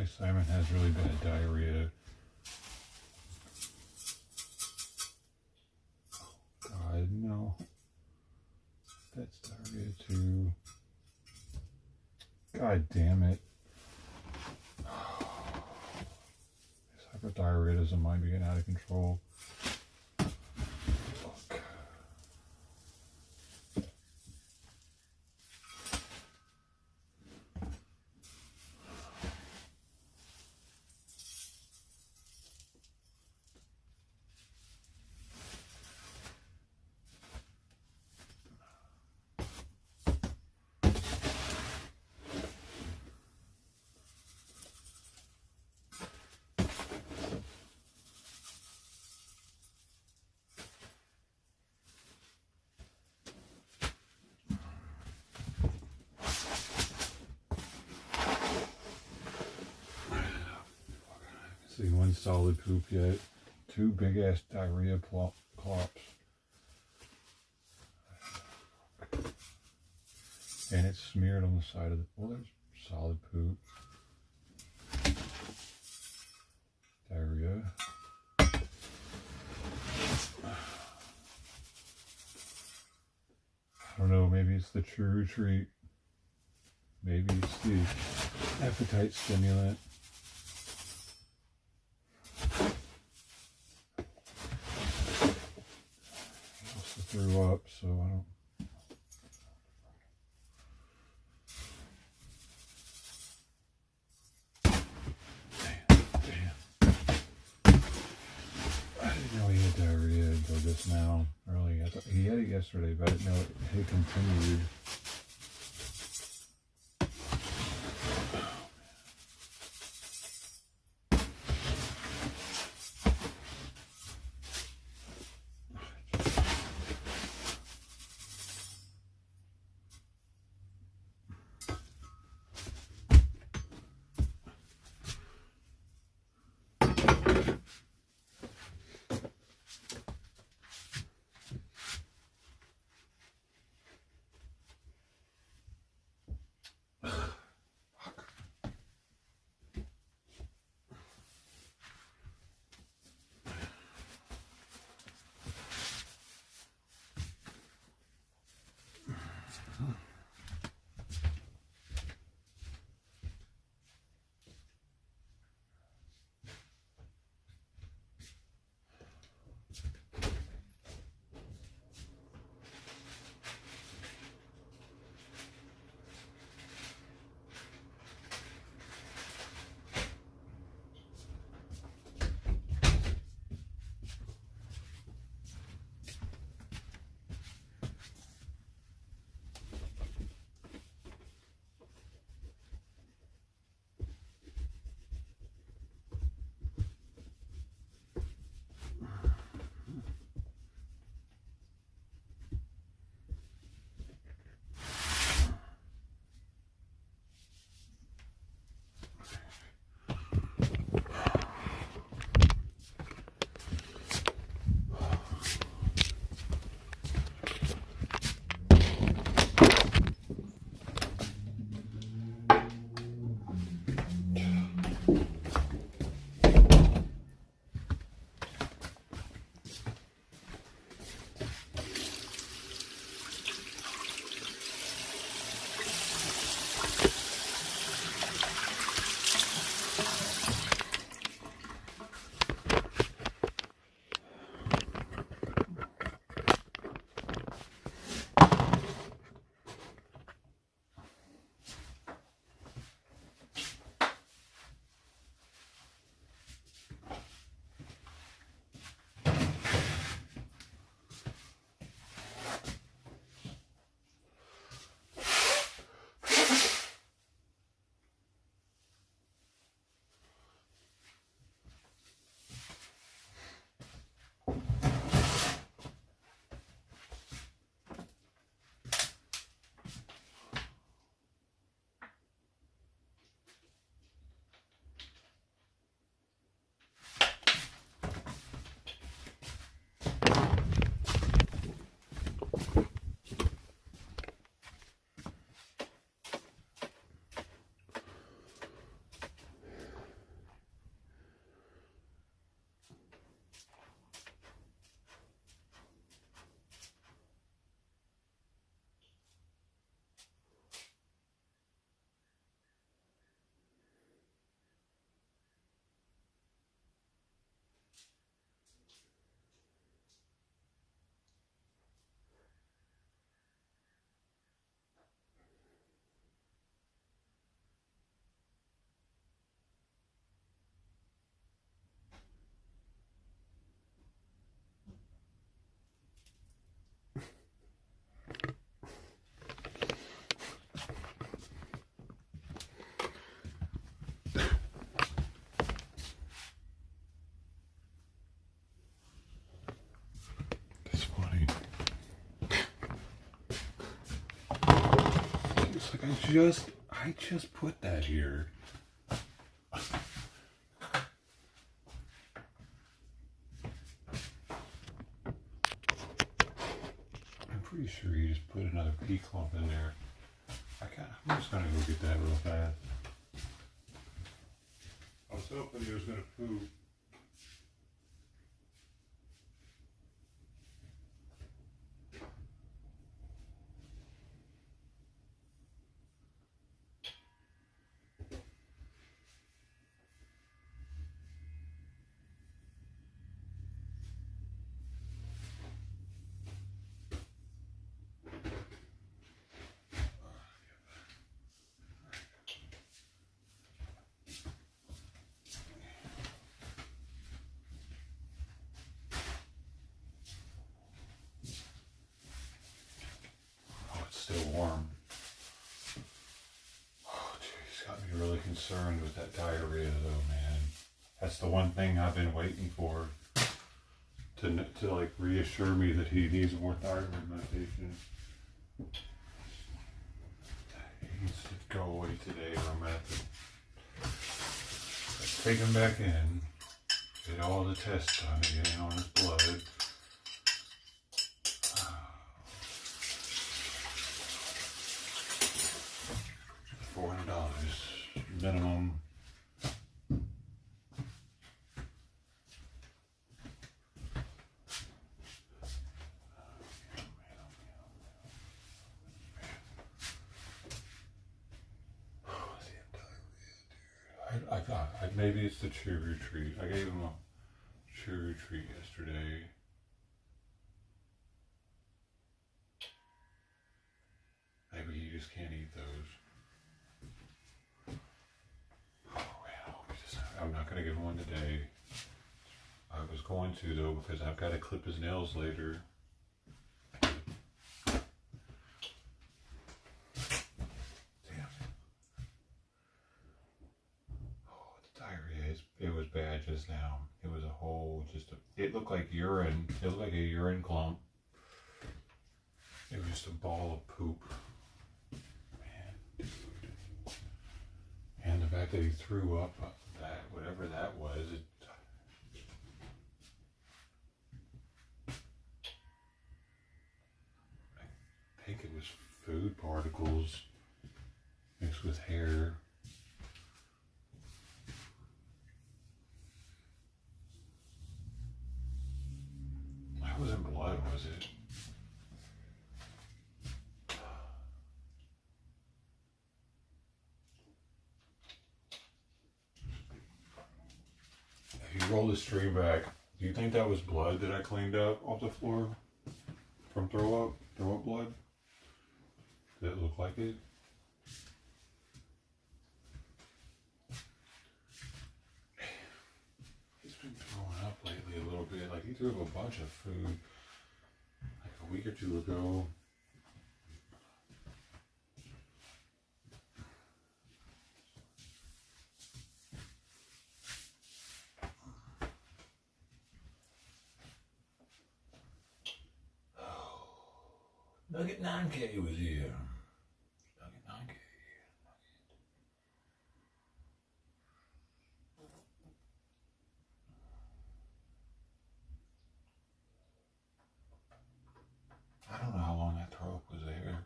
Apparently Simon has really bad diarrhea. God, no. That's diarrhea too. God damn it. This hypothyroidism might be getting out of control. Fuck. See one solid poop yet. Two big ass diarrhea clops. And it's smeared on the side of the, well, there's solid poop. Diarrhea. I don't know, maybe it's the true treat. Maybe it's the appetite stimulant. He also threw up, so I don't. Until just now, early. I thought he had it yesterday, but I didn't know it had continued. I just put that here. I'm pretty sure you just put another pea clump in there. I'm just gonna go get that real fast. I was hoping he was gonna poop. Still warm. Oh, geez, got me really concerned with that diarrhea, though, man. That's the one thing I've been waiting for to like reassure me that he needs more thyroid medication. He needs to go away today, or I'm gonna have to take him back in, get all the tests done again on his blood. $400 minimum. I thought maybe it's the chew treat. I gave him a chew treat yesterday. Maybe he just can't eat those. I'm not going to give him one today. I was going to, though, because I've got to clip his nails later. Damn. Oh, the diarrhea, it was bad just now. It was a whole, it looked like urine. It looked like a urine clump. It was just a ball of poop. Man, dude. And the fact that he threw up that, whatever that was, I think it was food particles mixed with hair. That wasn't blood, was it? If you roll the stream back, do you think that was blood that I cleaned up off the floor from throw up blood? Did it look like it? He's been throwing up lately a little bit. Like he threw up a bunch of food like a week or two ago. Nugget 9K was here. Nugget 9K. I don't know how long that throw up was there.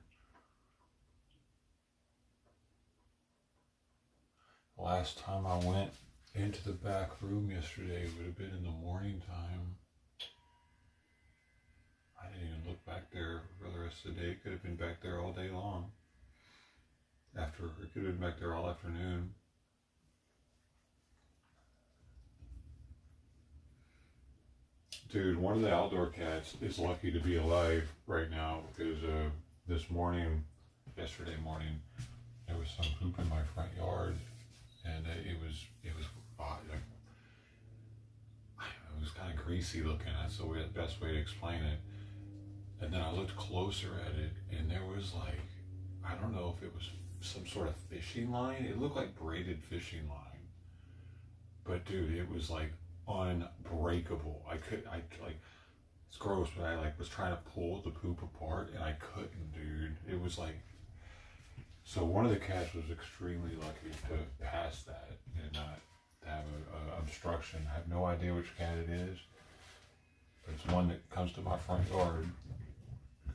Last time I went into the back room yesterday would have been in the morning time. I didn't even look back there for the rest of the day. It could have been back there all day long. It could have been back there all afternoon. Dude, one of the outdoor cats is lucky to be alive right now because yesterday morning, there was some poop in my front yard, and it was kind of greasy looking. That's the best way to explain it. And then I looked closer at it, and there was like, I don't know if it was some sort of fishing line. It looked like braided fishing line. But dude, it was like unbreakable. It's gross, but I was trying to pull the poop apart, and I couldn't, dude. It was like So one of the cats was extremely lucky to pass that and not have a obstruction. I have no idea which cat it is, but it's one that comes to my front yard.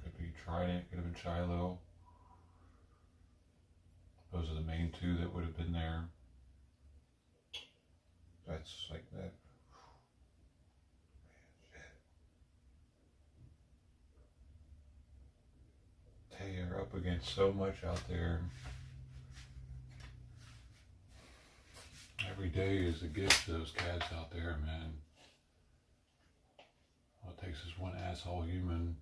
Could be Trident, could have been Shiloh. Those are the main two that would have been there. That's like that. Man, shit. You're up against so much out there. Every day is a gift to those cats out there, man. All it takes is one asshole human.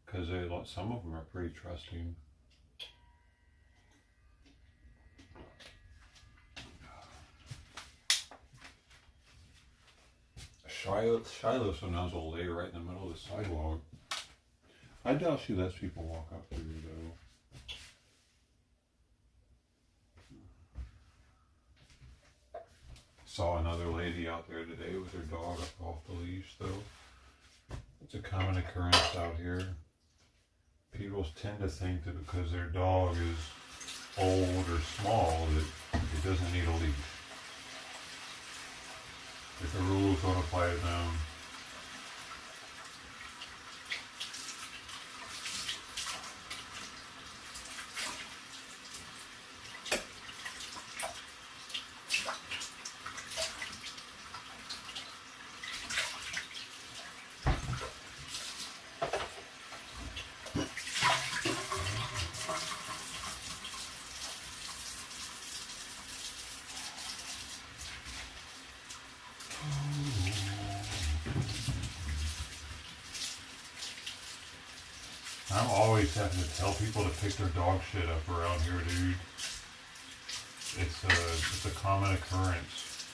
Because some of them are pretty trusting. Shiloh sometimes will lay right in the middle of the sidewalk. I doubt she lets people walk up to her though. Saw another lady out there today with her dog up off the leash though. It's a common occurrence out here. People tend to think that because their dog is old or small that it doesn't need a leash. If the rules don't apply to them. I'm always having to tell people to pick their dog shit up around here, dude. It's a common occurrence.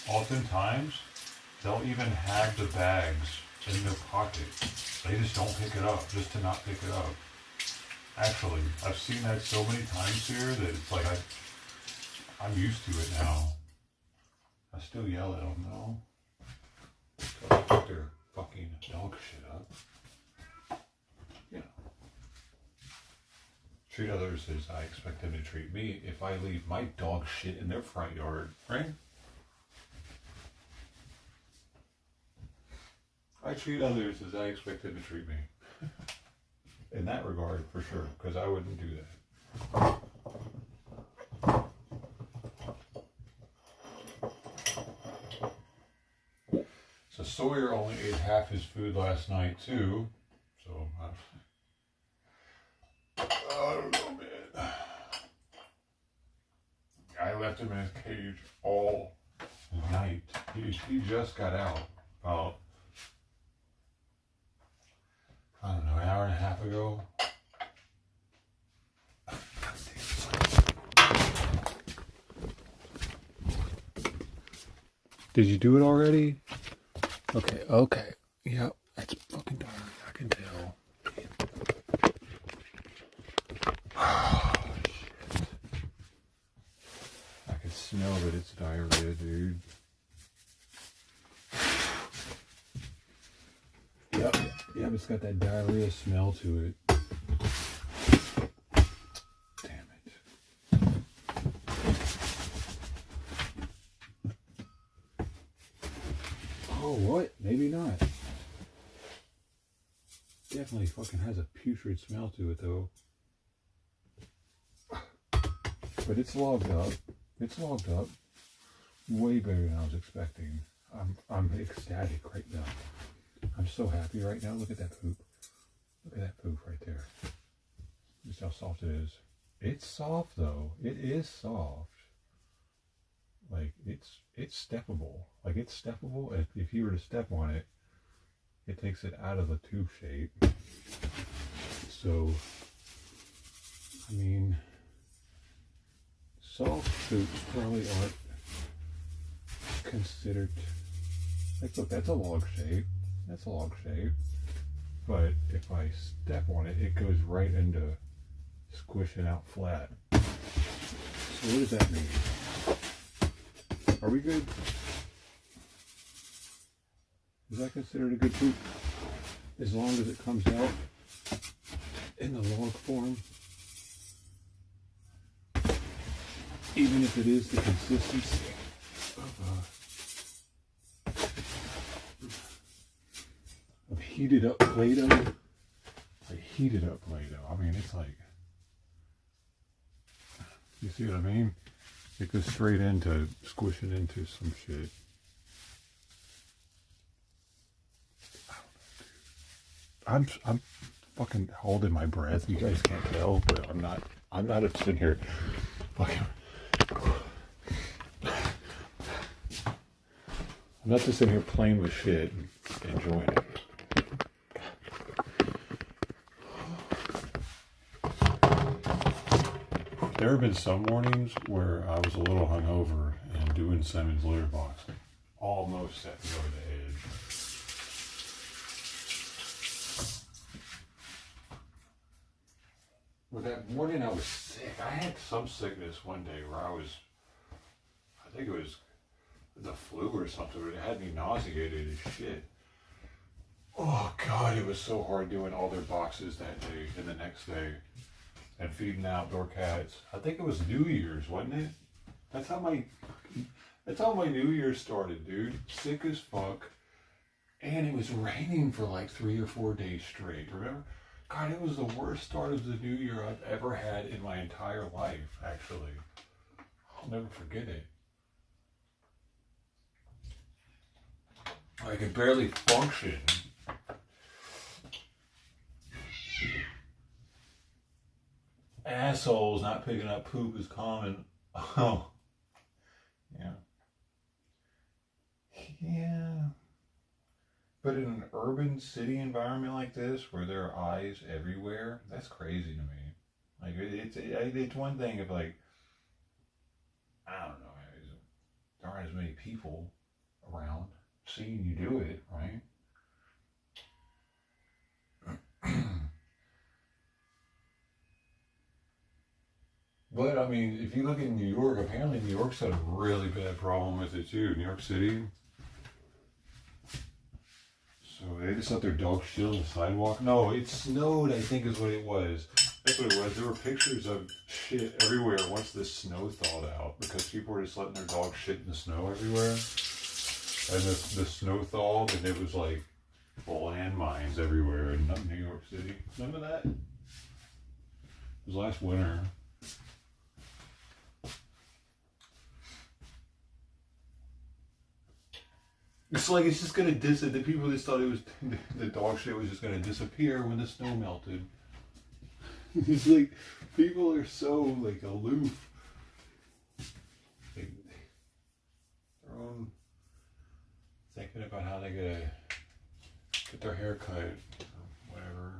Oftentimes, they'll even have the bags in their pocket. They just don't pick it up, just to not pick it up. Actually, I've seen that so many times here that it's like I'm used to it now. I still yell at them though. So they pick their fucking dog shit up. Treat others as I expect them to treat me if I leave my dog shit in their front yard, right? I treat others as I expect them to treat me. In that regard, for sure, because I wouldn't do that. So Sawyer only ate half his food last night too, so I don't know, man. I left him in his cage all night. He just got out about, I don't know, an hour and a half ago. Did you do it already? Okay. Yep, that's fucking dark. I can tell. Smell that it's diarrhea, dude. Yep, it's got that diarrhea smell to it. Damn it. Oh, what? Maybe not. Definitely fucking has a putrid smell to it, though. But it's logged up. It's logged up. Way better than I was expecting. I'm ecstatic right now. I'm so happy right now. Look at that poop. Look at that poop right there. Just how soft it is. It's soft though. It is soft. Like it's steppable. Like it's steppable. If you were to step on it, it takes it out of the tube shape. So, I mean, soft poops probably aren't considered, like, look, that's a log shape. That's a log shape. But if I step on it, it goes right into squishing out flat. So what does that mean? Are we good? Is that considered a good poop? As long as it comes out in the log form. Even if it is the consistency of heated up Play-Doh. Like heated up Play-Doh. I mean, it's like, you see what I mean? It goes straight into squishing into some shit. I'm fucking holding my breath. You guys can't tell, but I'm not sitting here fucking. I'm not just sitting here playing with shit and enjoying it. There have been some mornings where I was a little hungover and doing Simmons litter box almost set me over the edge. Well, that morning I was sick. I had some sickness one day where I think it was the flu or something, but it had me nauseated as shit. Oh God, it was so hard doing all their boxes that day and the next day and feeding outdoor cats. I think it was New Year's, wasn't it? That's how my New Year's started, dude. Sick as fuck. And it was raining for like 3 or 4 days straight, remember? God, it was the worst start of the new year I've ever had in my entire life, actually. I'll never forget it. I could barely function. Assholes not picking up poop is common. Oh. Yeah. Yeah. But in an urban city environment like this, where there are eyes everywhere, that's crazy to me. Like, it's one thing if, like, I don't know, there aren't as many people around seeing you do it, right? But, I mean, if you look at New York, apparently New York's had a really bad problem with it, too. New York City. So they just let their dog shit on the sidewalk? No, it snowed, I think is what it was. That's what it was. There were pictures of shit everywhere once the snow thawed out because people were just letting their dog shit in the snow everywhere. And the snow thawed and it was like landmines everywhere in New York City. Remember that? It was last winter. It's like it's just gonna the people just thought it was the dog shit was just gonna disappear when the snow melted. It's like people are so like aloof. They're on thinking about how they gotta get their hair cut or whatever.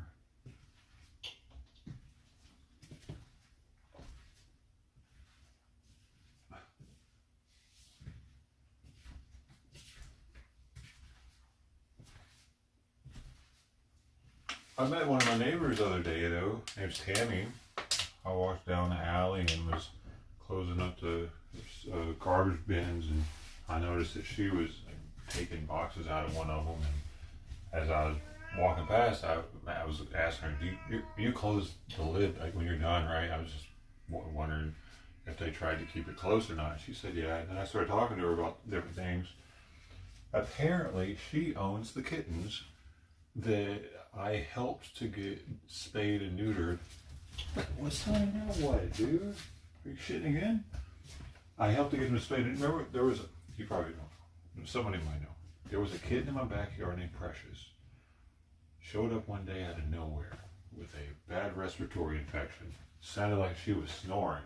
I met one of my neighbors the other day, though. Her name's Tammy. I walked down the alley and was closing up the garbage bins, and I noticed that she was taking boxes out of one of them. And as I was walking past, I was asking her, "Do you close the lid like when you're done, right?" I was just wondering if they tried to keep it closed or not. She said, "Yeah." And then I started talking to her about different things. Apparently, she owns the kittens that I helped to get spayed and neutered. What's telling now? What, dude? Are you shitting again? I helped to get them spayed. Remember, there was you probably don't. Somebody might know. There was a kitten in my backyard named Precious. Showed up one day out of nowhere with a bad respiratory infection. Sounded like she was snoring.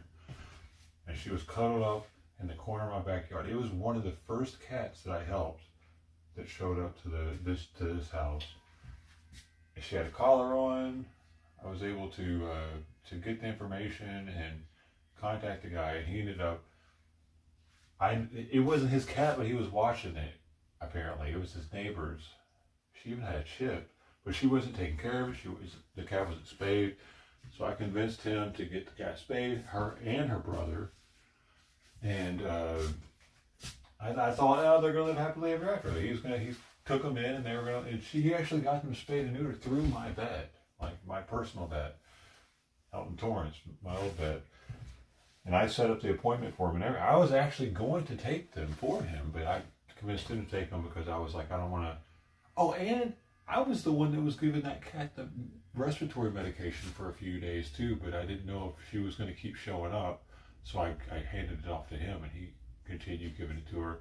And she was cuddled up in the corner of my backyard. It was one of the first cats that I helped that showed up to this house. She had a collar on. I was able to get the information and contact the guy, and he ended up. It wasn't his cat, but he was watching it. Apparently, it was his neighbor's. She even had a chip, but she wasn't taking care of it. The cat wasn't spayed, so I convinced him to get the cat spayed, her and her brother. And I thought, oh, they're gonna live happily ever after. He took them in, and they were gonna. And he actually got them spayed and neutered through my vet, like my personal vet. out in Torrance, my old vet. And I set up the appointment for him and everything. I was actually going to take them for him, but I convinced him to take them because I was like, I don't want to. Oh, and I was the one that was giving that cat the respiratory medication for a few days too, but I didn't know if she was going to keep showing up. So I handed it off to him and he continued giving it to her.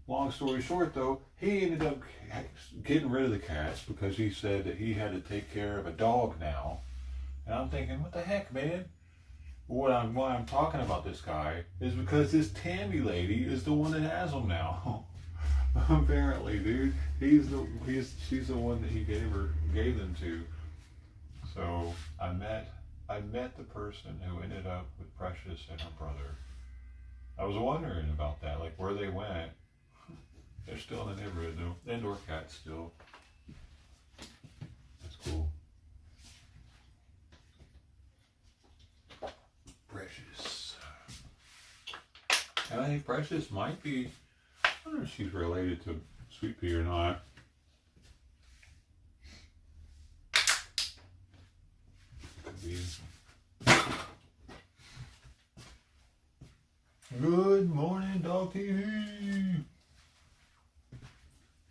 Long story short though, he ended up getting rid of the cats because he said that he had to take care of a dog now. And I'm thinking, what the heck, man? Why I'm talking about this guy is because this Tammy lady is the one that has him now. Apparently, dude, she's the one that he gave them to. So I met the person who ended up with Precious and her brother. I was wondering about that, like where they went. They're still in the neighborhood though. Indoor cats still. That's cool. Precious. And I think Precious might be, I don't know if she's related to Sweet Pea or not. Could be. Good morning, Dog TV.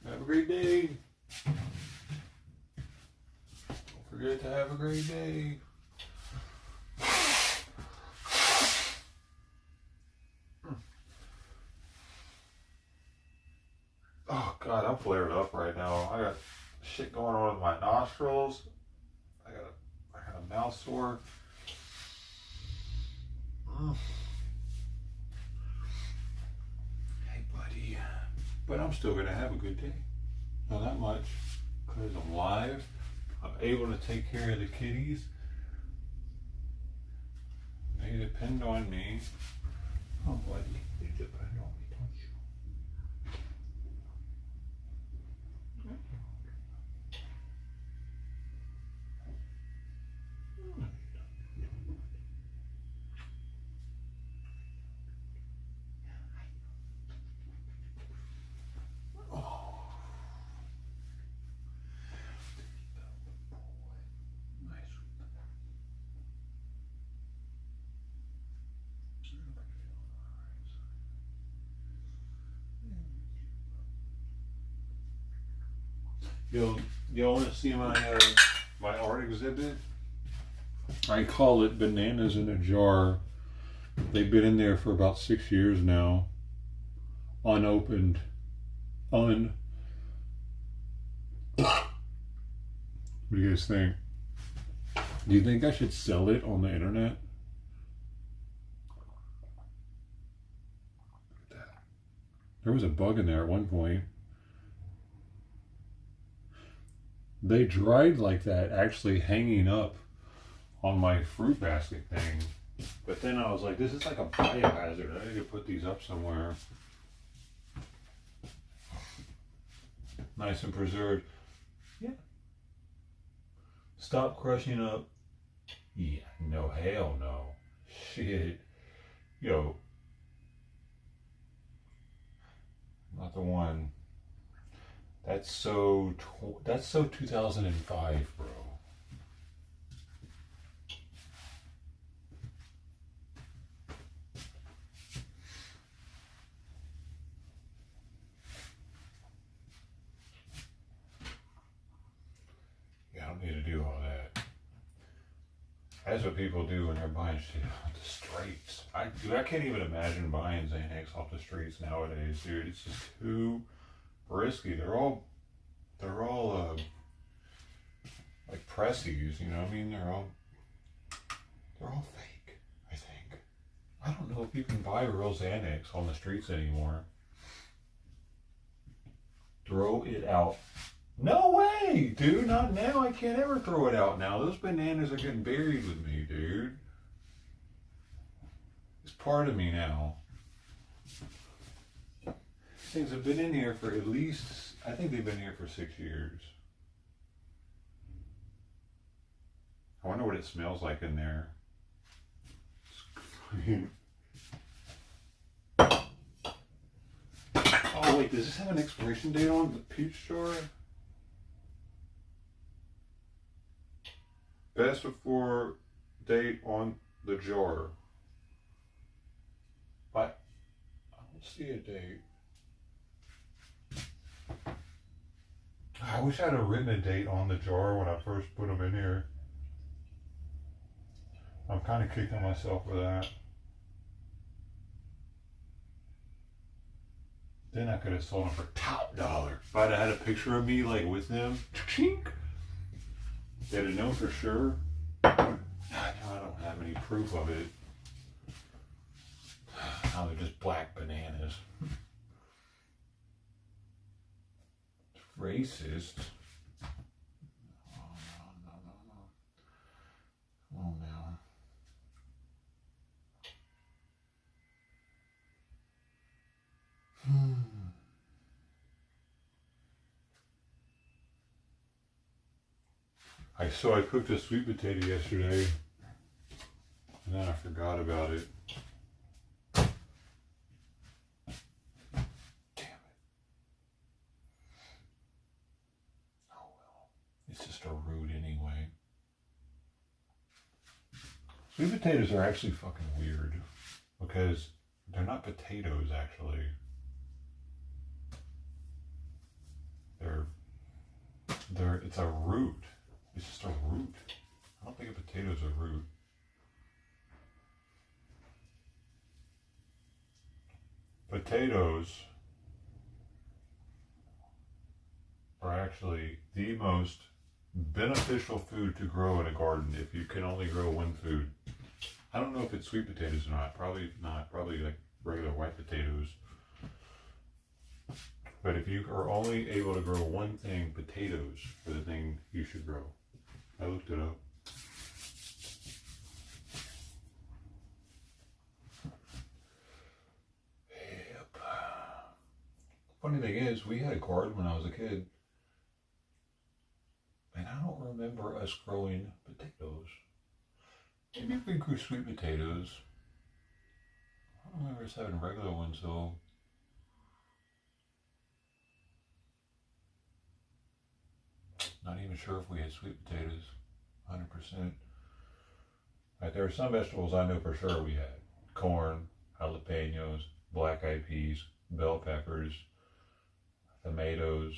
Have a great day. Don't forget to have a great day. Oh God, I'm flared up right now. I got shit going on with my nostrils. I got a mouth sore. Hey buddy. But I'm still gonna have a good day. Not that much. Because I'm live. I'm able to take care of the kitties. They depend on me. Oh buddy, they depend on me, don't you? Y'all want to see my art exhibit? I call it Bananas in a Jar. They've been in there for about 6 years now. Unopened. What do you guys think? Do you think I should sell it on the internet? Look at that. There was a bug in there at one point. They dried like that, actually hanging up on my fruit basket thing. But then I was like, this is like a biohazard. I need to put these up somewhere. Nice and preserved. Yeah. Stop crushing up. Yeah, no, hell no. Shit. Yo. Not the one. That's so 2005, bro. Yeah, I don't need to do all that. That's what people do when they're buying shit off the streets. I can't even imagine buying Xanax off the streets nowadays, dude. It's just too risky. They're all like pressies, you know what I mean? They're all fake, I think. I don't know if you can buy real Xanax on the streets anymore. Throw it out. No way, dude, not now. I can't ever throw it out now. Those bananas are getting buried with me, dude. It's part of me now. Things have been in here for at least, I think they've been here for 6 years. I wonder what it smells like in there. Oh wait, does this have an expiration date on the peach jar? Best before date on the jar. But I don't see a date. I wish I had written a date on the jar when I first put them in here. I'm kind of kicking myself for that. Then I could have sold them for top dollar. If I'd had a picture of me like with them, they'd have known for sure. I don't have any proof of it. Now they're just black bananas. Racist. Oh no. Come on now. So I cooked a sweet potato yesterday, and then I forgot about it. Damn it. Oh well. It's just a root anyway. Sweet potatoes are actually fucking weird because they're not potatoes actually. It's a root. It's just a root. I don't think a potato's a root. Potatoes are actually the most beneficial food to grow in a garden if you can only grow one food. I don't know if it's sweet potatoes or not. Probably not. Probably like regular white potatoes. But if you are only able to grow one thing, potatoes are the thing you should grow. I looked it up. Yep. Funny thing is, we had a garden when I was a kid. And I don't remember us growing potatoes. Maybe we grew sweet potatoes. I don't remember us having regular ones though. Not even sure if we had sweet potatoes, 100%. Like, there are some vegetables I know for sure we had. Corn, jalapenos, black-eyed peas, bell peppers, tomatoes,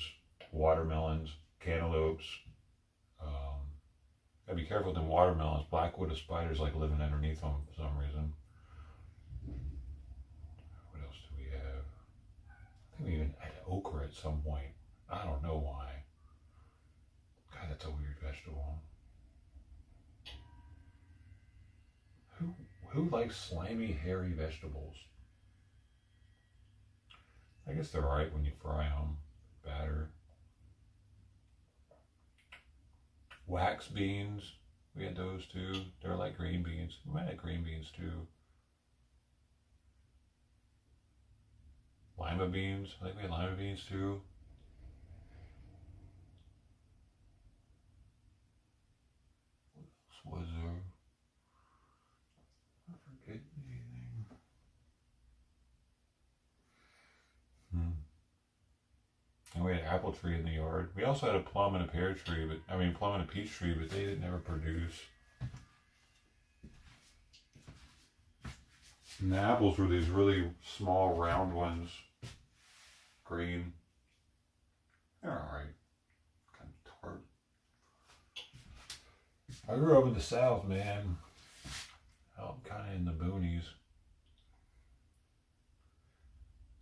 watermelons, cantaloupes. Gotta be careful with them watermelons. Black widow spiders like living underneath them for some reason. What else do we have? I think we even had okra at some point. I don't know why. God, that's a weird vegetable. Who likes slimy, hairy vegetables? I guess they're alright when you fry them. Batter. Wax beans. We had those too. They're like green beans. We might have green beans too. Lima beans. I think we had lima beans too. What else was there? I forget anything. And we had an apple tree in the yard. We also had a plum and a pear tree, plum and a peach tree, but they didn't ever produce. And the apples were these really small, round ones. Green. They're alright. Kind of tart. I grew up in the South, man. Out kind of in the boonies.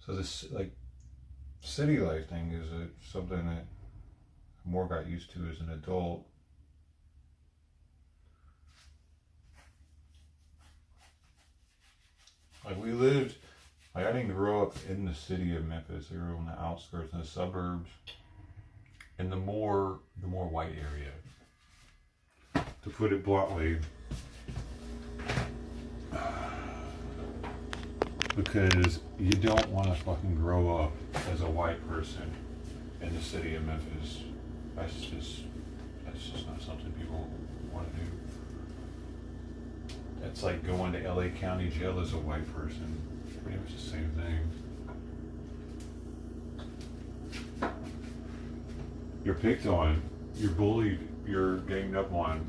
So this, like, city life thing is something that I more got used to as an adult. Like, we lived, like, I didn't grow up in the city of Memphis. I grew up on the outskirts, in the suburbs, in the more white area, to put it bluntly. Because you don't want to fucking grow up as a white person in the city of Memphis. That's just not something people want to do. That's like going to LA County Jail as a white person. It's pretty much the same thing. You're picked on, you're bullied, you're ganged up on.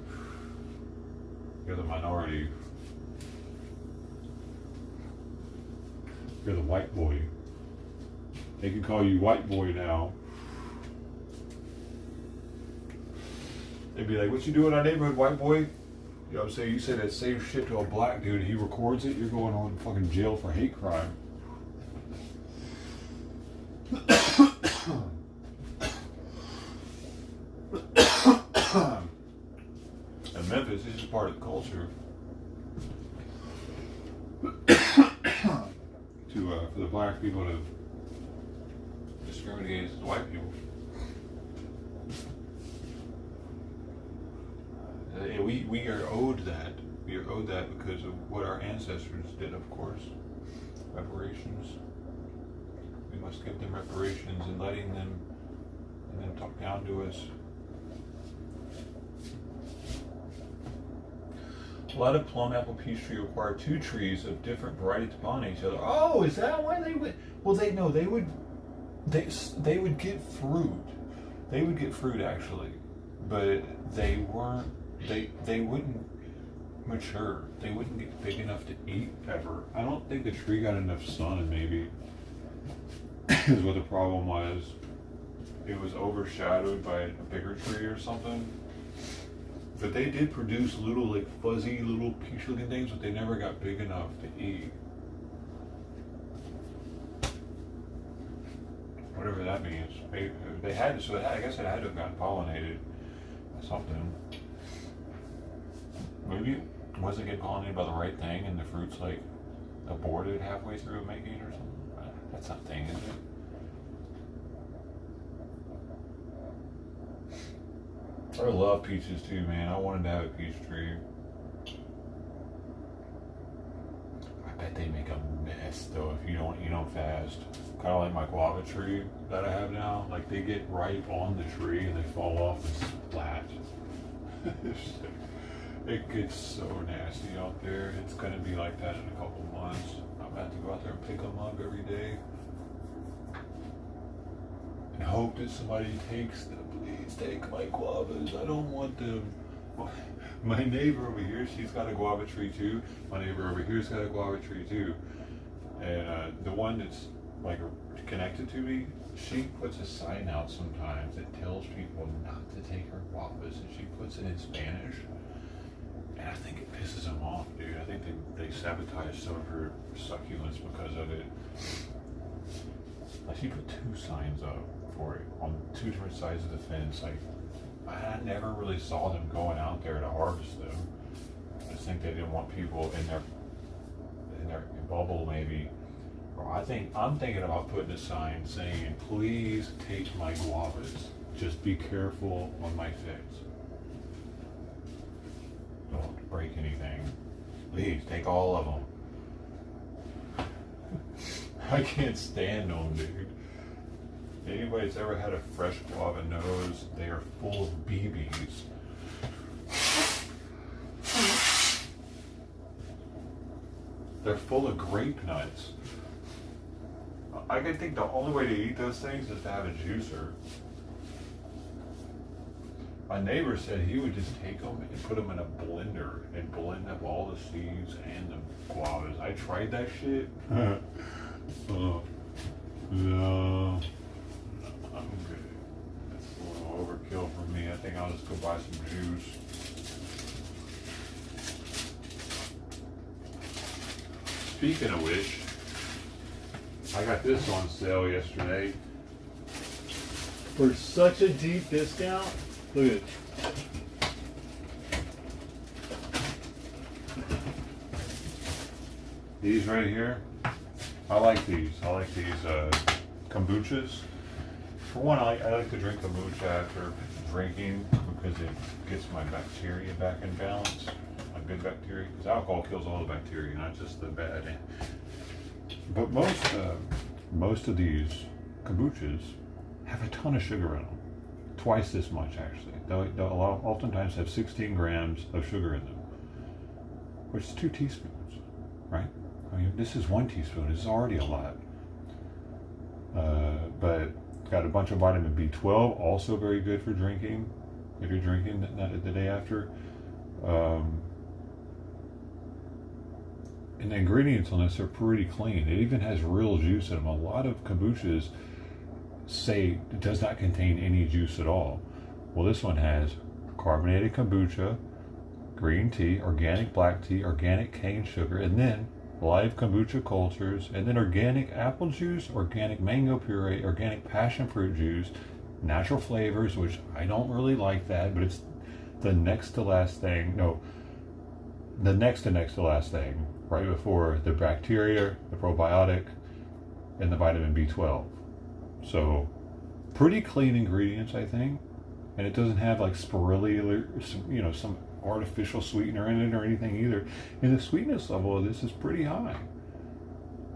You're the minority. You're the white boy. They can call you white boy now. They'd be like, what you doing in our neighborhood, white boy? You know what I'm saying? You say that same shit to a black dude, he records it, you're going on fucking jail for hate crime. In Memphis, this is part of the culture. For the black people to discriminate against the white people. We are owed that. We are owed that because of what our ancestors did, of course. Reparations. We must give them reparations and letting them talk down to us. A lot of plum, apple, peach tree require two trees of different varieties to pollinate each other. Oh, is that why they would? Well, they would get fruit. They would get fruit actually, but they weren't. They wouldn't mature. They wouldn't get big enough to eat ever. I don't think the tree got enough sun. Maybe is what the problem was. It was overshadowed by a bigger tree or something. But they did produce little, like, fuzzy little peach-looking things, but they never got big enough to eat. Whatever that means. They had to, so I guess it had to have gotten pollinated by something. Maybe it wasn't getting pollinated by the right thing, and the fruit's, like, aborted halfway through making it or something. That's not a thing, is it? I love peaches too, man. I wanted to have a peach tree. I bet they make a mess though if you don't eat them fast. Kind of like my guava tree that I have now. Like they get ripe on the tree and they fall off and splat. It gets so nasty out there. It's gonna be like that in a couple months. I'm gonna have to go out there and pick them up every day. And hope that somebody takes them. Please take my guavas. I don't want them. My neighbor over here, she's got a guava tree too. My neighbor over here's got a guava tree too. And the one that's like connected to me, she puts a sign out sometimes that tells people not to take her guavas, and she puts it in Spanish. And I think it pisses them off, dude. I think they sabotage some of her succulents because of it. Like she put 2 signs up for it on 2 different sides of the fence. Like I never really saw them going out there to harvest them. I just think they didn't want people in their bubble maybe. Or I'm thinking about putting a sign saying, please take my guavas. Just be careful on my fence. Don't break anything. Please take all of them. I can't stand them, dude. Anybody that's ever had a fresh guava knows they are full of BBs. They're full of grape nuts. I think the only way to eat those things is to have a juicer. My neighbor said he would just take them and put them in a blender and blend up all the seeds and the guavas. I tried that shit. No, I'm good. That's a little overkill for me. I think I'll just go buy some juice. Speaking of which, I got this on sale yesterday for such a deep discount. Look at it. These right here, I like these. I like these kombuchas. For one, I like to drink kombucha after drinking because it gets my bacteria back in balance, my good bacteria. Because alcohol kills all the bacteria, not just the bad. But most of these kombuchas have a ton of sugar in them. Twice this much, actually. They'll oftentimes have 16 grams of sugar in them, which is 2 teaspoons, right? I mean, this is 1 teaspoon. This is already a lot. But got a bunch of vitamin B12, also very good for drinking, if you're drinking the day after. And the ingredients on this are pretty clean. It even has real juice in them. A lot of kombuchas say it does not contain any juice at all. Well, this one has carbonated kombucha, green tea, organic black tea, organic cane sugar, and then live kombucha cultures, and then organic apple juice, organic mango puree, organic passion fruit juice, natural flavors, which I don't really like that, but it's the next to last thing. No, the next to last thing, right before the bacteria, the probiotic, and the vitamin B12. So pretty clean ingredients, I think. And it doesn't have like spirulina, some artificial sweetener in it or anything either. And the sweetness level of this is pretty high.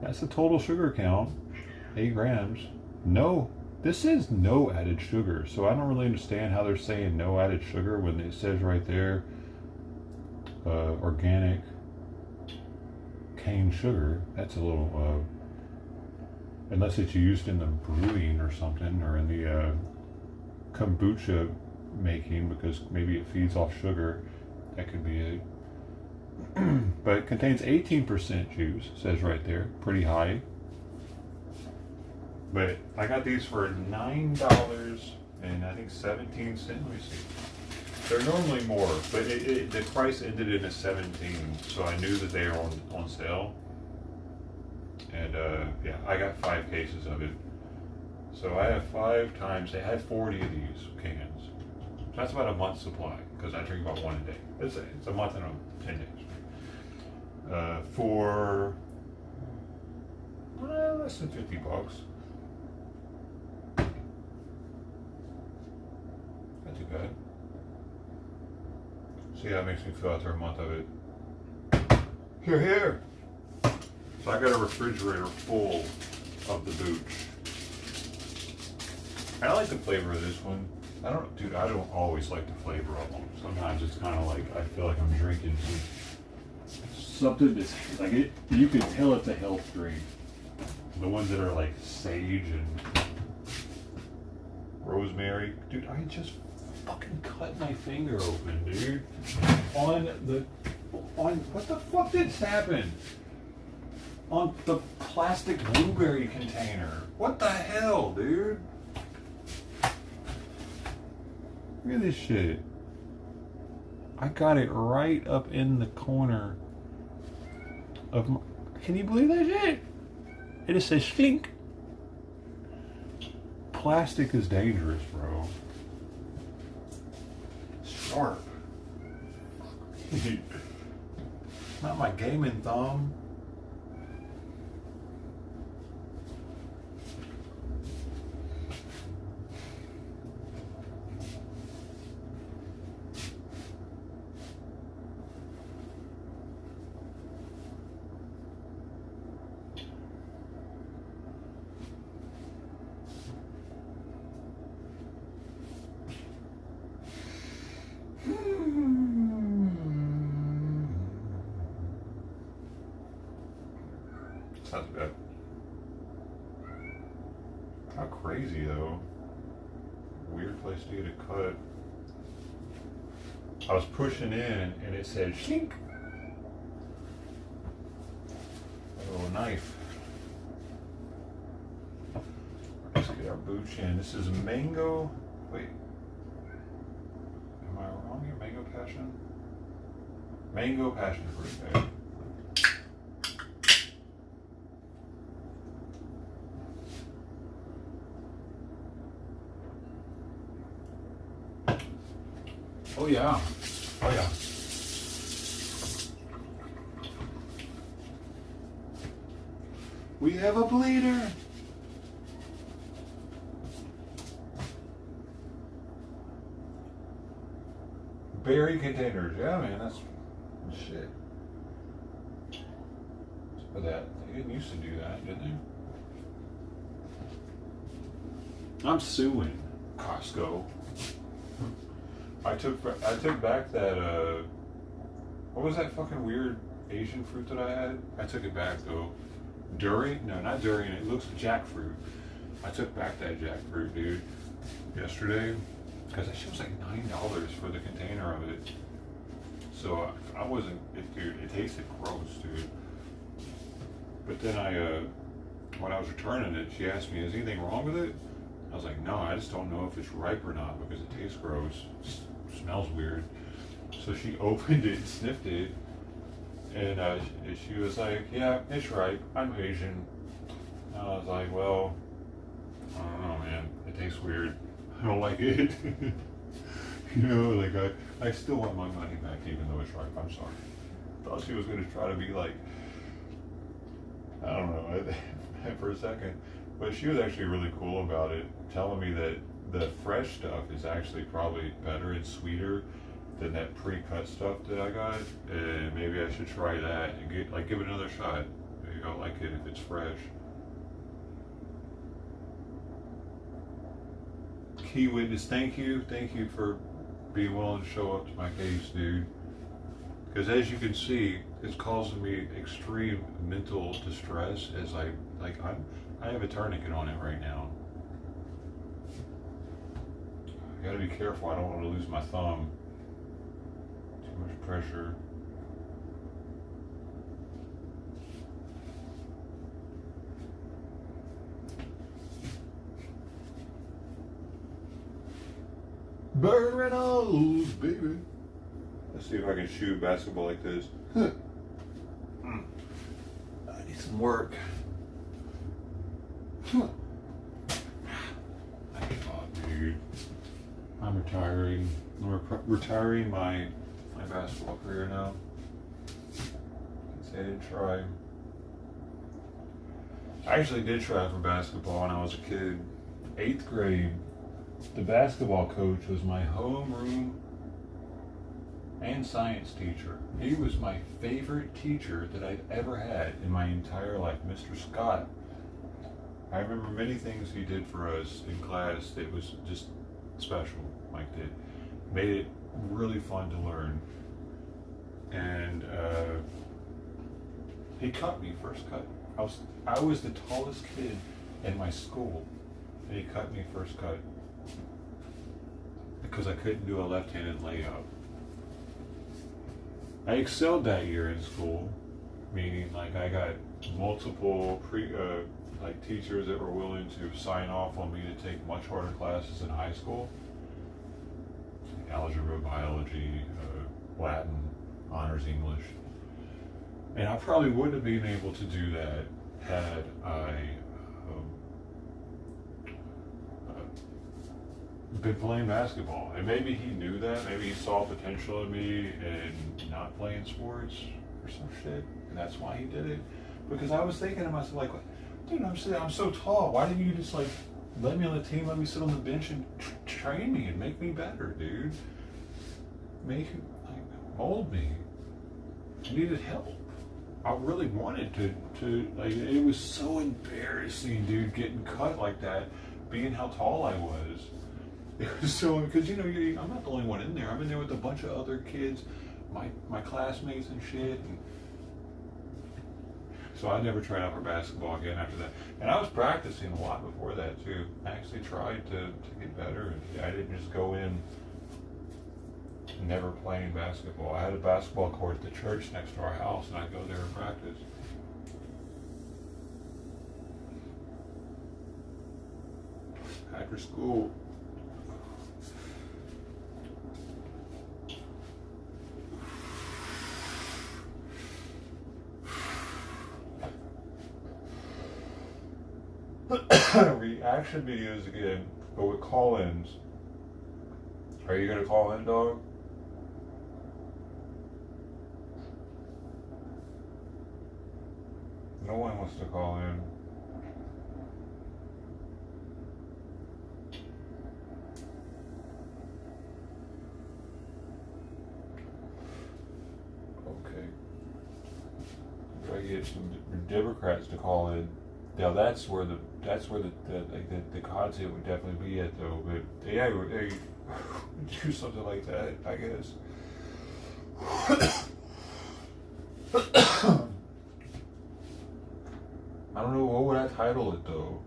That's the total sugar count, 8 grams. No, this is no added sugar. So I don't really understand how they're saying no added sugar when it says right there, organic cane sugar. That's a little, unless it's used in the brewing or something, or in the kombucha making, because maybe it feeds off sugar. That could be it. But it contains 18% juice, says right there. Pretty high. But I got these for $9 and I think 17 cents. Let me see. They're normally more, but the price ended in a 17, so I knew that they were on sale. And yeah, I got 5 cases of it. So I have 5 times, they had 40 of these cans. So that's about a month's supply, because I drink about 1 a day. It's a month and 10 days. For less than $50. Not too bad. See how it makes me feel after a month of it. Here. So I got a refrigerator full of the booch. I like the flavor of this one. I don't always like the flavor of them. Sometimes it's kind of like, I feel like I'm drinking something that's like it. You can tell it's a health drink. The ones that are like sage and rosemary. Dude, I just fucking cut my finger open, dude. On what the fuck did happen? On the plastic blueberry container. What the hell, dude? Look at this shit. I got it right up in the corner of my... Can you believe that shit? It just says slink. Plastic is dangerous, bro. Sharp. Not my gaming thumb. Sounds bad. How crazy though. Weird place to get a cut. I was pushing in and it said shink. A little knife. Let's get our booch in. This is mango. Wait. Am I wrong here? Mango passion? Mango passion fruit, babe. Oh yeah. Oh yeah. We have a bleeder. Berry containers. Yeah, man, that's shit. But they didn't used to do that, did they? I'm suing Costco. I took back that what was that fucking weird Asian fruit that I had? I took it back though. Durian? No, not durian. It looks jackfruit. I took back that jackfruit, dude, yesterday because that shit was like $9 for the container of it. So I wasn't. Dude, it tasted gross, dude. But then when I was returning it, she asked me, "Is anything wrong with it?" I was like, "No, I just don't know if it's ripe or not because it tastes gross, smells weird." So she opened it, sniffed it, and she was like, "Yeah, it's ripe. I'm Asian." And I was like, "Well, I don't know, man. It tastes weird. I don't like it." You know, like I still want my money back even though it's ripe. I'm sorry. Thought she was going to try to be like, I don't know, for a second. But she was actually really cool about it, telling me that the fresh stuff is actually probably better and sweeter than that pre-cut stuff that I got. And maybe I should try that and give it another shot. Maybe I'll like it if it's fresh. Key witness, thank you for being willing to show up to my case, dude. Because as you can see, it's causing me extreme mental distress as I have a tourniquet on it right now. I gotta be careful, I don't want to lose my thumb. Too much pressure. Burt Reynolds, baby. Let's see if I can shoot basketball like this. I need some work. Oh, dude. I'm retiring. I'm retiring my basketball career now. I didn't try. I actually did try for basketball when I was a kid. 8th grade. The basketball coach was my homeroom and science teacher. He was my favorite teacher that I've ever had in my entire life, Mr. Scott. I remember many things he did for us in class that was just special, like that made it really fun to learn. And he cut me first cut. I was the tallest kid in my school, and he cut me first cut because I couldn't do a left-handed layup. I excelled that year in school, meaning like I got multiple teachers that were willing to sign off on me to take much harder classes in high school, like algebra, biology, Latin, honors English. And I probably wouldn't have been able to do that had I been playing basketball. And maybe he knew that. Maybe he saw potential in me in not playing sports or some shit. And that's why he did it. Because I was thinking to myself, like, dude, I'm so tall. Why didn't you just like let me on the team, let me sit on the bench and train me and make me better, dude? Mold me. I needed help. I really wanted to like, it was so embarrassing, dude, getting cut like that, being how tall I was. It was so, because you know, I'm not the only one in there. I'm in there with a bunch of other kids, my classmates and shit. And so I never tried out for basketball again after that. And I was practicing a lot before that too. I actually tried to get better. I didn't just go in never playing basketball. I had a basketball court at the church next to our house, and I'd go there and practice. After school. Reaction videos again, but with call-ins. Are you gonna call in, dog? No one wants to call in. Okay. Try to get some Democrats to call in. Now that's where the content would definitely be at though. But yeah, they do something like that, I guess. I don't know, what would I title it though?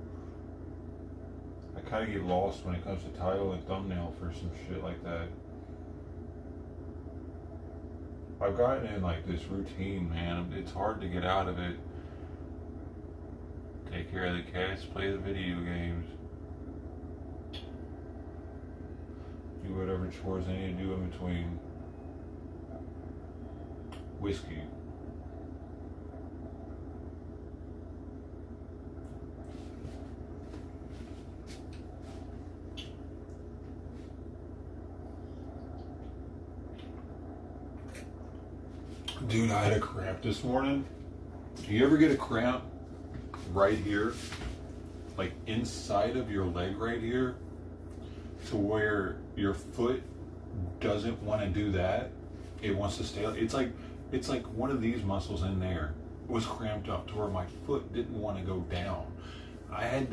I kind of get lost when it comes to title and thumbnail for some shit like that. I've gotten in like this routine, man. It's hard to get out of it. Take care of the cats, play the video games. Do whatever chores I need to do in between. Whiskey. Dude, I had a cramp this morning. Do you ever get a cramp right here? Like inside of your leg right here? To where your foot doesn't want to do that. It wants to stay. It's like one of these muscles in there was cramped up to where my foot didn't want to go down. I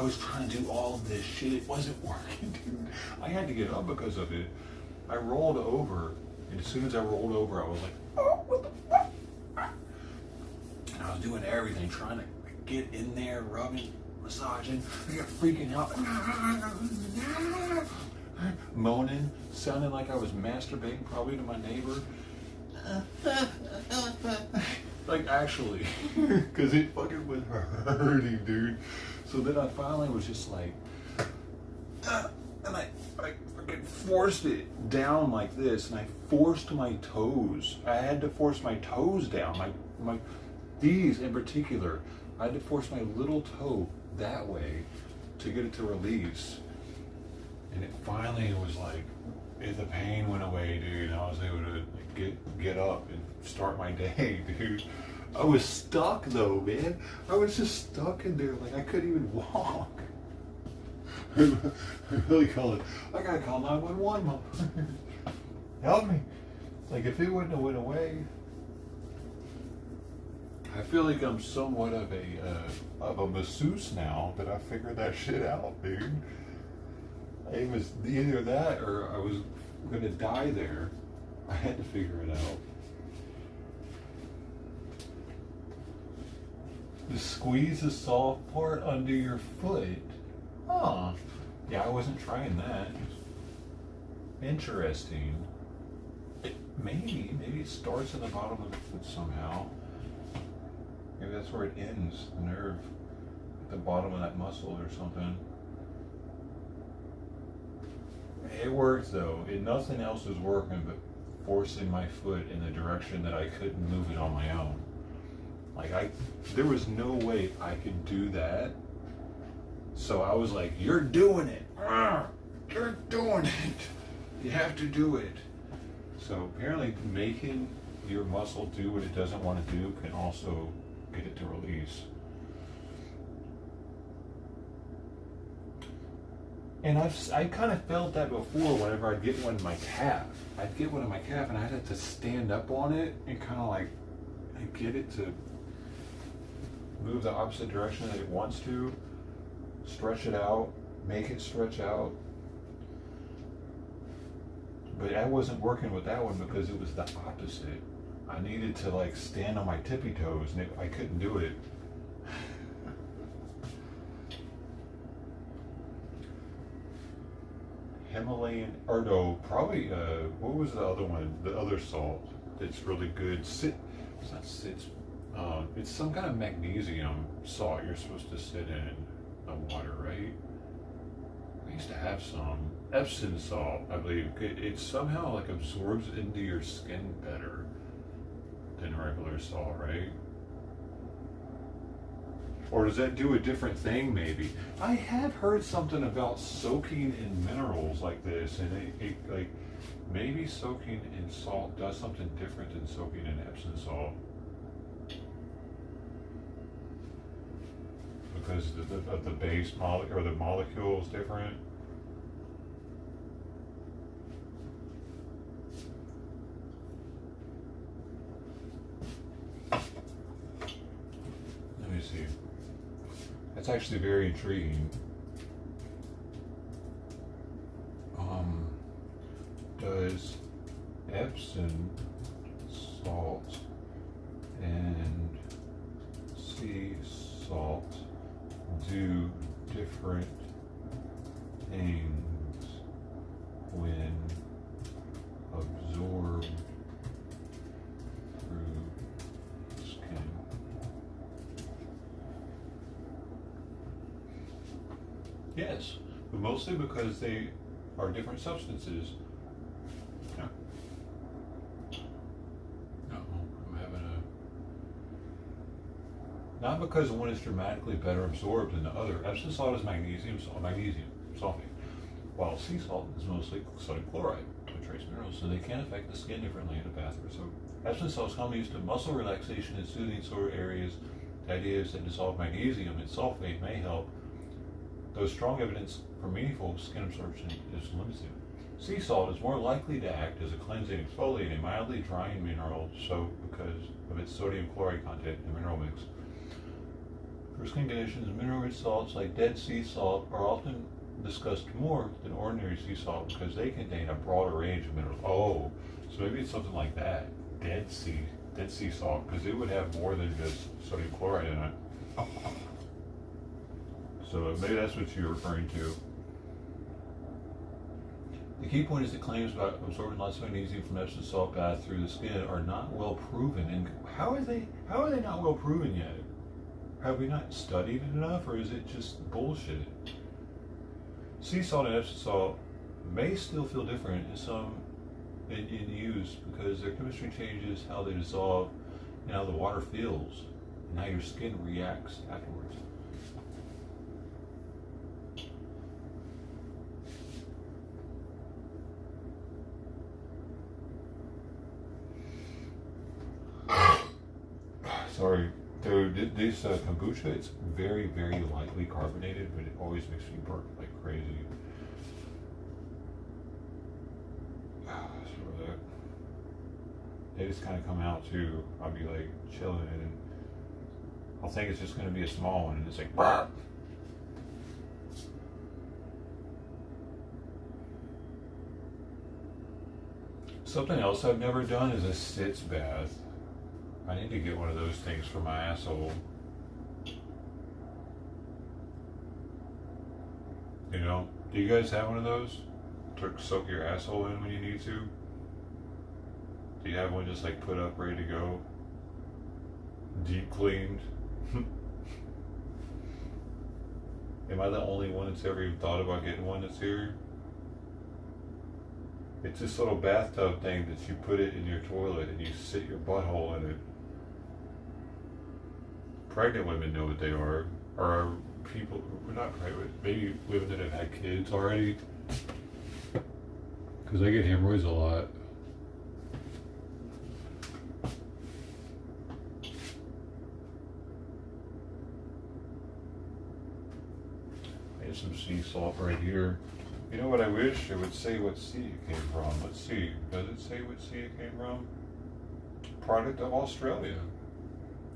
was trying to do all of this shit. It wasn't working, dude. I had to get up because of it. I rolled over, and as soon as I rolled over, I was like, oh, what the fuck? And I was doing everything, trying to get in there, rubbing, massaging, freaking out, moaning, sounding like I was masturbating probably to my neighbor. Like actually, because it fucking was hurting, dude. So then I finally was just like, and I freaking forced it down like this, and I forced my toes. I had to force my toes down, these in particular. I had to force my little toe that way to get it to release. And it finally was like, the pain went away, dude. And I was able to get up and start my day, dude. I was stuck though, man. I was just stuck in there, like I couldn't even walk. I really called it. I gotta call 911, mom. Help me. Like if it wouldn't have went away. I feel like I'm somewhat of a masseuse now that I figured that shit out, dude. It was either that or I was gonna die there. I had to figure it out. To squeeze the soft part under your foot. Huh. Yeah, I wasn't trying that. Interesting. Maybe it starts at the bottom of the foot somehow. Maybe that's where it ends, the nerve at the bottom of that muscle or something. It worked though. Nothing else was working but forcing my foot in the direction that I couldn't move it on my own. There was no way I could do that. So I was like, you're doing it. You're doing it. You have to do it. So apparently making your muscle do what it doesn't want to do can also get it to release. And I kind of felt that before whenever I'd get one in my calf. I'd get one in my calf and I'd have to stand up on it and kind of like get it to move the opposite direction that it wants to, stretch it out, make it stretch out. But I wasn't working with that one because it was the opposite. I needed to like stand on my tippy toes and I couldn't do it. Himalayan, or no, probably, what was the other one? The other salt that's really good. It's not sits. It's some kind of magnesium salt you're supposed to sit in the water, right? I used to have some. Epsom salt, I believe. It somehow like absorbs into your skin better than regular salt, right? Or does that do a different thing, maybe? I have heard something about soaking in minerals like this, and it like maybe soaking in salt does something different than soaking in Epsom salt. Because of the base molecule, or the molecule is different. Let me see. That's actually very intriguing. Does Epsom salt and sea salt do different things when absorbed through skin? Yes, but mostly because they are different substances. Yeah. No, I'm having a. Not because one is dramatically better absorbed than the other. Epsom salt is magnesium sulfate, while sea salt is mostly sodium chloride, with trace minerals, so they can affect the skin differently in a bath or soap. Epsom salt is commonly used to muscle relaxation and soothing sore areas. The idea is that dissolved magnesium and sulfate may help, though strong evidence for meaningful skin absorption is limited. Sea salt is more likely to act as a cleansing exfoliating, mildly drying mineral soap because of its sodium chloride content in the mineral mix. For skin conditions, mineral-rich salts like Dead Sea salt are often discussed more than ordinary sea salt because they contain a broader range of minerals. Oh, so maybe it's something like that. Dead sea salt, because it would have more than just sodium chloride in it. So maybe that's what you're referring to. The key point is that claims about absorbing lots of magnesium from Epsom salt bath through the skin are not well proven. And how are they not well proven yet? Have we not studied it enough, or is it just bullshit? Sea salt and Epsom salt may still feel different in use because their chemistry changes how they dissolve and how the water feels and how your skin reacts afterwards. Sorry, dude, this kombucha, it's very, very lightly carbonated, but it always makes me burp like crazy. So they just kind of come out too. I'll be like chilling and I'll think it's just going to be a small one and it's like, burp. Something else I've never done is a sitz bath. I need to get one of those things for my asshole. You know, do you guys have one of those to soak your asshole in when you need to? Do you have one just like put up, ready to go? Deep cleaned? Am I the only one that's ever even thought about getting one that's here? It's this little bathtub thing that you put it in your toilet and you sit your butthole in it. Pregnant women know what they are, or people, not pregnant, maybe women that have had kids already, because they get hemorrhoids a lot. There's some sea salt right here. You know what I wish? It would say what sea it came from. Let's see. Does it say what sea it came from? Product of Australia.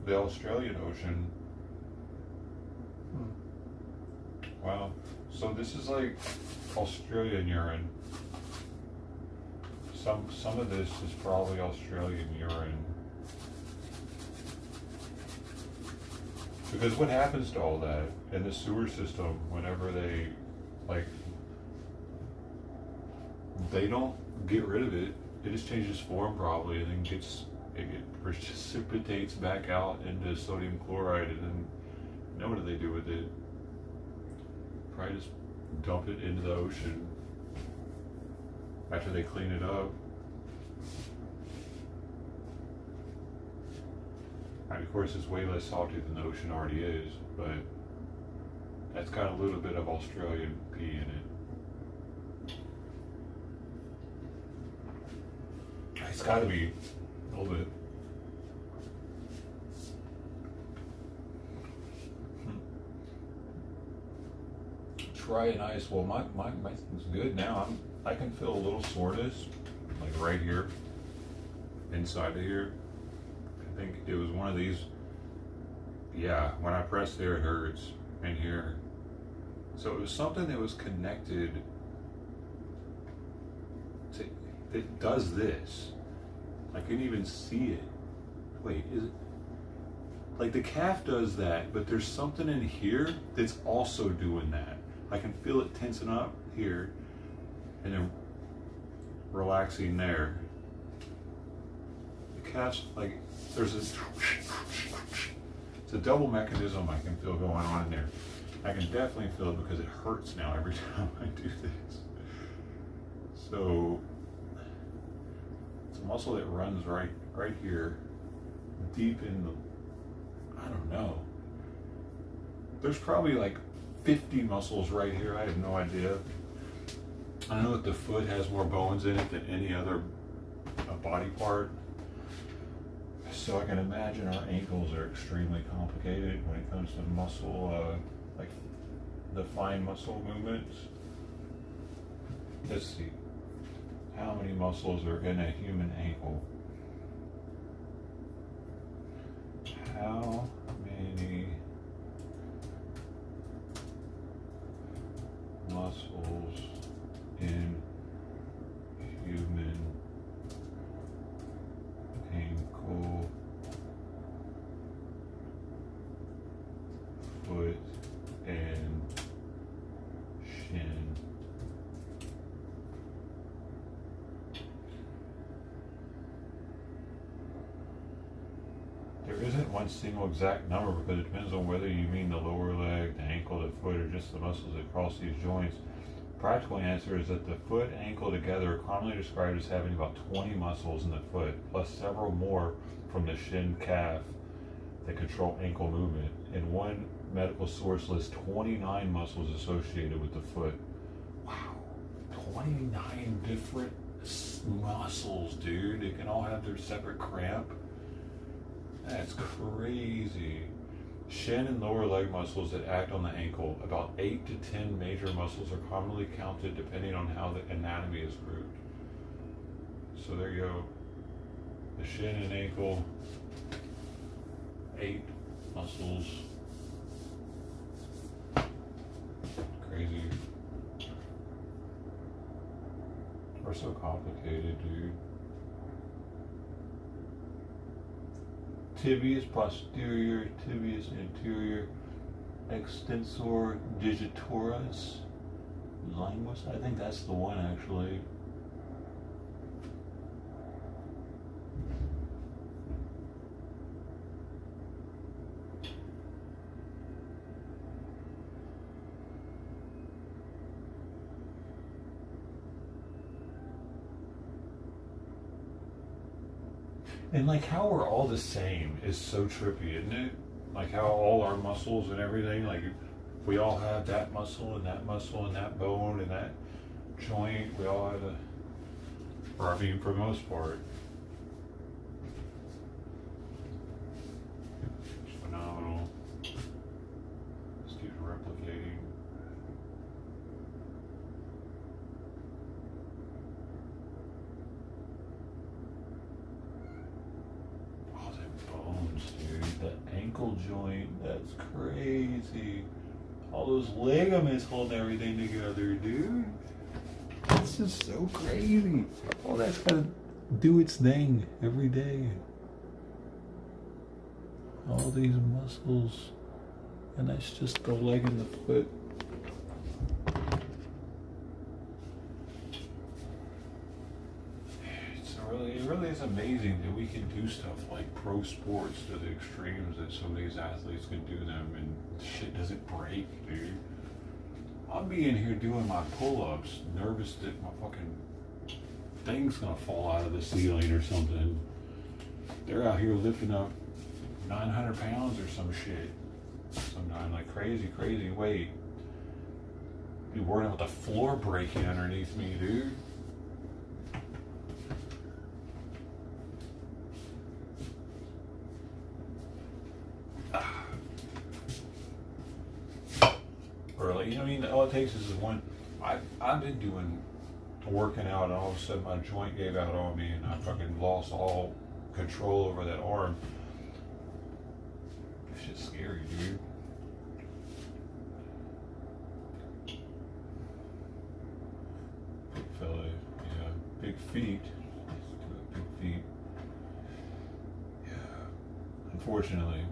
The Australian Ocean. Wow. So this is like Australian urine. Some of this is probably Australian urine. Because what happens to all that in the sewer system whenever they don't get rid of it, it just changes form probably and then it precipitates back out into sodium chloride, and then what do they do with it? Probably just dump it into the ocean after they clean it up. And of course it's way less salty than the ocean already is, but that's got a little bit of Australian pee in it. It's got to be a little bit. Try and ice. Well, my thing's good now. I can feel a little soreness, like right here, inside of here. I think it was one of these. Yeah, when I press there, it hurts, and here. So it was something that was connected. It does this. I can even see it. Wait, is it? Like the calf does that, but there's something in here that's also doing that. I can feel it tensing up here and then relaxing there. The calf's like, there's this, it's a double mechanism I can feel going on in there. I can definitely feel it because it hurts now every time I do this. So it's a muscle that runs right here, deep in the, I don't know. There's probably like 50 muscles right here. I have no idea. I know that the foot has more bones in it than any other body part. So I can imagine our ankles are extremely complicated when it comes to muscle, like the fine muscle movements. Let's see. How many muscles are in a human ankle? How many muscles in human ankle, foot, and shin? There isn't one single exact number because it depends on whether you mean the lower leg, the ankle, the foot, or just the muscles that cross these joints. Practical answer is that the foot and ankle together are commonly described as having about 20 muscles in the foot, plus several more from the shin calf that control ankle movement. And one medical source lists 29 muscles associated with the foot. Wow, 29 different muscles, dude. They can all have their separate cramp. That's crazy. Shin and lower leg muscles that act on the ankle. About 8 to 10 major muscles are commonly counted depending on how the anatomy is grouped. So there you go. The shin and ankle, 8 muscles. Crazy. We're so complicated, dude. Tibius posterior, tibius anterior, extensor digitoris, linguis. I think that's the one actually. And like how we're all the same is so trippy, isn't it? Like how all our muscles and everything, like we all have that muscle and that muscle and that bone and that joint. We all have or I mean for the most part. It's phenomenal. This keeps replicating. The ankle joint, that's crazy. All those ligaments holding everything together, dude. This is so crazy. All that's gotta do its thing every day. All these muscles, and that's just the leg and the foot. It really is amazing that we can do stuff like pro sports to the extremes that some of these athletes can do them and shit doesn't break, dude. I'll be in here doing my pull-ups, nervous that my fucking thing's gonna fall out of the ceiling or something. They're out here lifting up 900 pounds or some shit. Sometimes like crazy weight. Be worrying about the floor breaking underneath me, dude. You know what I mean? All it takes is one. I've been working out, and all of a sudden my joint gave out on me, and I fucking lost all control over that arm. This shit's scary, dude. Big fella, yeah, big feet. Big feet. Yeah. Unfortunately.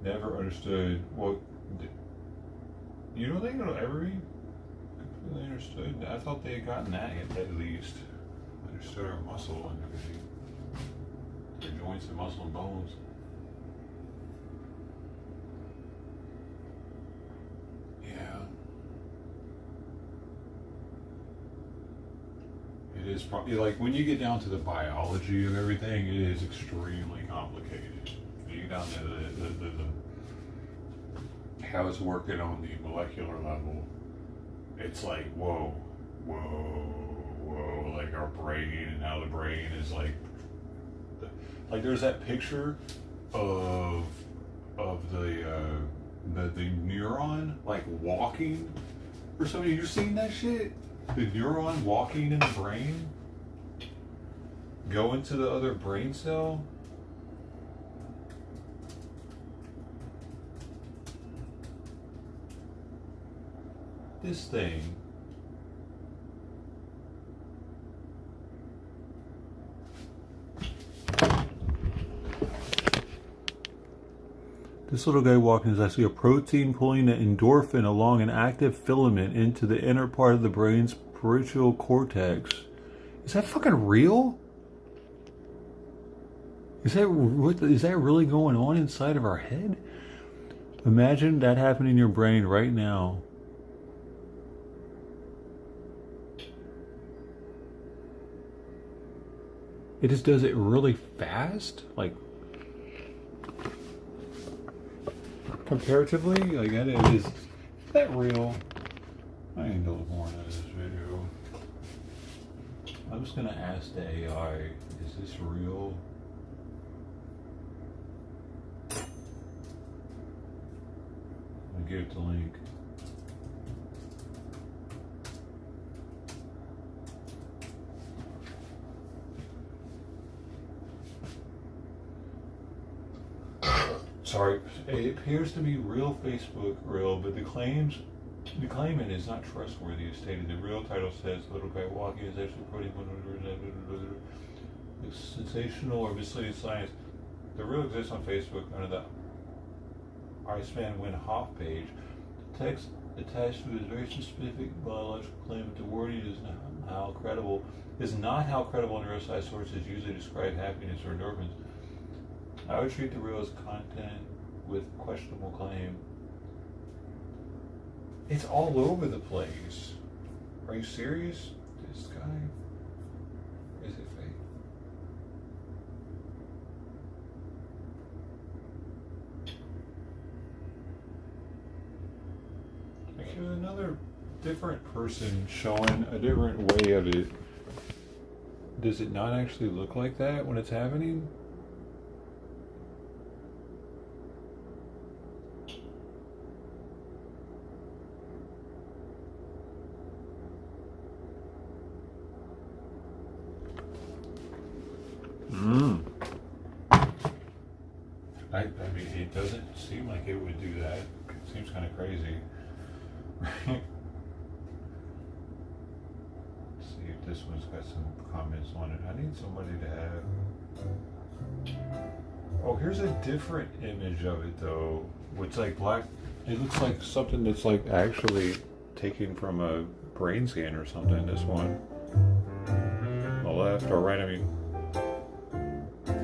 Never understood what you don't think it'll ever be completely understood. I thought they had gotten that at least. Understood our muscle and everything. Their joints and muscle and bones. is probably like when you get down to the biology of everything, it is extremely complicated. You get down to how it's working on the molecular level. It's like whoa, like our brain and how the brain is like there's that picture of the neuron like walking or something. You seen that shit? The neuron walking in the brain, going to the other brain cell. This thing. This little guy walking is actually a protein pulling an endorphin along an active filament into the inner part of the brain's parietal cortex. Is that fucking real? Is that really going on inside of our head? Imagine that happening in your brain right now. It just does it really fast, like comparatively, like that is that real? I need to look more into this video. I'm just gonna ask the AI, is this real? I'm gonna give it the link. Sorry, it appears to be real Facebook real, but the claimant is not trustworthy. As stated, the real title says little guy walking is actually putting sensational or misleading science. The real exists on Facebook under the Iceman Win Hoff page. The text attached to it is very specific biological claim, but the wording is not how credible neuroscience sources usually describe happiness or endorphins. I would treat the real as content with questionable claim. It's all over the place. Are you serious? This guy? Is it fake? Like here's another different person showing a different way of it. Does it not actually look like that when it's happening? I mean, it doesn't seem like it would do that. It seems kind of crazy. Let's see if this one's got some comments on it. I need somebody to have... Oh, here's a different image of it, though. It's like black... It looks like something that's like actually taken from a brain scan or something, this one. On the left or right, I mean...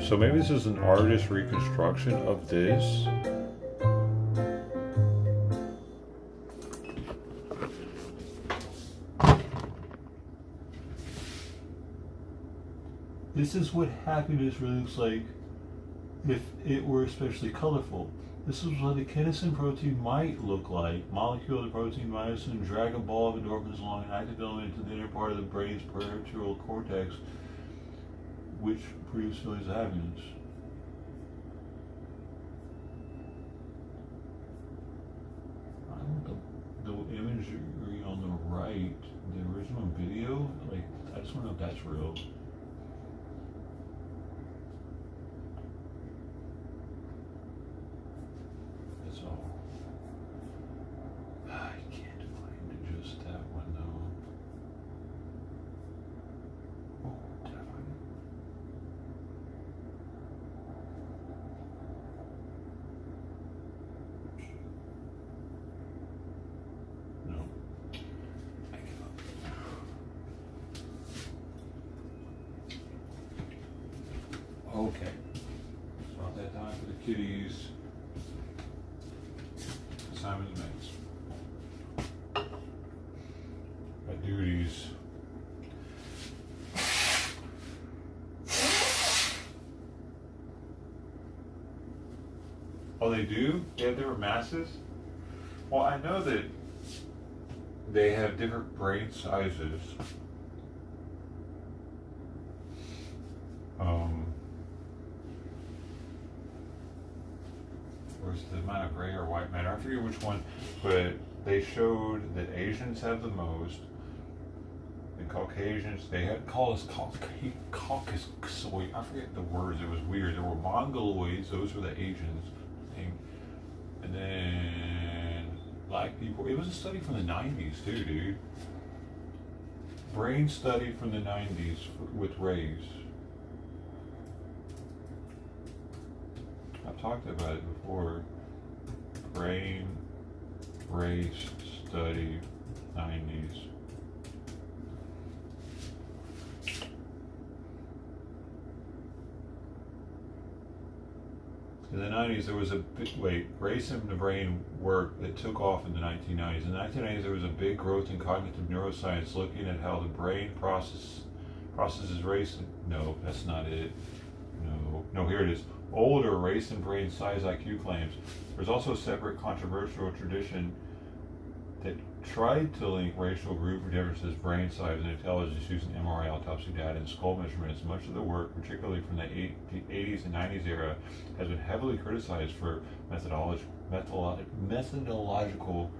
So maybe this is an artist's reconstruction of this. This is what happiness really looks like if it were especially colorful. This is what the kinesin protein might look like. Molecule of the protein myosin drag a ball of endorphins along an active element into the inner part of the brain's parietal cortex, which produce feelings of happiness. I don't know, the imagery on the right, the original video, like, I just want to know if that's real. That's all. I can't find just that one though. Oh, did I find it? No. I give up. Okay. It's about that time for the kitties. Simon's meds. My duties. they do? They have different masses? Well, I know that they have different brain sizes. Where's the amount of gray or white matter? I forget which one, but they showed that Asians have the most, and Caucasians, they had called us Caucasoid. I forget the words, it was weird. There were Mongoloids, those were the Asians. And then black people. It was a study from the 90s too, dude. Brain study from the 90s with race. I've talked about it before. Brain race study 90s. In the 90s, there was a big, race in the brain work that took off in the 1990s. In the 1990s, there was a big growth in cognitive neuroscience looking at how the brain processes race. No, that's not it. No, here it is. Older race and brain size IQ claims. There's also a separate controversial tradition that tried to link racial group differences, brain size, and intelligence using MRI autopsy data and skull measurements. Much of the work, particularly from the 80s and 90s era, has been heavily criticized for methodological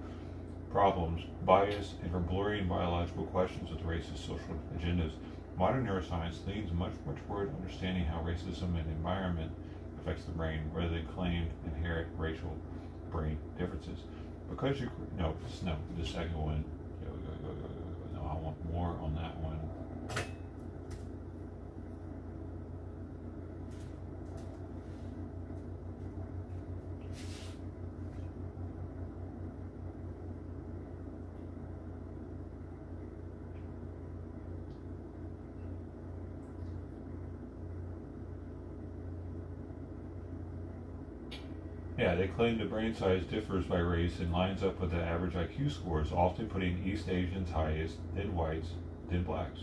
problems, bias, and for blurring biological questions with racist social agendas. Modern neuroscience leans much toward understanding how racism and environment affects the brain, rather than claimed inherent racial brain differences. Because the second one. No, I want more on that one. Yeah, they claim the brain size differs by race and lines up with the average IQ scores, often putting East Asians highest, then whites, then blacks.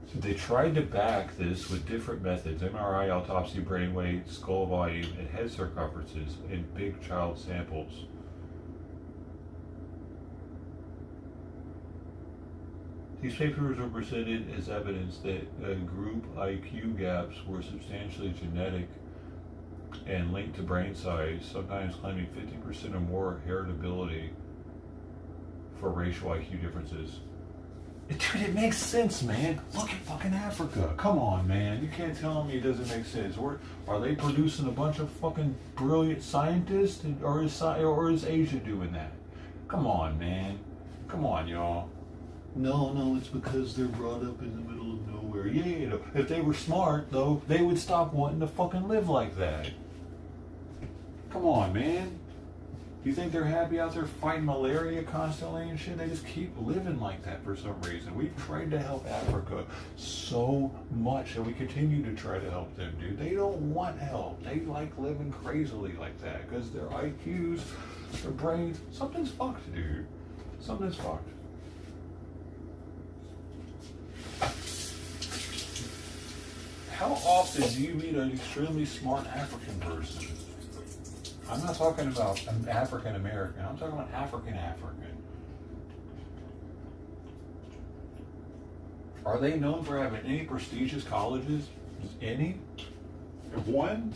So they tried to back this with different methods: MRI, autopsy, brain weight, skull volume, and head circumferences in big child samples. These papers were presented as evidence that group IQ gaps were substantially genetic and linked to brain size, sometimes claiming 50% or more heritability for racial IQ differences. Dude, it makes sense, man. Look at fucking Africa. Come on, man. You can't tell me it doesn't make sense. Are they producing a bunch of fucking brilliant scientists, or is Asia doing that? Come on, man. Come on, y'all. No, it's because they're brought up in the middle of nowhere. Yeah, if they were smart, though, they would stop wanting to fucking live like that. Come on, man. Do you think they're happy out there fighting malaria constantly and shit? They just keep living like that for some reason. We've tried to help Africa so much, and we continue to try to help them, dude. They don't want help. They like living crazily like that because their IQs, their brains, something's fucked, dude. Something's fucked. How often do you meet an extremely smart African person? I'm not talking about an African American. I'm talking about African. Are they known for having any prestigious colleges? Any? One?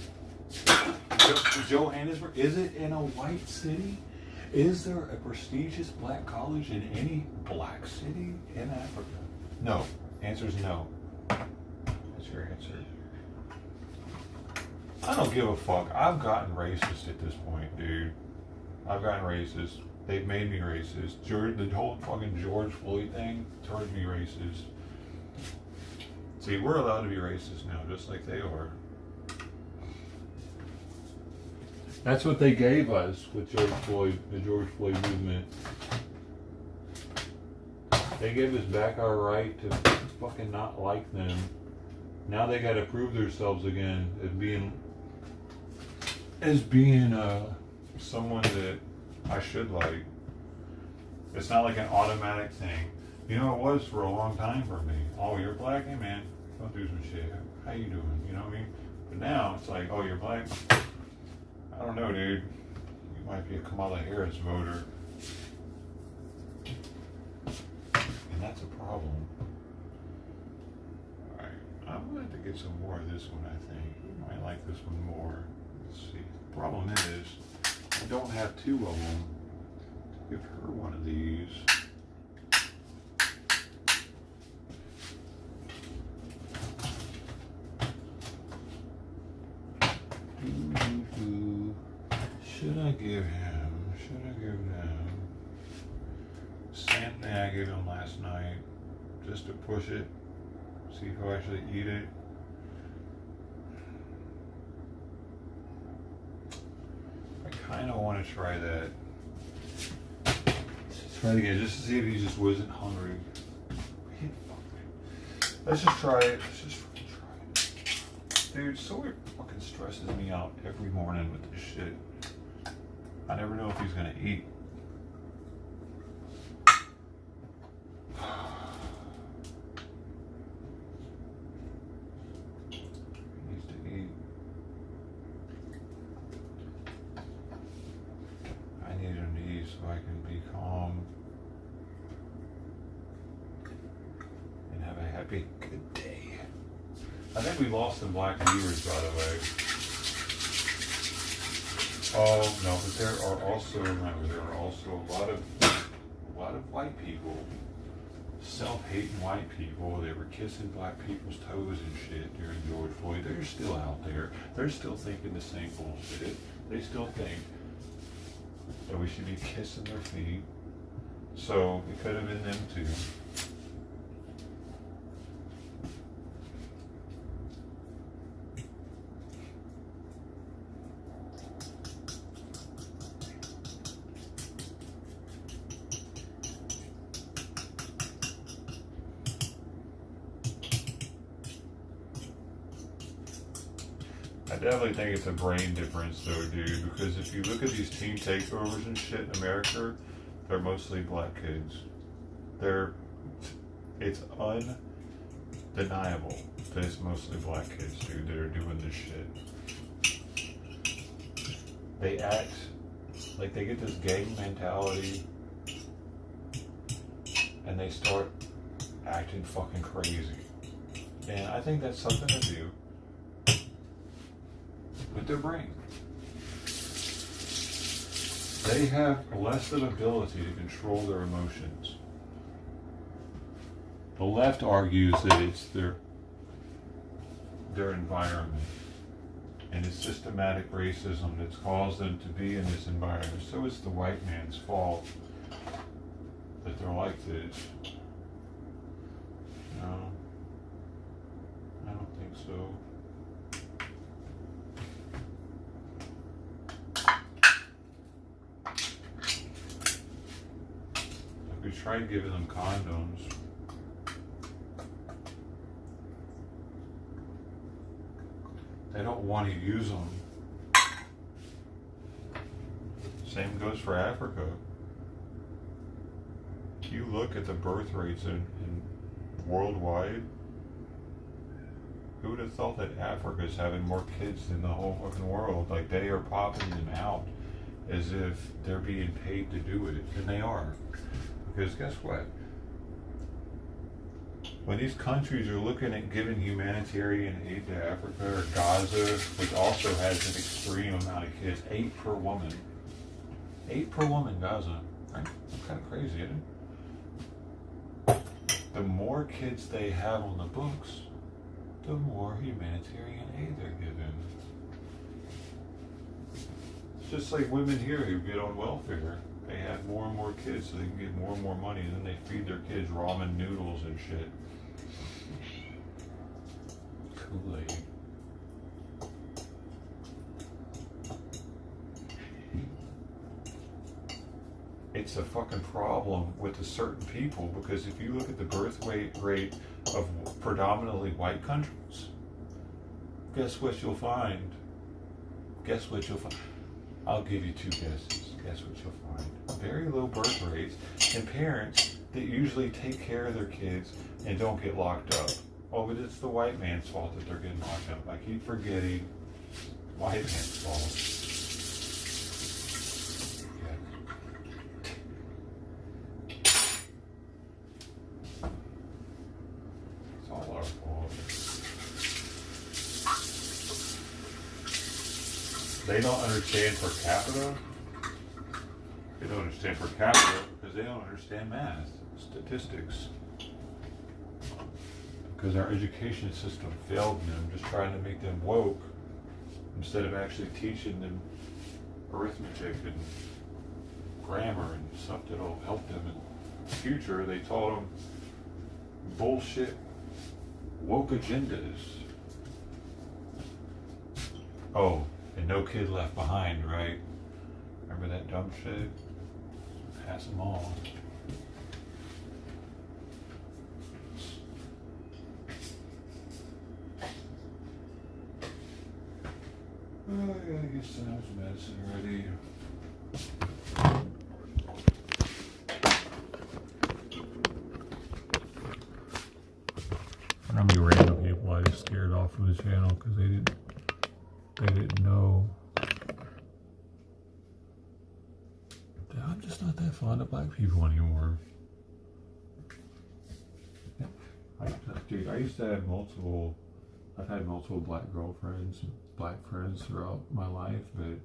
Johannesburg? Is it in a white city? Is there a prestigious black college in any black city in Africa? No. Answer is no. That's your answer. I don't give a fuck. I've gotten racist at this point, dude. I've gotten racist. They've made me racist. The whole fucking George Floyd thing turned me racist. See, we're allowed to be racist now, just like they are. That's what they gave us with George Floyd, the George Floyd movement. They gave us back our right to fucking not like them. Now they got to prove themselves again as being someone that I should like. It's not like an automatic thing. You know, it was for a long time for me. Oh, you're black? Hey, man, don't do some shit. how you doing? You know what I mean? But now it's like, oh, you're black? I don't know, dude. You might be a Kamala Harris voter. And that's a problem. Alright, I'm going to have to get some more of this one, I think. You might like this one more. Let's see. The problem is, I don't have two of them. Give her one of these. Should I give him? Should I give them? Same thing I gave him last night, just to push it, see if he'll actually eat it. I kind of want to try that. Try it again, just to see if he just wasn't hungry. Let's just try it. Let's just fucking try it. Dude, Sawyer fucking stresses me out every morning with this shit. I never know if he's gonna eat. He needs to eat. I need him to eat so I can be calm and have a happy, good day. I think we lost some black viewers, by the way. Oh no, but there are also, remember, there are also a lot of white people, self-hating white people. They were kissing black people's toes and shit during George Floyd. They're still out there. They're still thinking the same bullshit. They still think that we should be kissing their feet. So it could have been them too. I definitely think it's a brain difference though, dude, because if you look at these team takeovers and shit in America, they're mostly black kids. It's undeniable that it's mostly black kids, dude, that are doing this shit. They act like they get this gang mentality and they start acting fucking crazy. And I think that's something to do with their brain. They have less of an ability to control their emotions. The left argues that it's their environment and it's systematic racism that's caused them to be in this environment. So it's the white man's fault that they're like this. No, I don't think so. We tried giving them condoms. They don't want to use them. Same goes for Africa. You look at the birth rates in worldwide. Who would have thought that Africa is having more kids than the whole fucking world? Like, they are popping them out as if they're being paid to do it, and they are. Because guess what? When these countries are looking at giving humanitarian aid to Africa or Gaza, which also has an extreme amount of kids, 8 per woman. 8 per woman, Gaza. Right? That's kind of crazy, isn't it? The more kids they have on the books, the more humanitarian aid they're given. It's just like women here who get on welfare. They have more and more kids so they can get more and more money, and then they feed their kids ramen noodles and shit. Kool-Aid. It's a fucking problem with a certain people, because if you look at the birth rate of predominantly white countries, guess what you'll find? Guess what you'll find? I'll give you 2 guesses. Guess what you'll find? Very low birth rates and parents that usually take care of their kids and don't get locked up. Oh, but it's the white man's fault that they're getting locked up. I keep forgetting. White man's fault. It's all our fault. They don't understand per capita. They don't understand per capita because they don't understand math, statistics. Because our education system failed them, just trying to make them woke instead of actually teaching them arithmetic and grammar and stuff that'll help them in the future. They taught them bullshit woke agendas. Oh, and no kid left behind, right? Remember that dumb shit? Pass them on. Oh, I gotta get some medicine ready. How many random people I just scared off of the channel because they didn't know. I'm just not that fond of black people anymore. I used to have I've had multiple black girlfriends, black friends throughout my life, but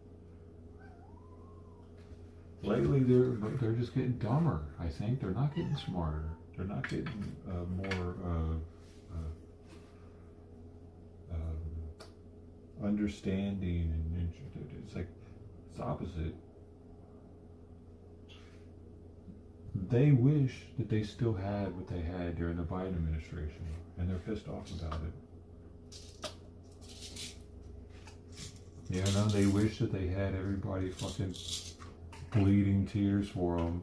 lately they're just getting dumber. I think they're not getting smarter. They're not getting more understanding, and it's like it's opposite. They wish that they still had what they had during the Biden administration, and they're pissed off about it. You know, they wish that they had everybody fucking bleeding tears for them.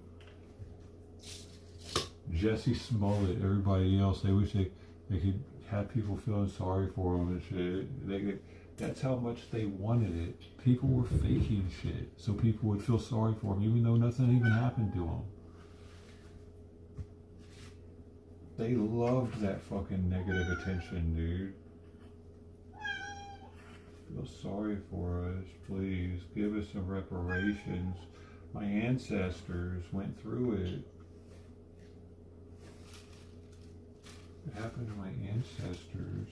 Jesse Smollett, everybody else, they wish they could have people feeling sorry for them and shit. That's how much they wanted it. People were faking shit so people would feel sorry for them even though nothing even happened to them. They loved that fucking negative attention, dude. Feel sorry for us, please. Give us some reparations. My ancestors went through it. What happened to my ancestors?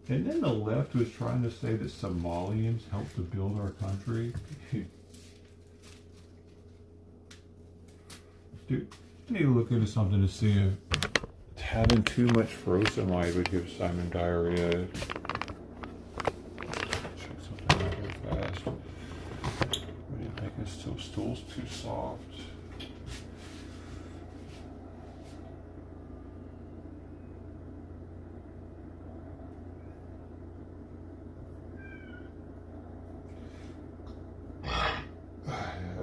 And then the left was trying to say that Somalians helped to build our country. Dude, I need to look into something to see if having too much furosemide would give Simon diarrhea. Check something out real fast. I think this stool's too soft.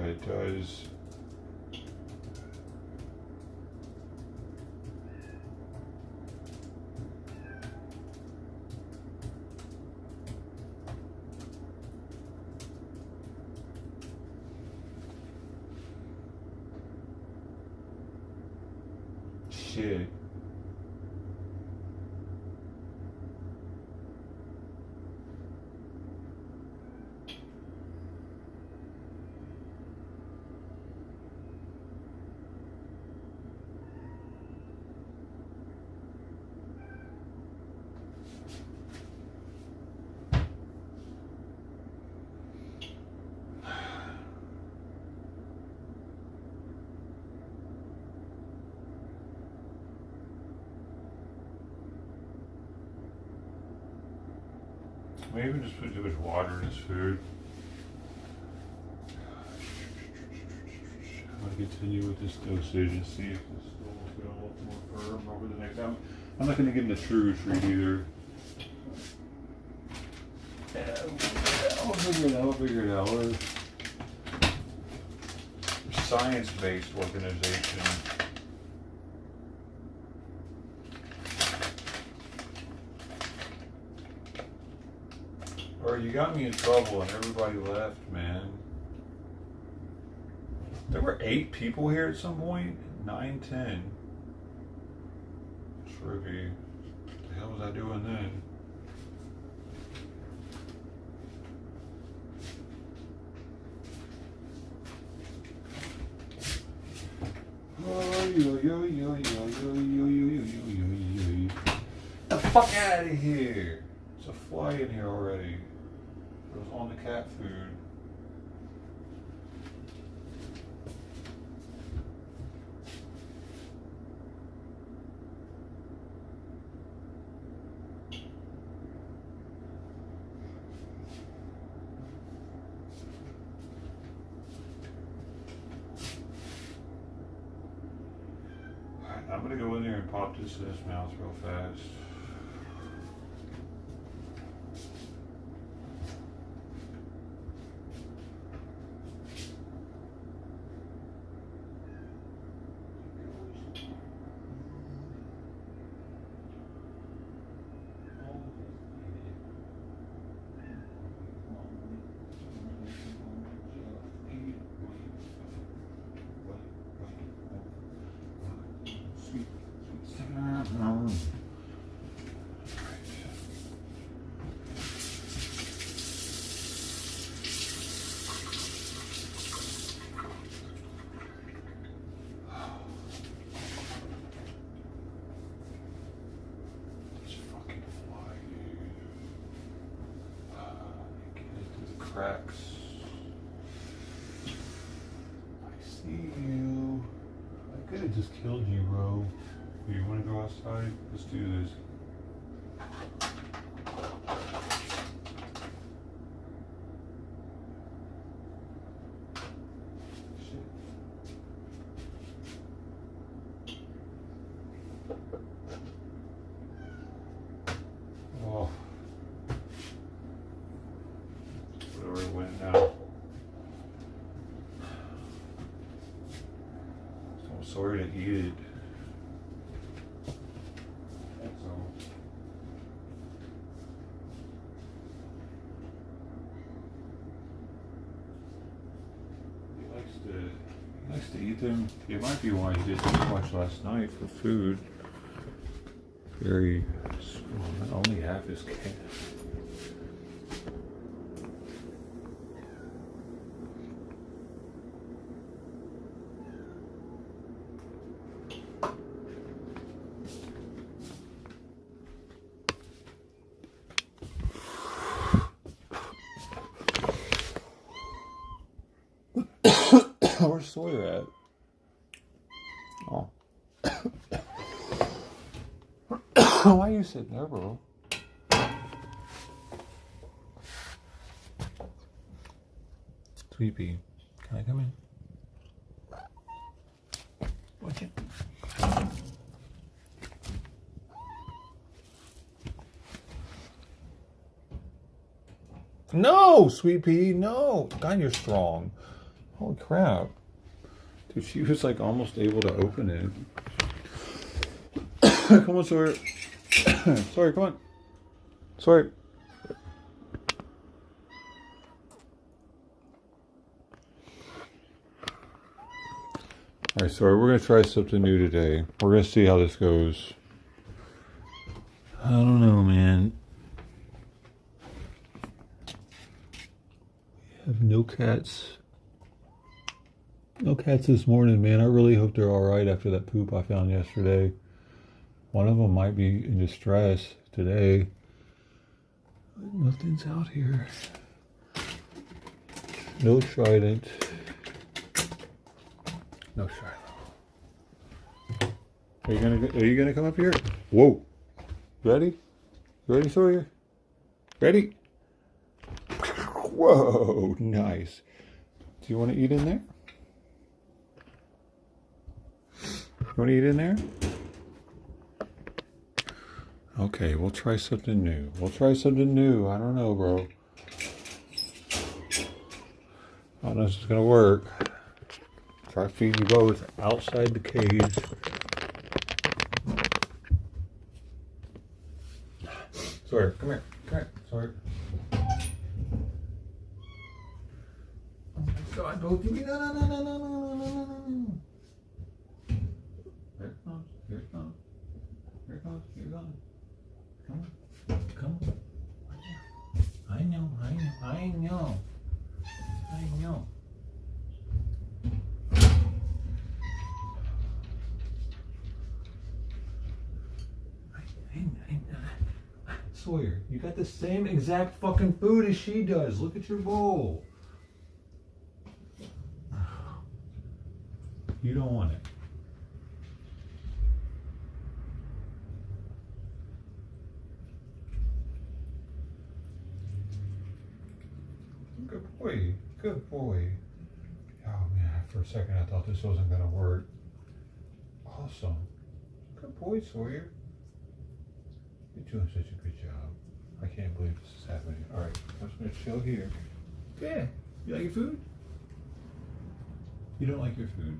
It does. Shit. Maybe just put too much water in his food. I'm going to continue with this dosage and see if this stool is going to look more firm over the next time. I'm not going to give him the true treat either. I'll figure it out. We're a science-based organization. Or you got me in trouble and everybody left, man. There were 8 people here at some point. 9, 10. Trippy. What the hell was I doing then? The fuck out of here! There's a fly in here already. It was on the cat food. I'm gonna go in there and pop this in his mouth real fast. Cracks. I see you. I could have just killed you, bro. Do you want to go outside? Let's do this. Oh. Whatever it went now. So I'm sorry to eat it. That's all. He likes to eat them. It might be why he did so much last night for food. Very small. Only half his cat. Where's Sawyer at? Oh. Why are you sitting there, bro? Sweet Pea, can I come in? Watch it. No, Sweet Pea, no. God, you're strong. Holy crap. Dude, she was like almost able to open it. Come on, Sawyer. Sawyer, come on. Sawyer. Alright, Sawyer, we're going to try something new today. We're going to see how this goes. I don't know, man. We have no cats. No cats this morning, man. I really hope they're alright after that poop I found yesterday. One of them might be in distress today. But nothing's out here. No Trident. No Shiloh. Are you gonna come up here? Whoa. Ready? Ready, Sawyer? Ready? Whoa, nice. Do you want to eat in there? You want to eat in there? Okay, we'll try something new. We'll try something new. I don't know, bro. I don't know if it's going to work. Try to feed you both outside the cage. Sawyer, come here. Come here, Sawyer. Oh my God, both of you. No, no, no, no, no, no, no, no, no. Here it comes. Here it comes. Here it comes. I know. I know. Sawyer, you got the same exact fucking food as she does. Look at your bowl. You don't want it. Good boy. Good boy. Oh man, for a second I thought this wasn't gonna work. Awesome. Good boy, Sawyer. You're doing such a good job. I can't believe this is happening. All right, I'm just gonna chill here. Yeah. You like your food? You don't like your food?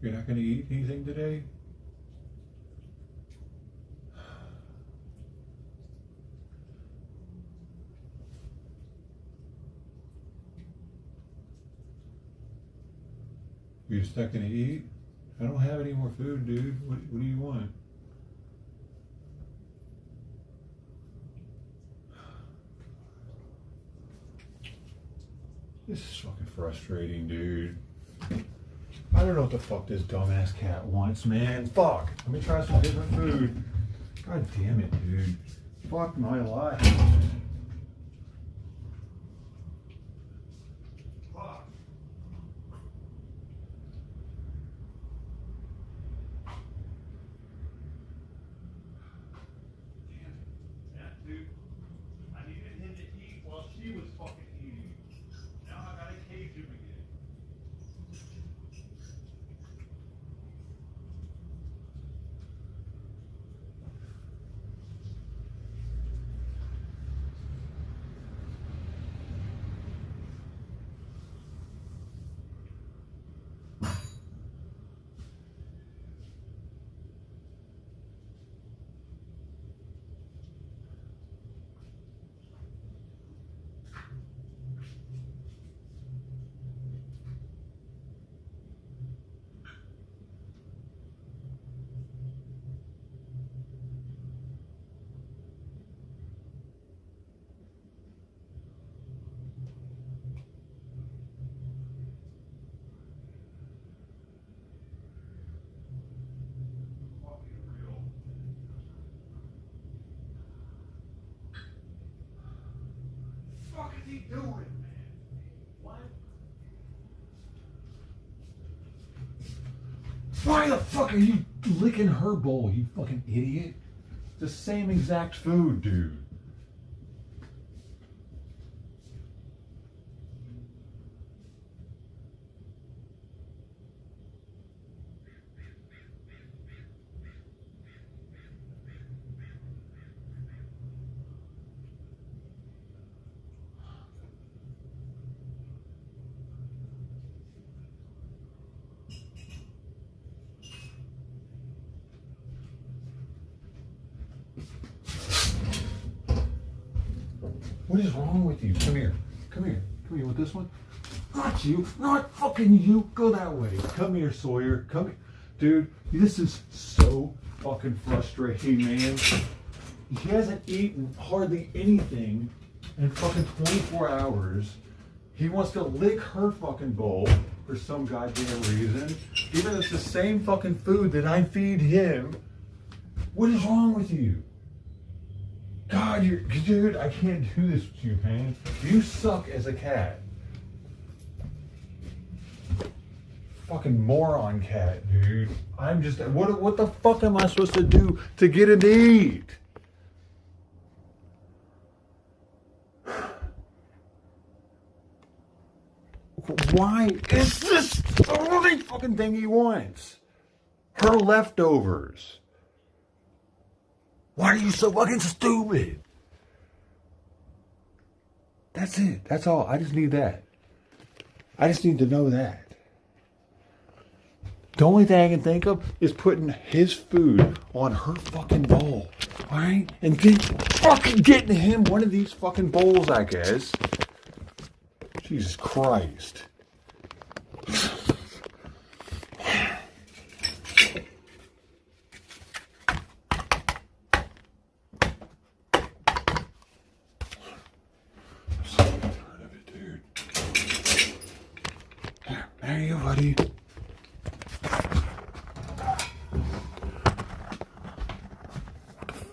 You're not gonna eat anything today? You're just not gonna eat? I don't have any more food, dude. What do you want? This is fucking frustrating, dude. I don't know what the fuck this dumbass cat wants, man. Fuck. Let me try some different food. God damn it, dude. Fuck my life. What is he doing, man? What? Why the fuck are you licking her bowl, you fucking idiot? The same exact food, dude. What is wrong with you? Come here. Come here. Come here with this one. Not you. Not fucking you. Go that way. Come here, Sawyer. Come here. Dude, this is so fucking frustrating, man. He hasn't eaten hardly anything in fucking 24 hours. He wants to lick her fucking bowl for some goddamn reason. Even though it's the same fucking food that I feed him. What is wrong with you? God, dude, I can't do this with you, man. You suck as a cat. Fucking moron cat, dude. I'm just, what the fuck am I supposed to do to get him to eat? Why is this the only fucking thing he wants? Her leftovers. Why are you so fucking stupid? That's it. That's all. I just need that. I just need to know that. The only thing I can think of is putting his food on her fucking bowl. Alright? And then fucking getting him one of these fucking bowls, I guess. Jesus Christ.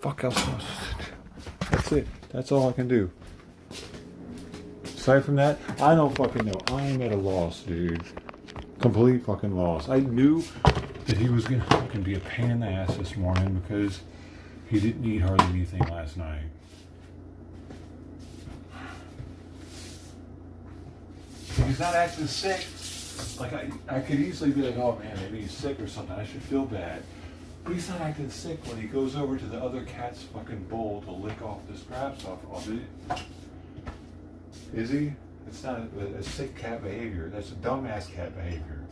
fuck else am I supposed to do? That's it. That's all I can do. Aside from that, I don't fucking know. I am at a loss, dude. Complete fucking loss. I knew that he was gonna fucking be a pain in the ass this morning because he didn't eat hardly anything last night. If he's not acting sick, like I could easily be like, oh man, maybe he's sick or something. I should feel bad. But he's not acting sick when he goes over to the other cat's fucking bowl to lick off the scraps off it. Is he? It's not a sick cat behavior. That's a dumbass cat behavior.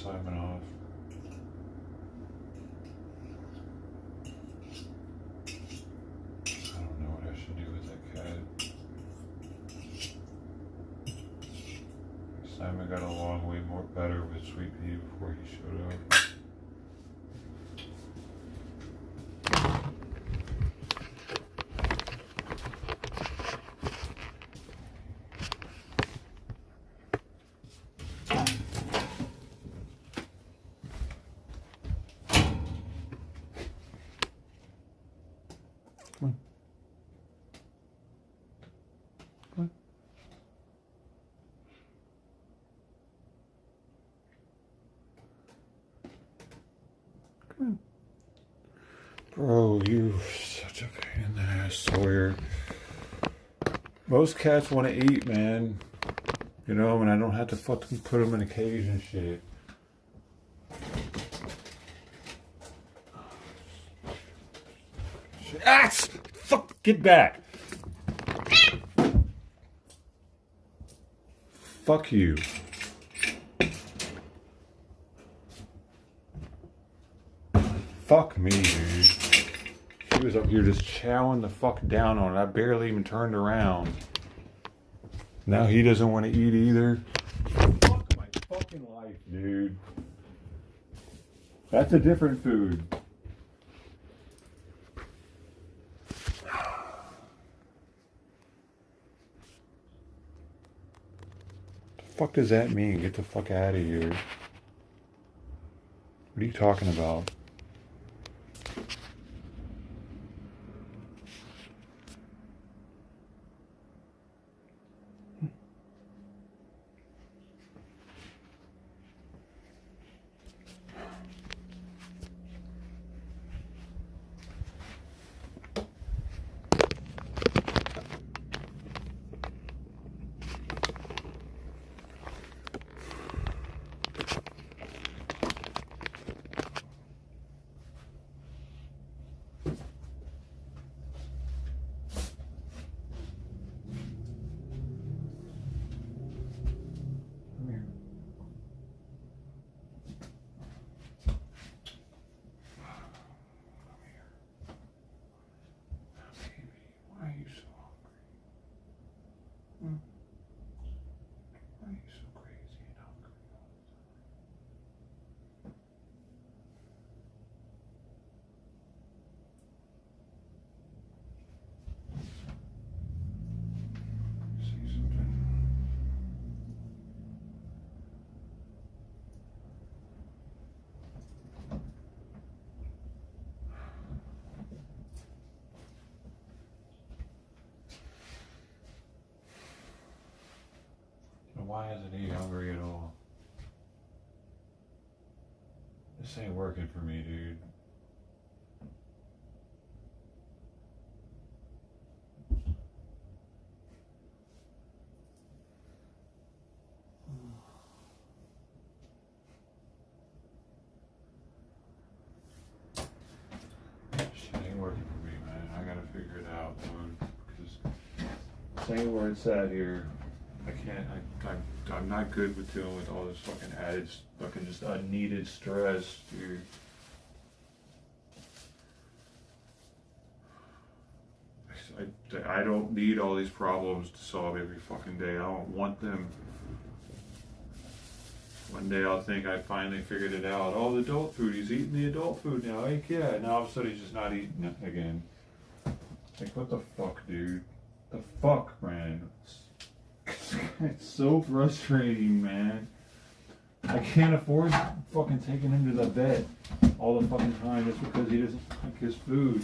Simon off. I don't know what I should do with that cat. Simon got along way more better with Sweet Pea before he showed up. Come on. Come on. Come on. Bro, you such a pain in the ass, Sawyer. Most cats want to eat, man. You know, and I don't have to fucking put them in a cage and shit. Ah! Fuck! Get back! Fuck you. Fuck me, dude. She was up here just chowing the fuck down on it. I barely even turned around. Now he doesn't want to eat either. Fuck my fucking life, dude. That's a different food. The fuck does that mean? Get the fuck out of here. What are you talking about? Why are you so crazy and hungry? See something? Why isn't he hungry at all? This ain't working for me, dude. Shit ain't working for me, man. I gotta figure it out, dude. Because this ain't where it's at here. I can't, I'm not good with dealing with all this fucking added, fucking just unneeded stress, dude. I don't need all these problems to solve every fucking day. I don't want them. One day I'll think I finally figured it out. Oh, the adult food, he's eating the adult food now. Like, yeah, now all of a sudden he's just not eating it again. Like, what the fuck, dude? The fuck, man? It's so frustrating, man. I can't afford fucking taking him to the vet all the fucking time just because he doesn't like his food.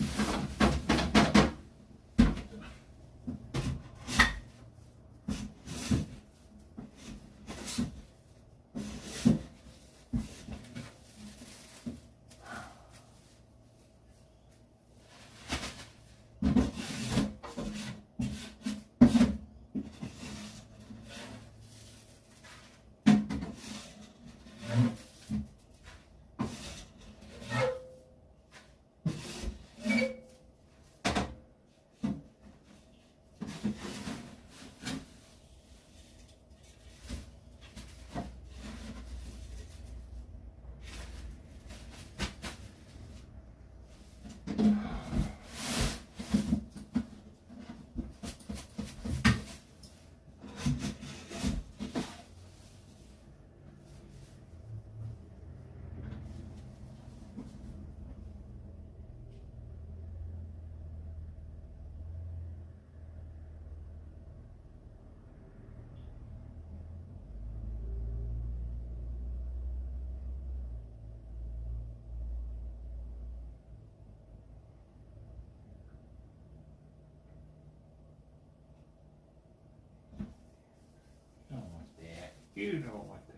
You don't want that.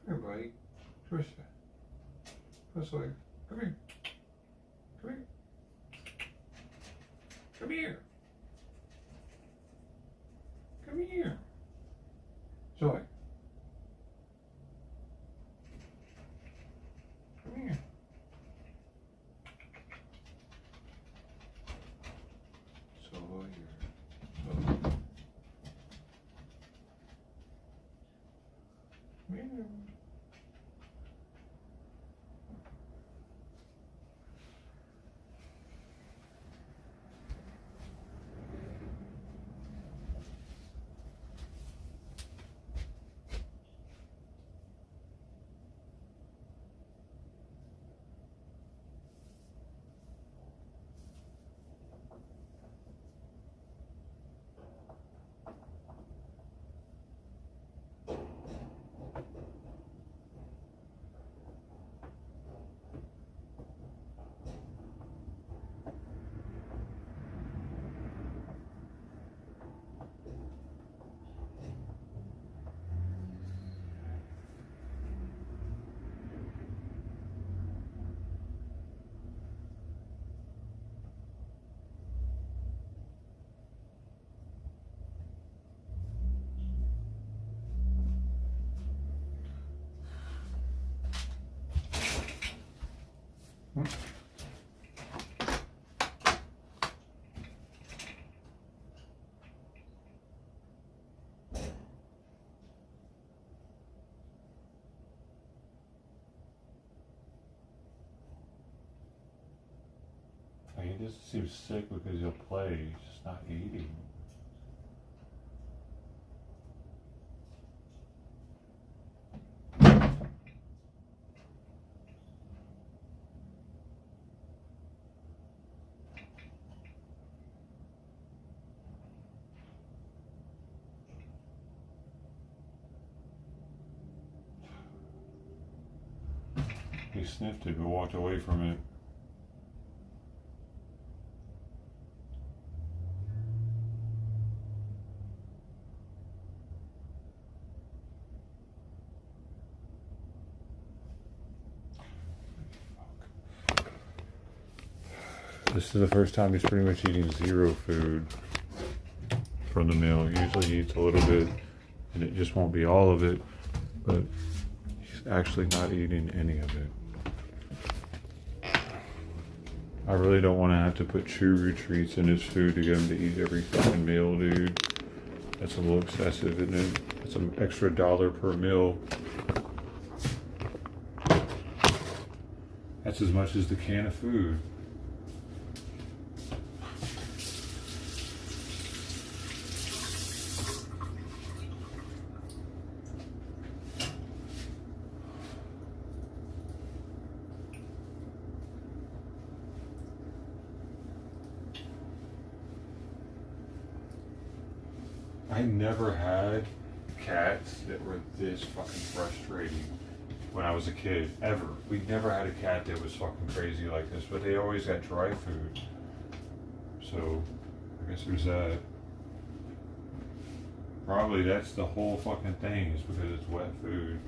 Here, buddy. Twist that. This way. Come here. Come here. Come here. Come here. Zoe. Come here. Zoe. Zoe. Come here. He just seems sick because he'll play. He's just not eating. He sniffed it but walked away from it. This is the first time he's pretty much eating zero food from the meal. Usually he eats a little bit and it just won't be all of it, but he's actually not eating any of it. I really don't want to have to put chew treats in his food to get him to eat every fucking meal, dude. That's a little excessive, isn't it? It's an extra $1 per meal. That's as much as the can of food. I never had cats that were this fucking frustrating when I was a kid, ever. We never had a cat that was fucking crazy like this, but they always got dry food. So, I guess there's that. Probably that's the whole fucking thing, is because it's wet food.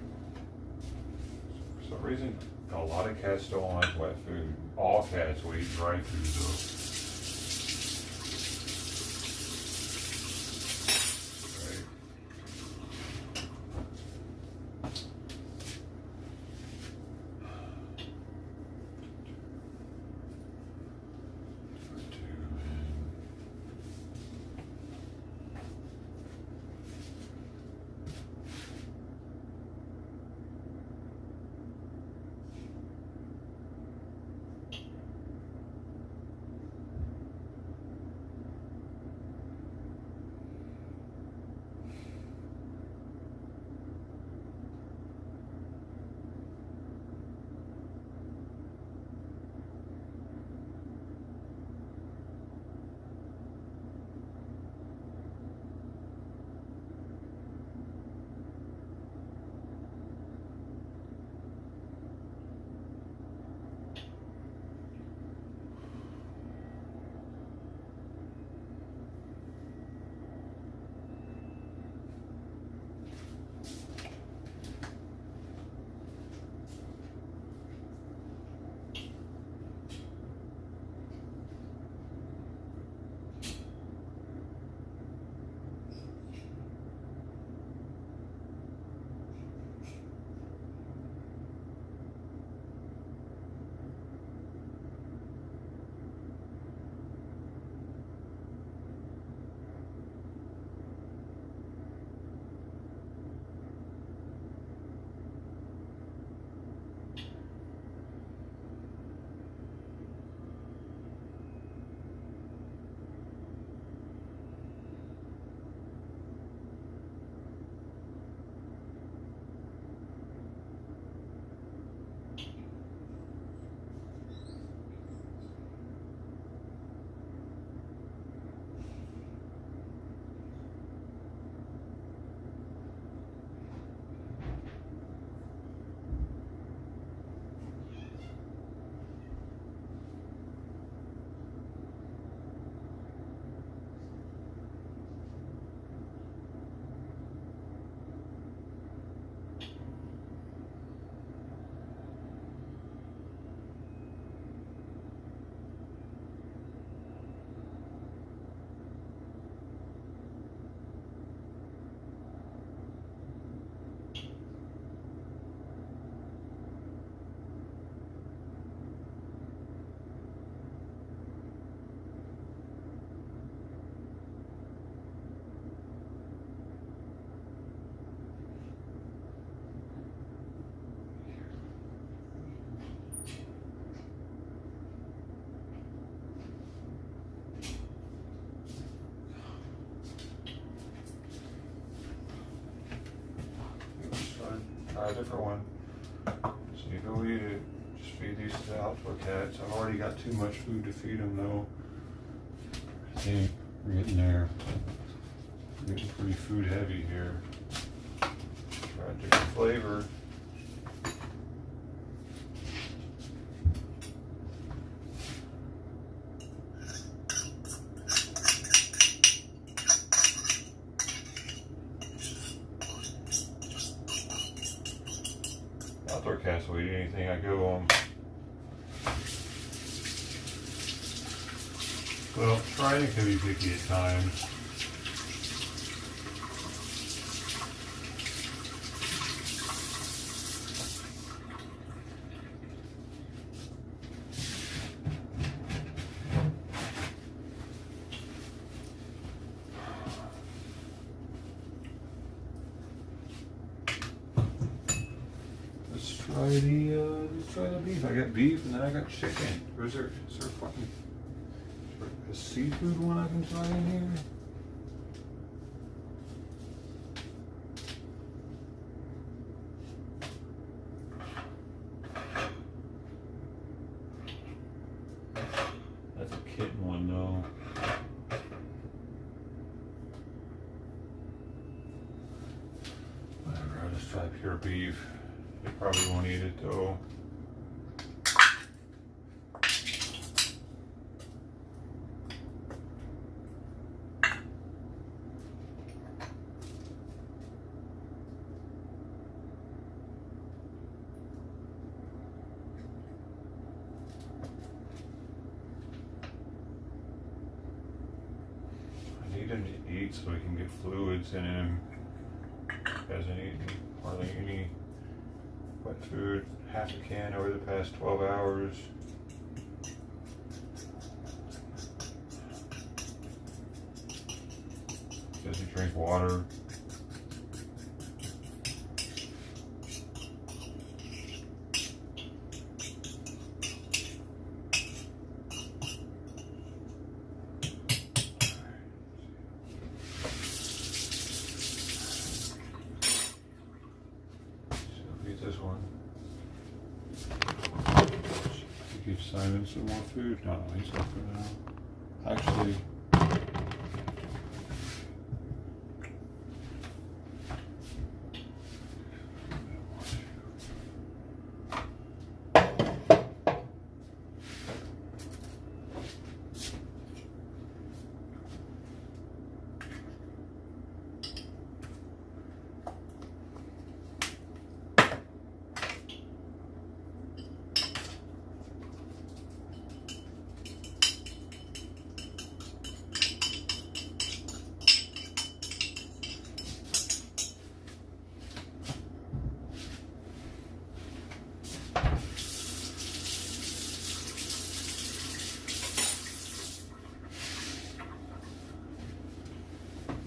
For some reason, a lot of cats don't like wet food. All cats will eat dry food though. Try a different one. So you go eat it. Just feed these to the outdoor cats. I've already got too much food to feed them though. I think we're getting there. We're getting pretty food heavy here. Try a different flavor. Outdoor cats will eat anything I give them. Well, trying can be picky at times. let's try the beef. I got beef and then I got chicken. Or is there fucking a seafood one I can try in here? That's a kitten one though. Whatever, I'll just try pure beef. You probably won't eat it though. I need him to eat so he can get fluids in him. Hasn't eaten hardly any wet food, half a can over the past 12 hours. Doesn't drink water. This one. Give Simon some more food. No, he's not for now. Actually,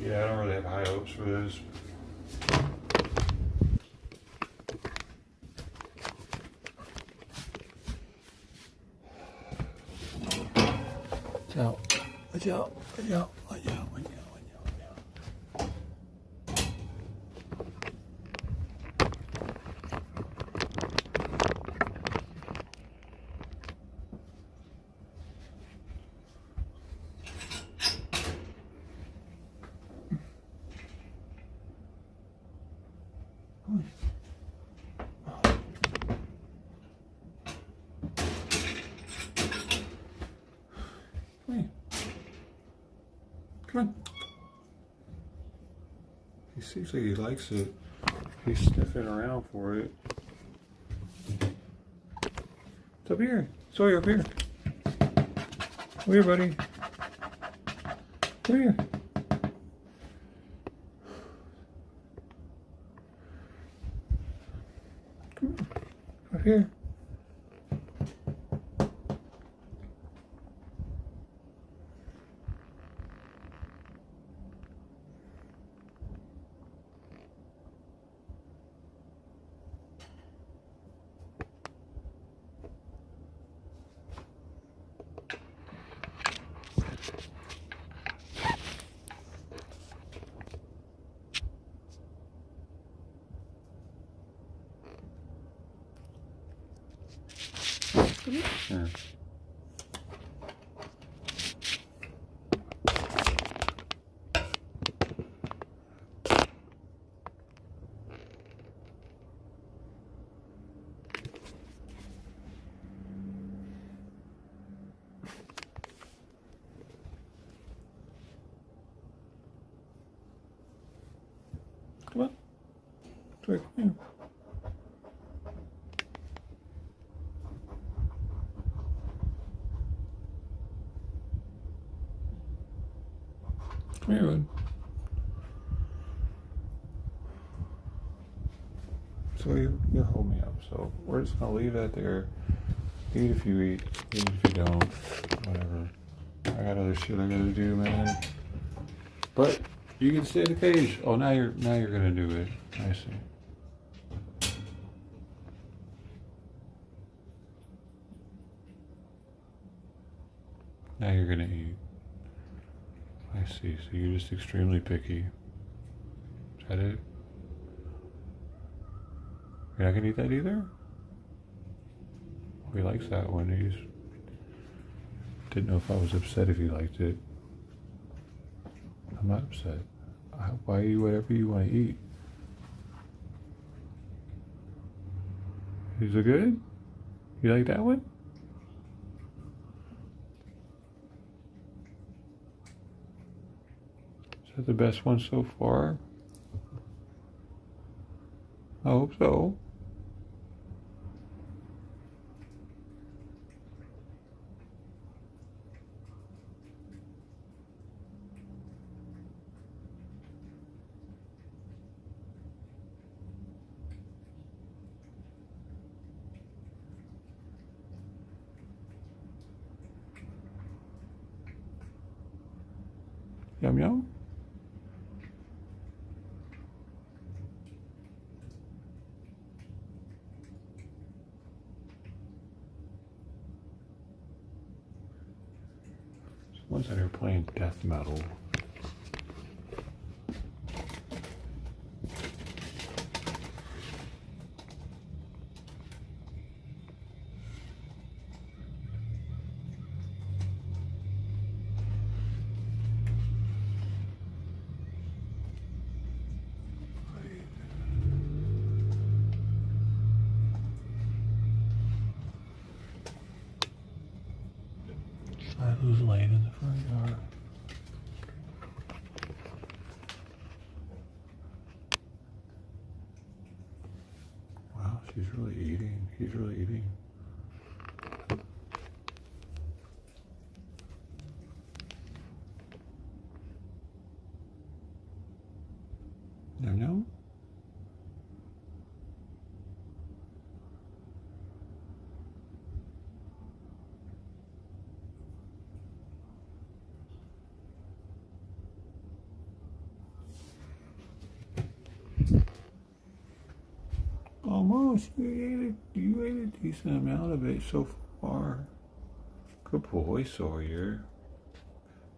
yeah, I don't really have high hopes for this. Watch out. Come on. He seems like he likes it. He's sniffing around for it. It's up here. Sawyer, up here. Come here, buddy. Come here. Come on. Up here. Yeah. Come on. Come here. Come here, bud. So you hold me up. So we're just gonna leave that there. Eat if you eat if you don't. Whatever. I got other shit I gotta do, man. But you can stay in the cage. Oh, now you're gonna do it. I see. Now you're gonna eat. I see. So you're just extremely picky. Is that it? You're not gonna eat that either? He likes that one. He just didn't know if I was upset if he liked it. I'm not upset. I'll buy you whatever you want to eat. Is it good? You like that one? Is that the best one so far? I hope so. Yum yum. Someone's out here playing death metal. Who's laying in the front yard? Wow, she's really eating. He's really eating. Yum yum. Almost. You ate a decent amount of it so far. Good boy, Sawyer.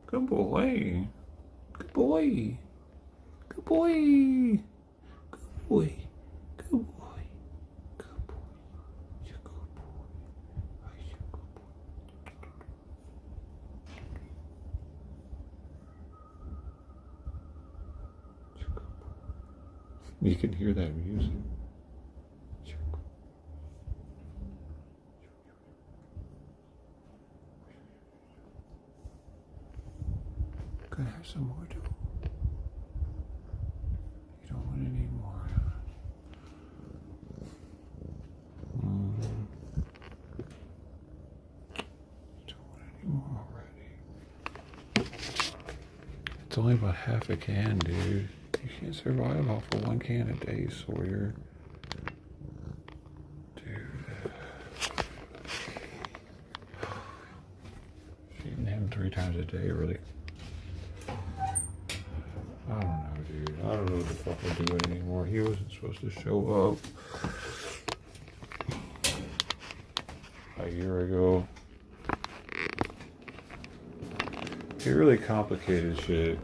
Good boy. Good boy. Good boy. Good boy. Good boy. Good boy. You're a good boy. You're a good boy. You're a good boy. You can hear that music. Can I have some more too? You don't want any more. Don't want any more already. It's only about half a can, dude. You can't survive off of one can a day, Sawyer. Eating him 3 times a day, really. I don't know, dude. I don't know what the fuck I'm doing anymore. He wasn't supposed to show up a year ago. He really complicated shit.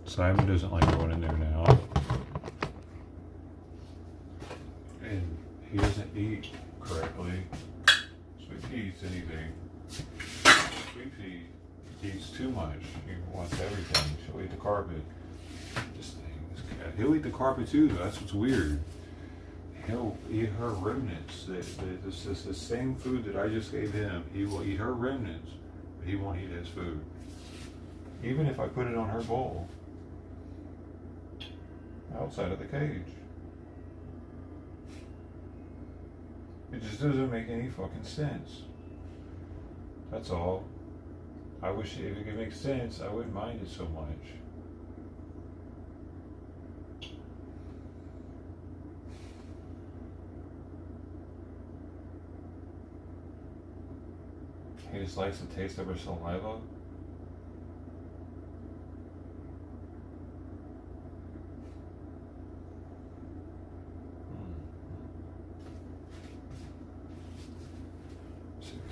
Simon doesn't like going in there now. And he doesn't eat correctly. Sweet Pea eats anything. Sweet Pea eats too much. He wants everything. She'll eat the carpet. This cat. He'll eat the carpet too, though. That's what's weird. He'll eat her remnants. This is the same food that I just gave him. He will eat her remnants, but he won't eat his food. Even if I put it on her bowl. Outside of the cage. It just doesn't make any fucking sense. That's all. I wish if it could make sense, I wouldn't mind it so much. He just likes the taste of her saliva.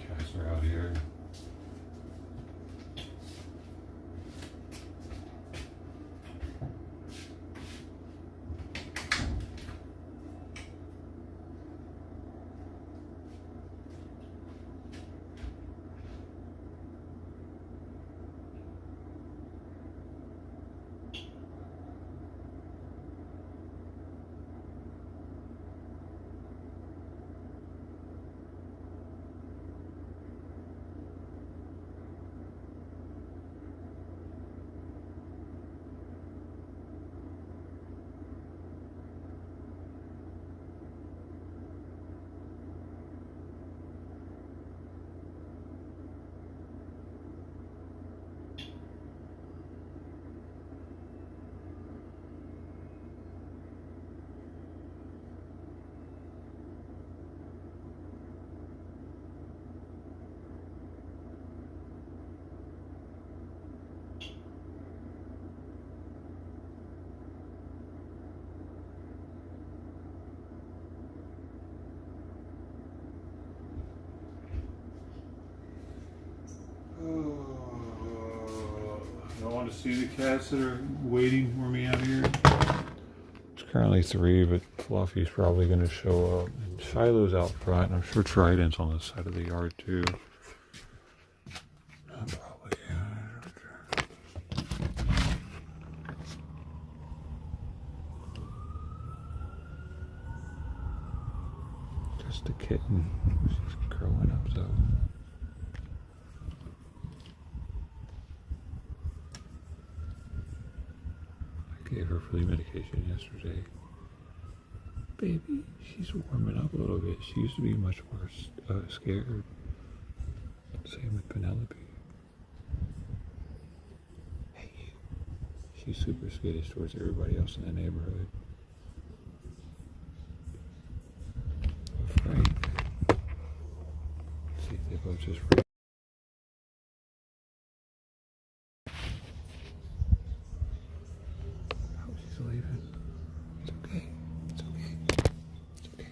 Cats are out here. You want to see the cats that are waiting for me out here? It's currently 3, but Fluffy's probably going to show up. And Shiloh's out front, and I'm sure Trident's on the side of the yard too. Probably, just a kitten. She's growing up though. Gave her flea medication yesterday. Baby, she's warming up a little bit. She used to be much more scared. Same with Penelope. Hey, you. She's super skittish towards everybody else in the neighborhood. But Frank, see if they both just. Leaving. It's okay. It's okay. It's okay.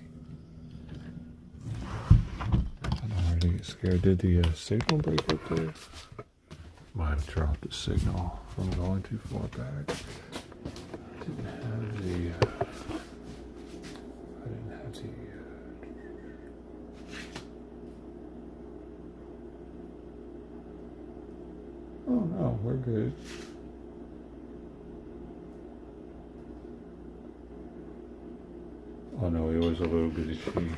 I don't know where to get scared. Did the signal break up there? Might have dropped the signal from going too far back. Didn't have the. I didn't have the. Oh no, we're good. Oh no, he was a little bit of she.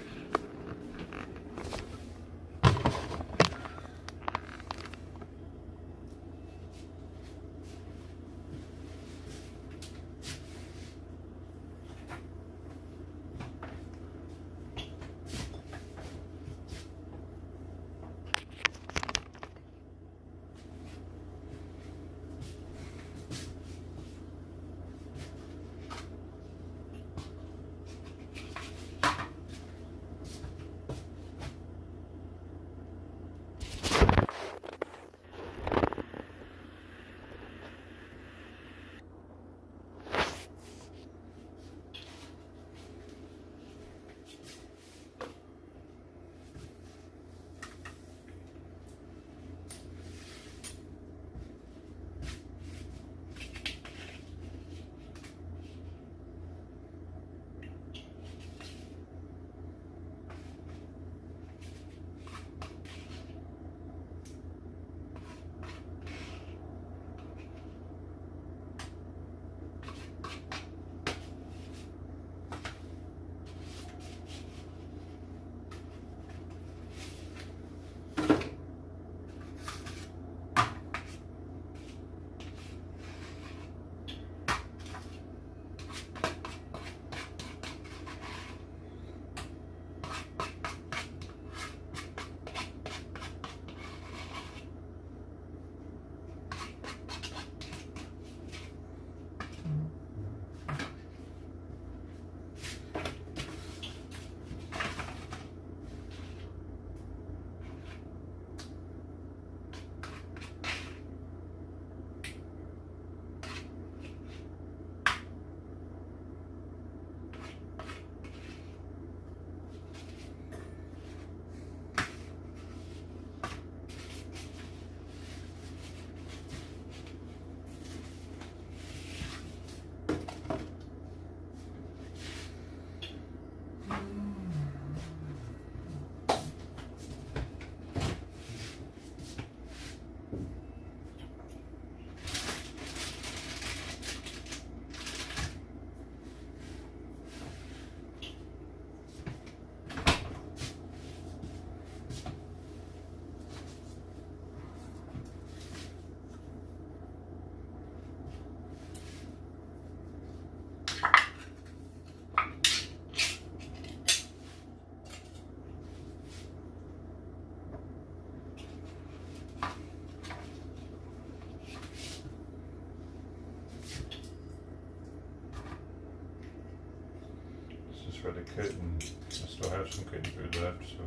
For the kitten. I still have some kitten food left, so.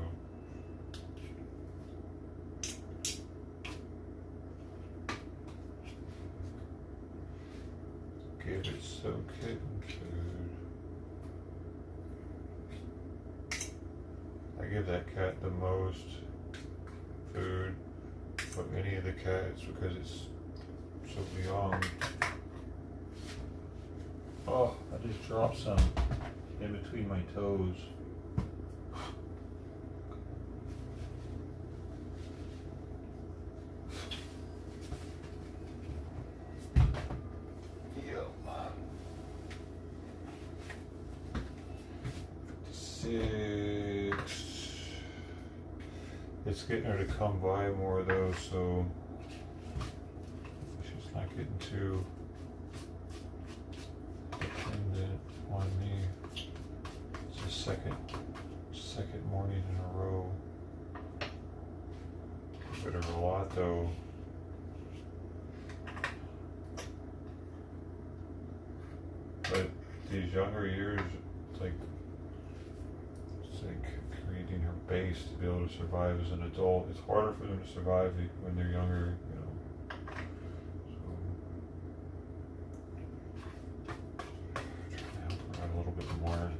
Give it some kitten food. I give that cat the most food of any of the cats because it's so young. Oh, I just dropped some in between my toes. It's getting her to come by more though, so she's not getting too dependent on me. It's the second morning in a row. Bit of a lot though. But these younger years, it's like creating her base to be able to survive as an adult. It's harder for them to survive when they're younger, you know. So, trying to help her out a little bit more.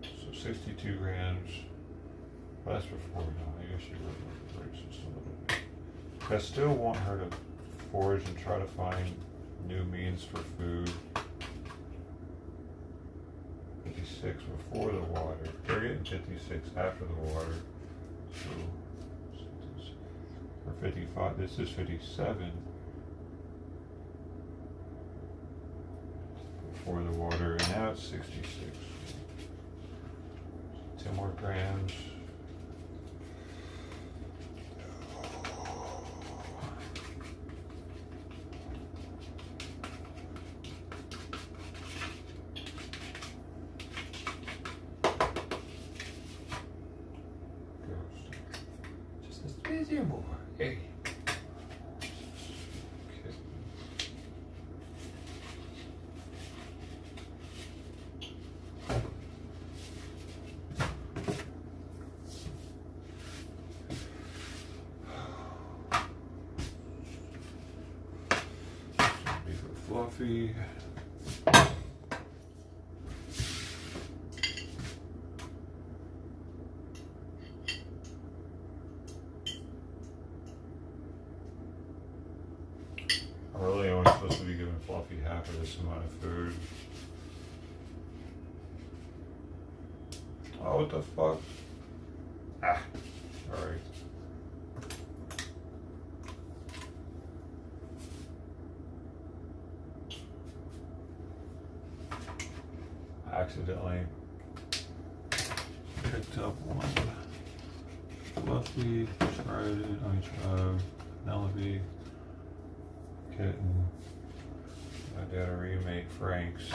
So 62 grams. Well, that's before now. I guess you would want to break just a little bit. I still want her to forage and try to find new means for food. 56 before the water. They're getting 56 after the water. So, or 55. This is 57 before the water, and now it's 66. 10 more grams. Miserable. Hey. Be for Fluffy. I'm really only supposed to be giving Fluffy half of this amount of food. Oh, what the fuck? Ah, alright. Accidentally picked up one Fluffy, Penelope. Kitten. I gotta remake Frank's.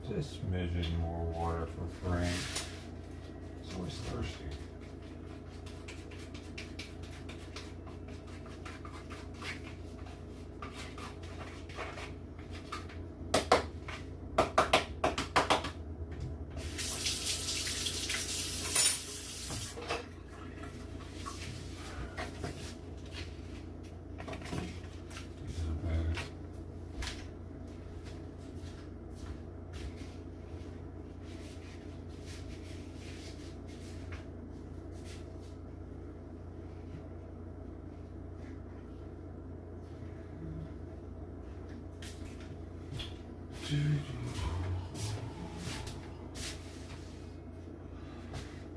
Just smidgen more water for Frank. He's always thirsty.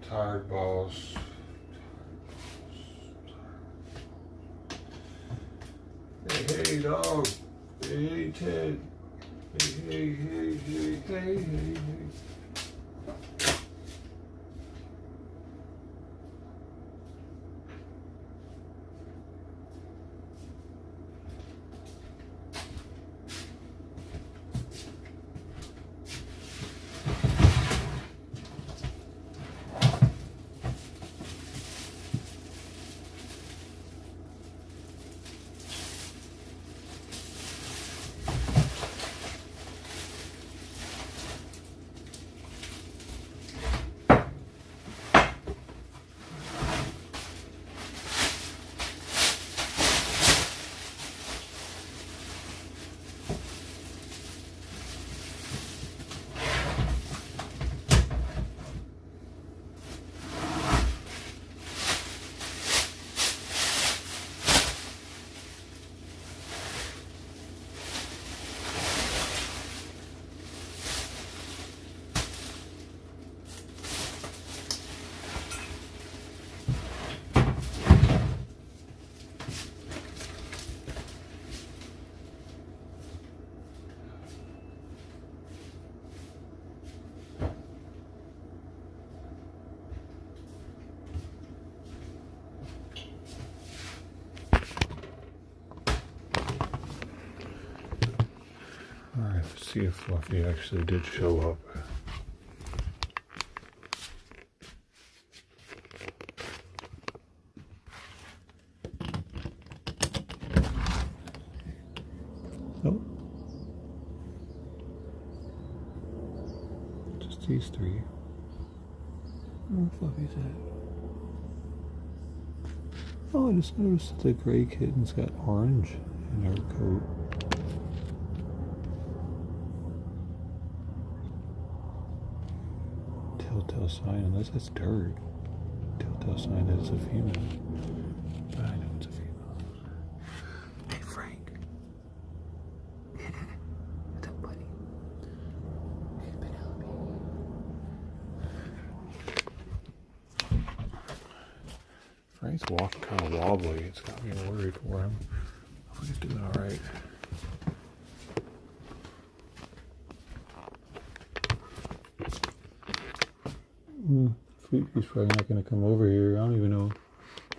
Tired boss. Hey, dog. Hey, Ted. Hey. Alright, let's see if Fluffy actually did show up. Nope. Just these three. Where Fluffy's at? Oh, I just noticed that the gray kitten's got orange in her coat. Telltale sign, unless that's dirt. Telltale sign that it's a female. But I know it's a female. Hey, Frank. What's up, buddy? Hey, Penelope. Frank's walking kind of wobbly. It's got me worried for him. I hope he's doing all right. He's probably not going to come over here. I don't even know.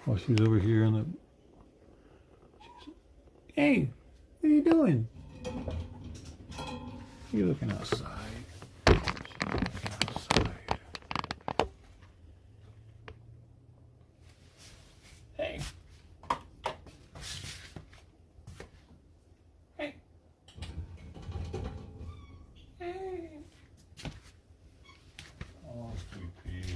Oh, she's over here on the... Hey, what are you doing? You're looking outside. She's looking outside. Hey. Hey. Hey. Oh, sweet pea.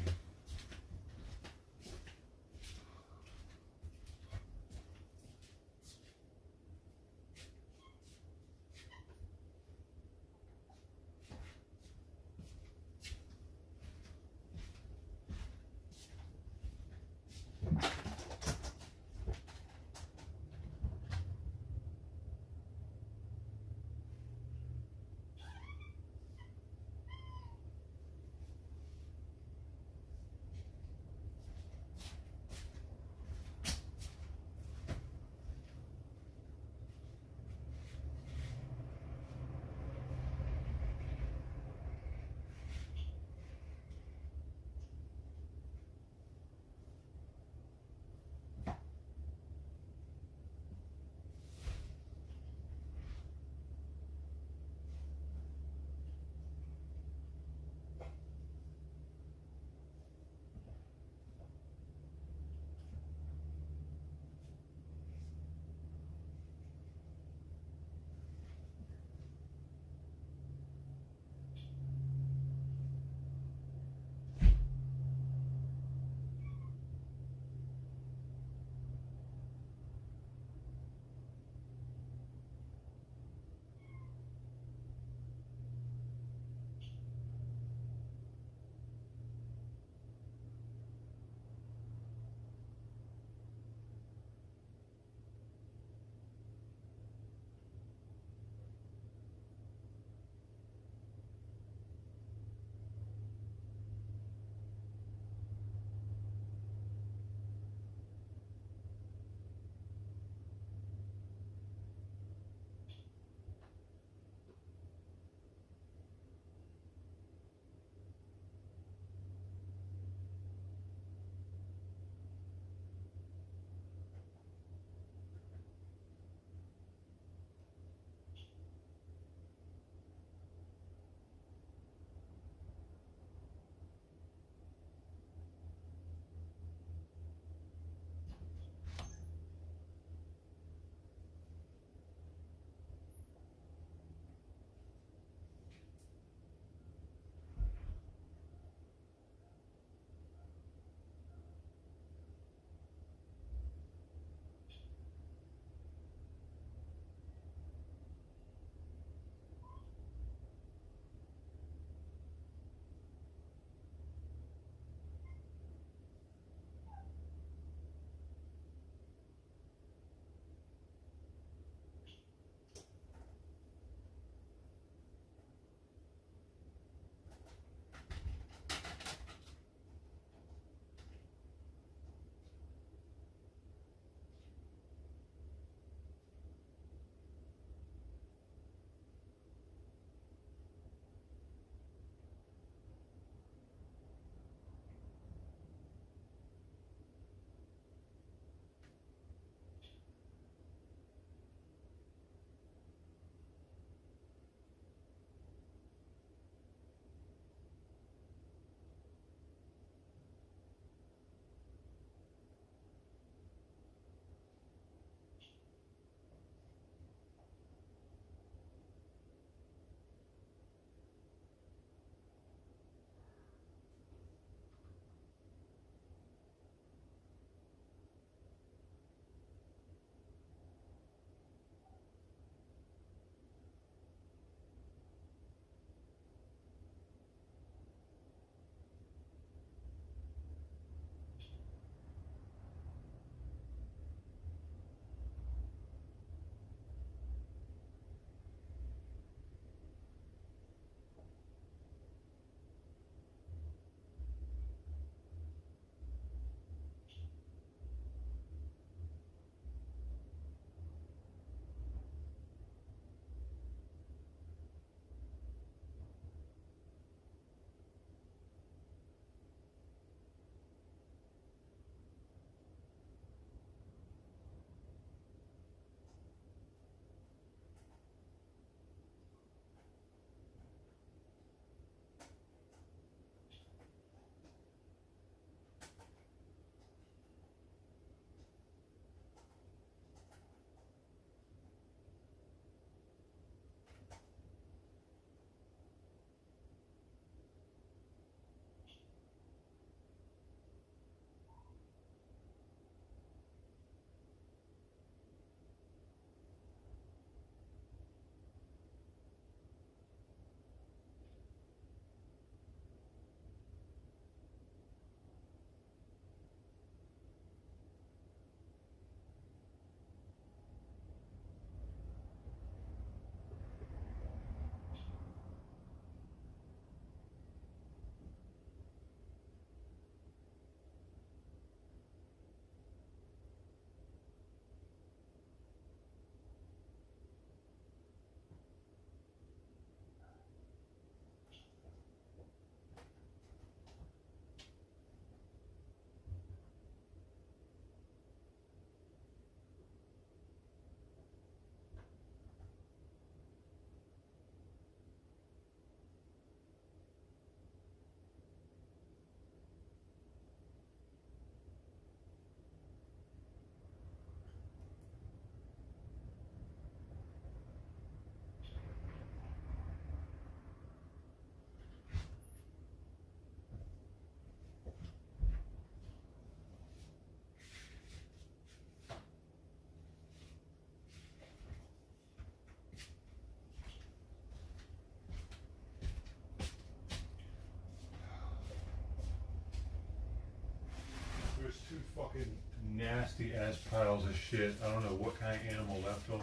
fucking nasty ass piles of shit. I don't know what kind of animal left them.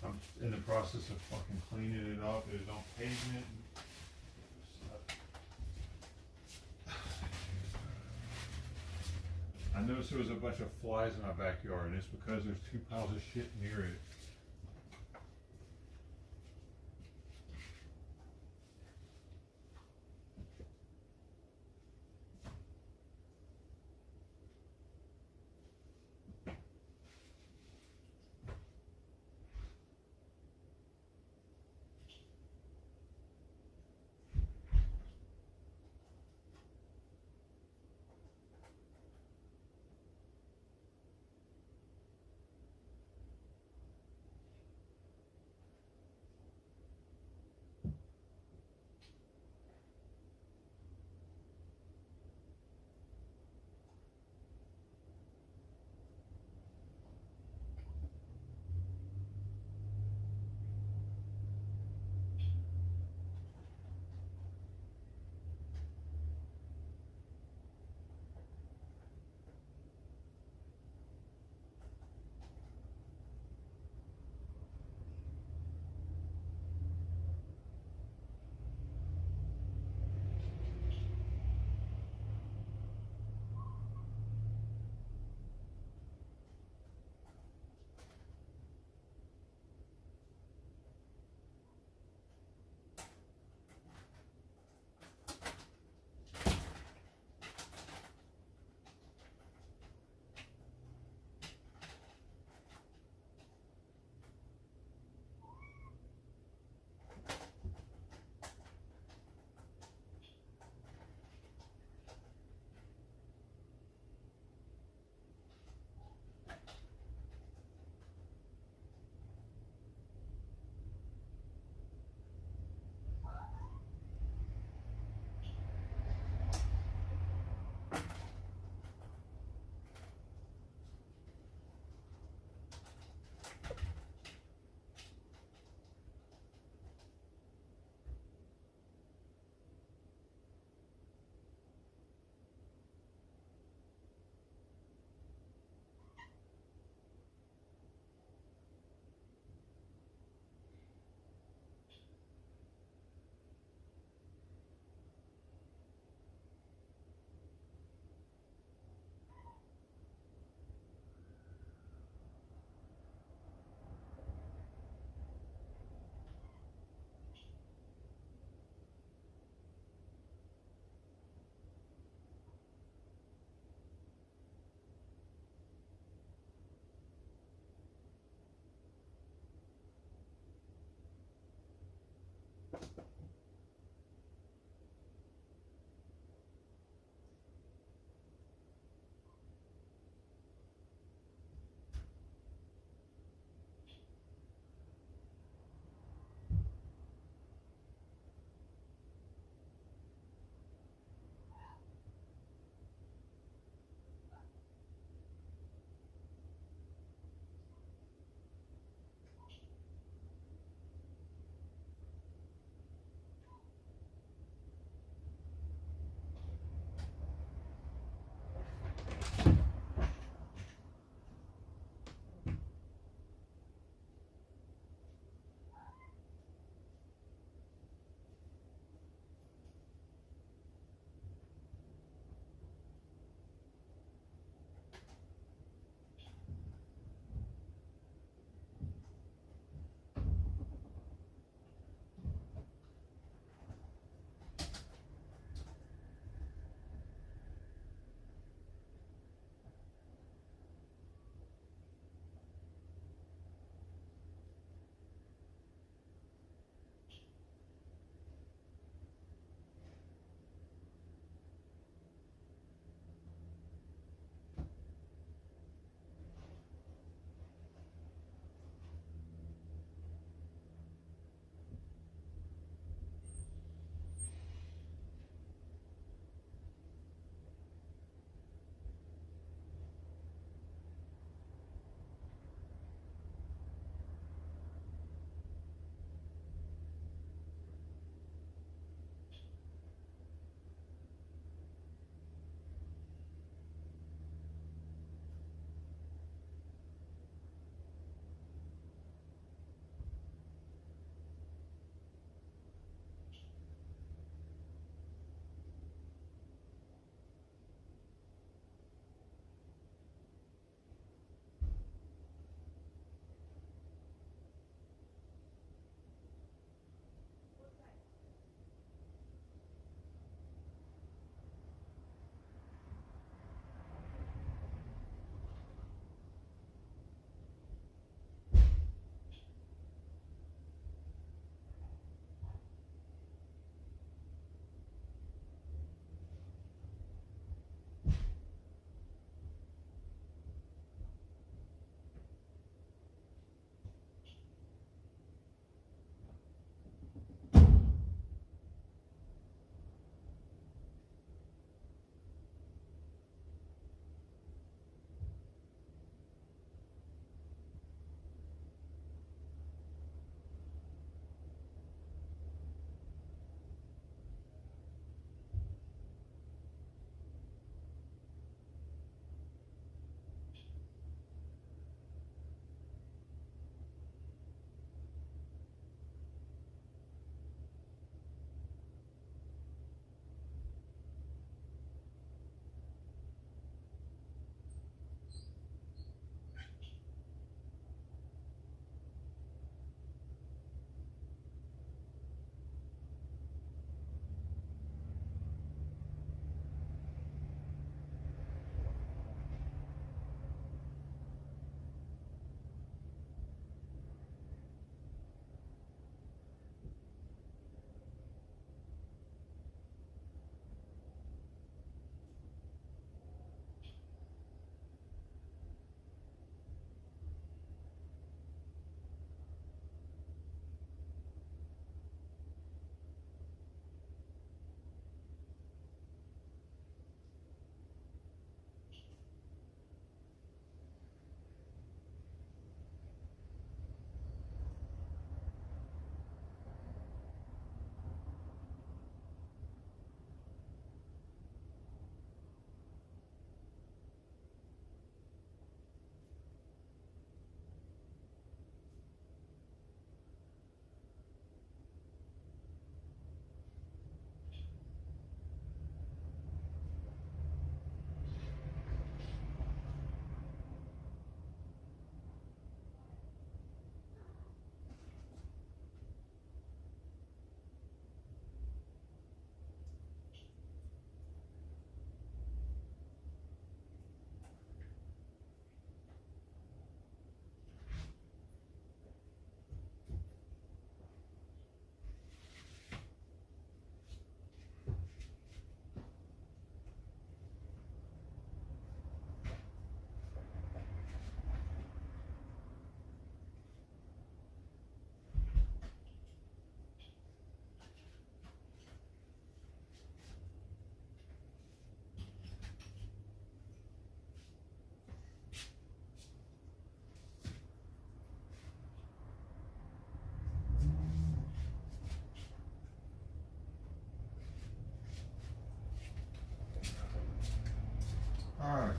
I'm in the process of fucking cleaning it up. There's no pavement. I noticed there was a bunch of flies in my backyard, and it's because there's two piles of shit near it.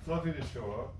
Fluffy to show up.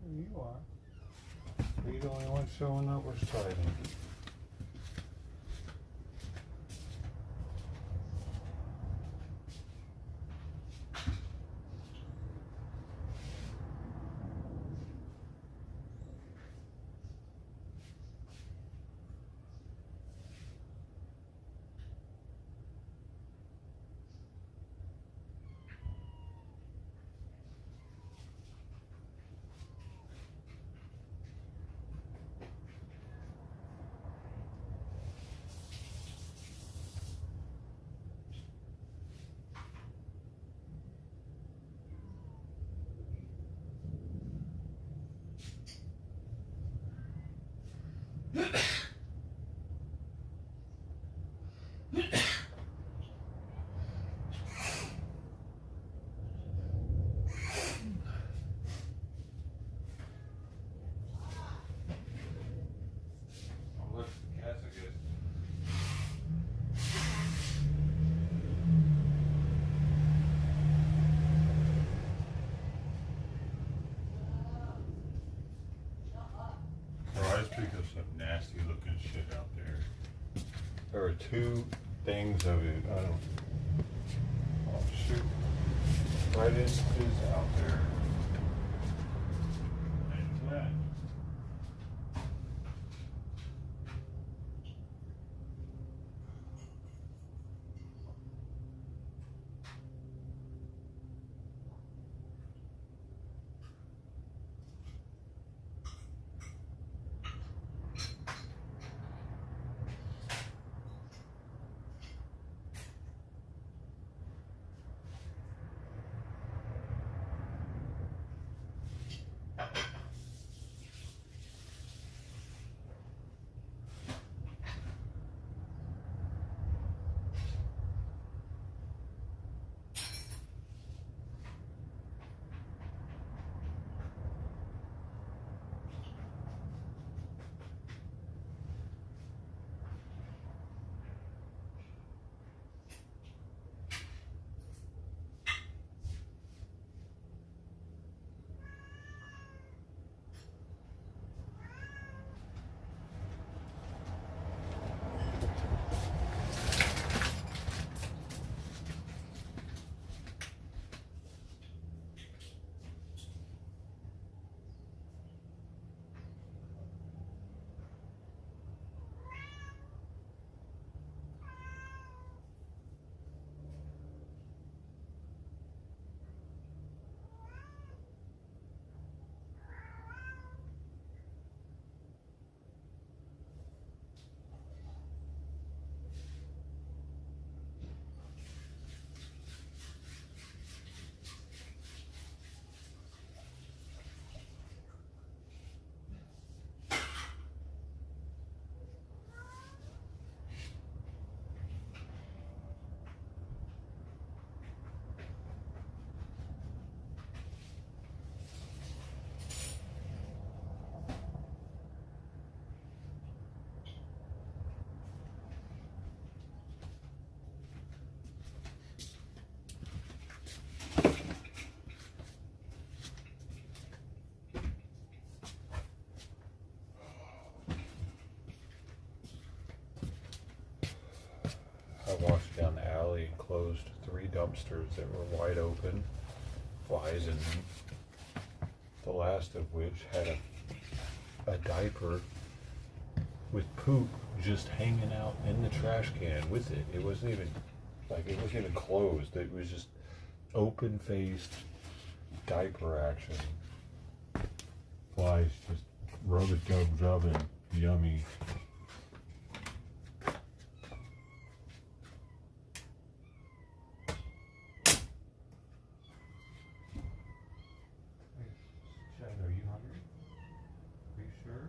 You are. Are you the only one showing up or sliding? Because some nasty looking shit out there. There are two things of it. I don't. Oh shoot! Right is out there. And flat. walked down the alley and closed 3 dumpsters that were wide open, flies in them. The last of which had a diaper with poop just hanging out in the trash can with it. It wasn't even closed. It was just open-faced diaper action. Flies just rubbing, yummy. Are you hungry? Are you sure?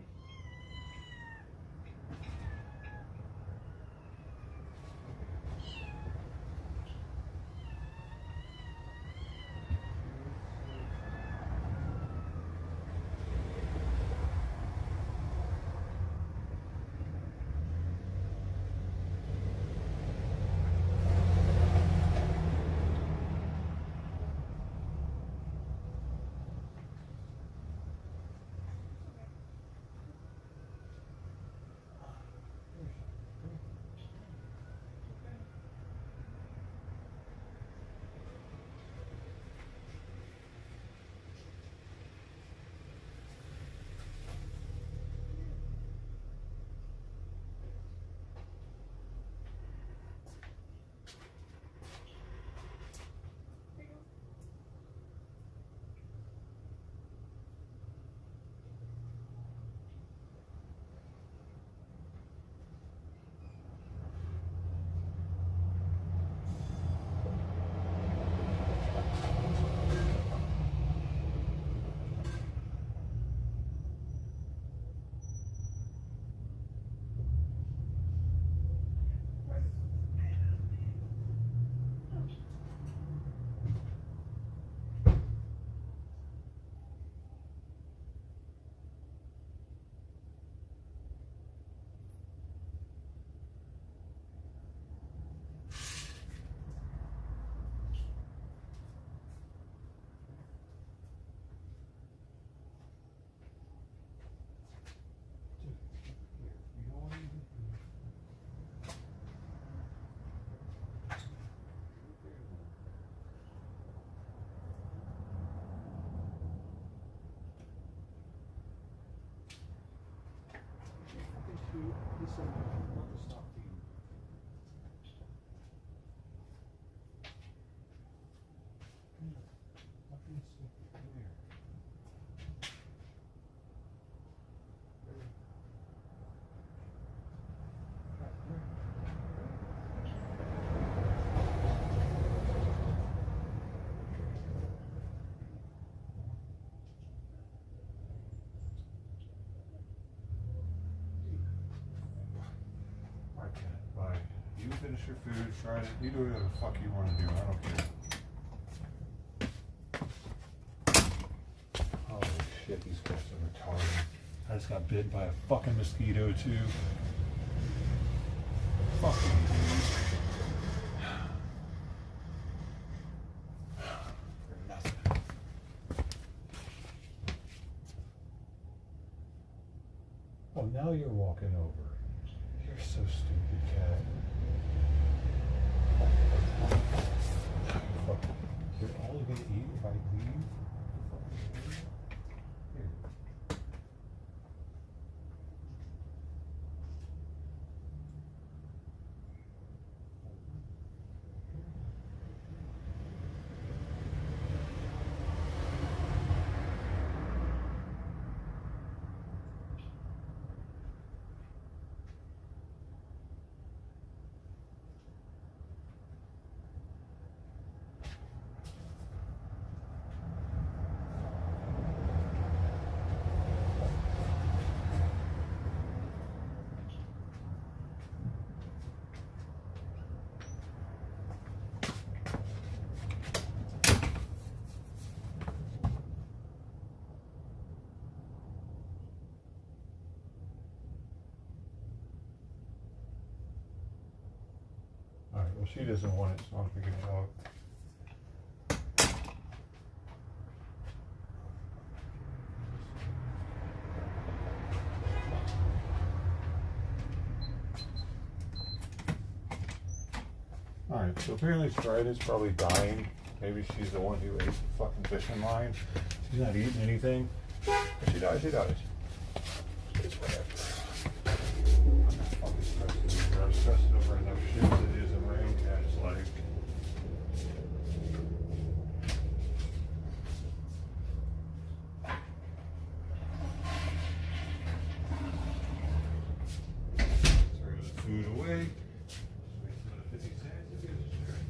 Bye. You finish your food, try it. You do whatever the fuck you want to do. I don't care. Holy shit, these guys are retarded. I just got bit by a fucking mosquito too. Fucking dude. For nothing. Well, now you're walking over. You're so stupid, cat. Fuck. You're all gonna eat if I leave? Here. Alright, well she doesn't want it, so I'm figuring it out. Alright, so apparently Striden's probably dying. Maybe she's the one who ate the fucking fishing line. She's not eating anything. If she dies, she dies. It's whatever. I'm not fucking stressing over. I'm stressing over enough shit as it is in my own cat's life. Throw the food away. Wait for the 50 cents to get it straight.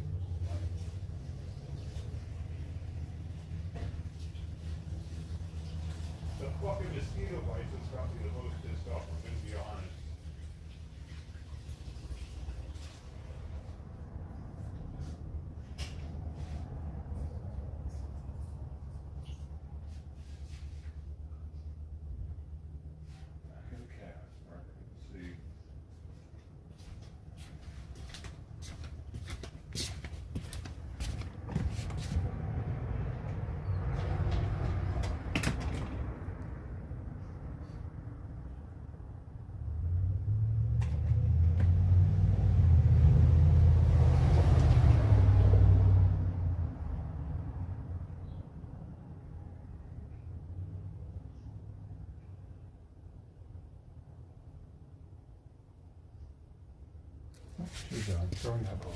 The fucking mosquito bites has got me the most pissed off, I'm gonna be honest. Back in the cat. Alright, let's see. She's done. Throwing that ball.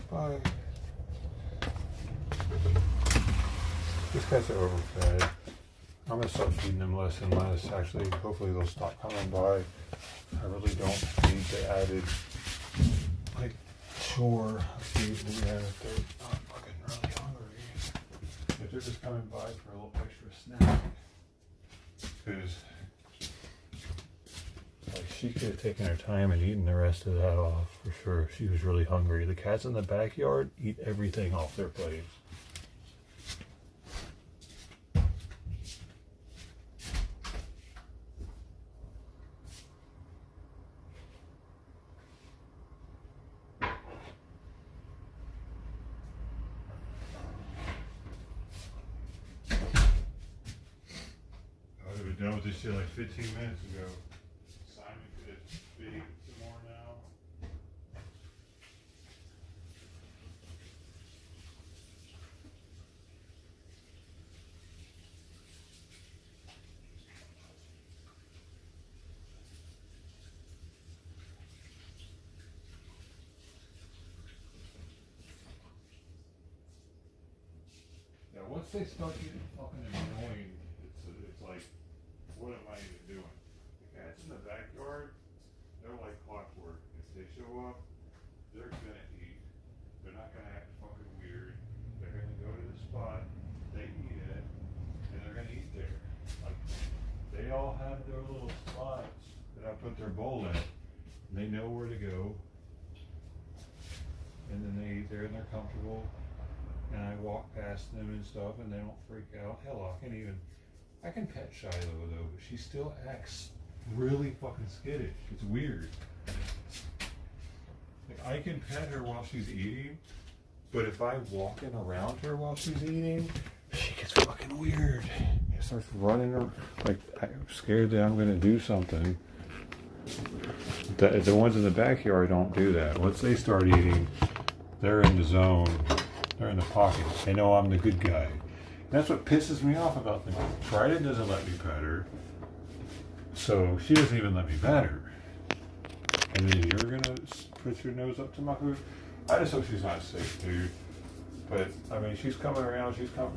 Bye. These guys are overfed. I'm gonna start feeding them less and less. Actually, hopefully they'll stop coming by. I really don't need the added like chore of feeding them if they're not fucking really hungry. If they're just coming by for a little extra snack, because like she could have taken her time and eaten the rest of that off for sure if she was really hungry. The cats in the backyard eat everything off their plates. Done with this shit like 15 minutes ago. Simon could have feed some more now. Yeah, once they start getting fucking annoying, it's like, what am I even doing? The cats in the backyard, they're like clockwork. If they show up, they're gonna eat. They're not gonna act fucking weird. They're gonna go to the spot, they eat it, and they're gonna eat there. Like, they all have their little spots that I put their bowl in. And they know where to go. And then they eat there and they're comfortable. And I walk past them and stuff and they don't freak out. Hell, I can pet Shiloh though, but she still acts really fucking skittish. It's weird. Like, I can pet her while she's eating, but if I'm walking around her while she's eating, she gets fucking weird. She starts running her, like I'm scared that I'm gonna do something. The ones in the backyard don't do that. Once they start eating, they're in the zone. They're in the pocket. They know I'm the good guy. That's what pisses me off about them. Trident doesn't let me pet her, so she doesn't even let me pet her. And then you're gonna put your nose up to my food. I just hope she's not sick, dude. But I mean, she's coming around. She's coming.